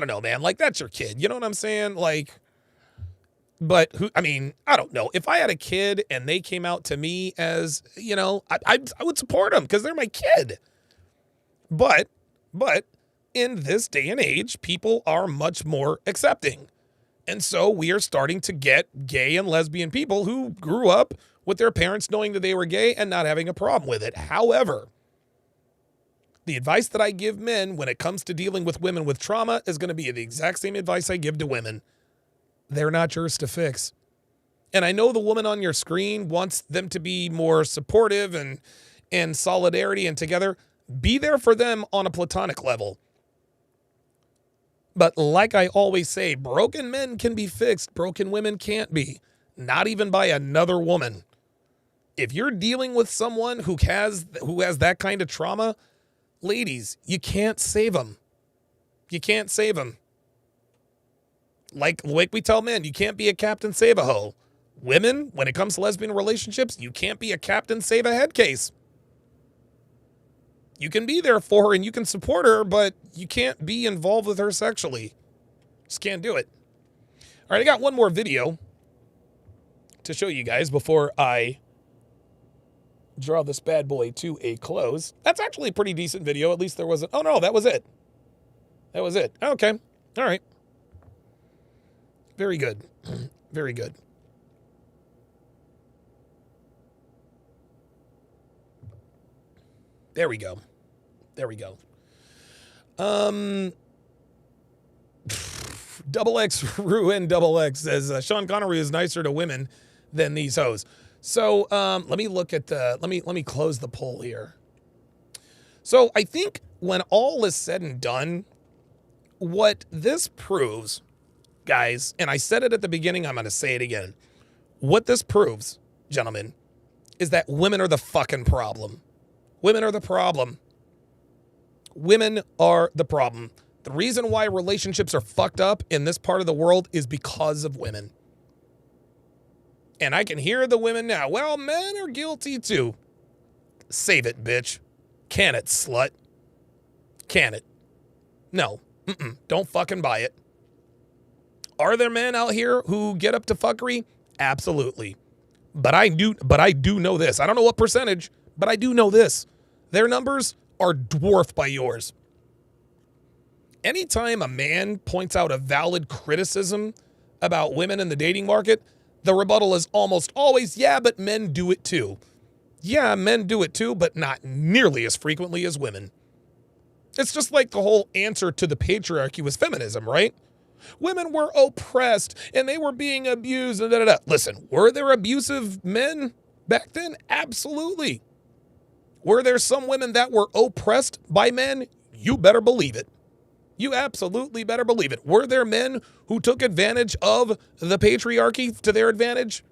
don't know, man. Like, that's your kid. You know what I'm saying? Like, but I don't know. If I had a kid and they came out to me as, I would support them because they're my kid. But in this day and age, people are much more accepting. And so we are starting to get gay and lesbian people who grew up with their parents knowing that they were gay and not having a problem with it. However, the advice that I give men when it comes to dealing with women with trauma is going to be the exact same advice I give to women. They're not yours to fix. And I know the woman on your screen wants them to be more supportive and solidarity and together. Be there for them on a platonic level. But like I always say, broken men can be fixed. Broken women can't be. Not even by another woman. If you're dealing with someone who has that kind of trauma, ladies, you can't save them. You can't save them. Like we tell men, you can't be a captain, save a hoe. Women, when it comes to lesbian relationships, you can't be a captain, save a head case. You can be there for her and you can support her, but you can't be involved with her sexually. Just can't do it. All right, I got one more video to show you guys before I draw this bad boy to a close. That's actually a pretty decent video. At least there wasn't. Oh, no, that was it. That was it. Okay. All right. Very good. Very good. There we go. There we go. Double X Ruin Double X says Sean Connery is nicer to women than these hoes. So let me look at the let me close the poll here. So I think when all is said and done, what this proves, guys, and I said it at the beginning, I'm going to say it again. What this proves, gentlemen, is that women are the fucking problem. Women are the problem. Women are the problem. The reason why relationships are fucked up in this part of the world is because of women. And I can hear the women now. Well, men are guilty too. Save it, bitch. Can it, slut? Can it? No. Don't fucking buy it. Are there men out here who get up to fuckery? Absolutely. But I do know this. I don't know what percentage, but I do know this. Their numbers are dwarfed by yours. Anytime a man points out a valid criticism about women in the dating market, the rebuttal is almost always, yeah, but men do it too. Yeah, men do it too, but not nearly as frequently as women. It's just like the whole answer to the patriarchy was feminism, right? Women were oppressed and they were being abused. And Listen, were there abusive men back then? Absolutely. Were there some women that were oppressed by men? You better believe it. You absolutely better believe it. Were there men who took advantage of the patriarchy to their advantage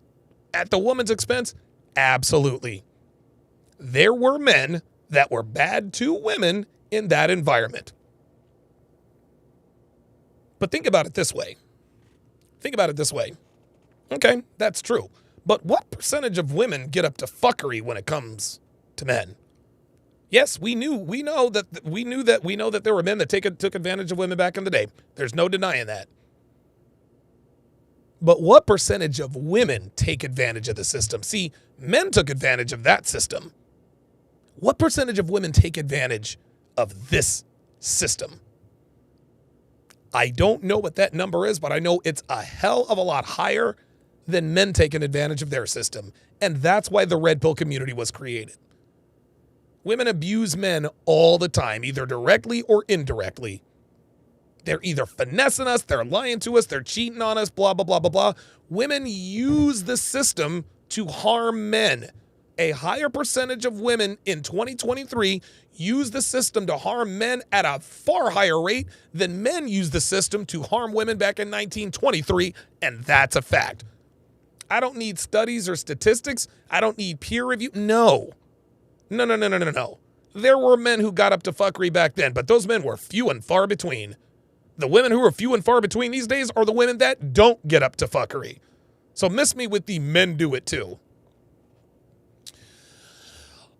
at the woman's expense? Absolutely. There were men that were bad to women in that environment. But think about it this way. Think about it this way. Okay, that's true. But what percentage of women get up to fuckery when it comes to men? Yes, we know that there were men that took advantage of women back in the day. There's no denying that. But what percentage of women take advantage of the system? See, men took advantage of that system. What percentage of women take advantage of this system? I don't know what that number is, but I know it's a hell of a lot higher than men taking advantage of their system. And that's why the red pill community was created. Women abuse men all the time, either directly or indirectly. They're either finessing us, they're lying to us, they're cheating on us, blah, blah, blah, blah, blah. Women use the system to harm men. A higher percentage of women in 2023 use the system to harm men at a far higher rate than men use the system to harm women back in 1923, and that's a fact. I don't need studies or statistics. I don't need peer review. No. There were men who got up to fuckery back then, but those men were few and far between. The women who are few and far between these days are the women that don't get up to fuckery. So miss me with the men do it too.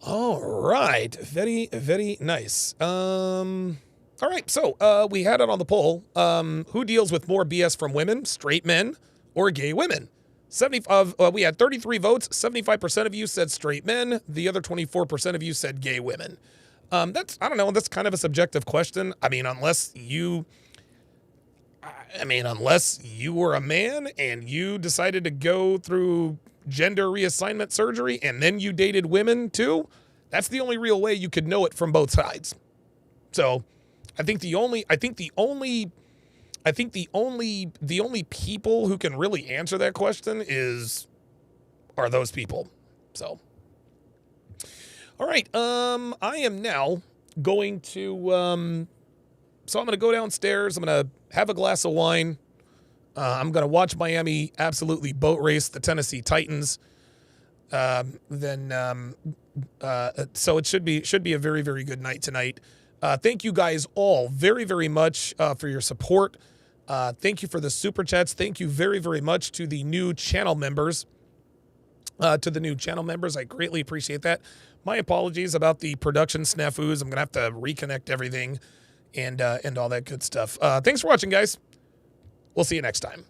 All right. Very, very nice. All right. So we had it on the poll. Who deals with more BS from women, straight men, or gay women? We had 33 votes. 75% of you said straight men. The other 24% of you said gay women. I don't know. That's kind of a subjective question. I mean, unless you were a man and you decided to go through gender reassignment surgery and then you dated women too, that's the only real way you could know it from both sides. So I think the only people who can really answer that question are those people. So, all right. I am now going to, I'm going to go downstairs. I'm going to have a glass of wine. I'm going to watch Miami absolutely boat race the Tennessee Titans. So it should be a very, very good night tonight. Thank you guys all very, very much for your support. Thank you for the super chats. Thank you very, very much to the new channel members. I greatly appreciate that. My apologies about the production snafus. I'm going to have to reconnect everything and all that good stuff. Thanks for watching, guys. We'll see you next time.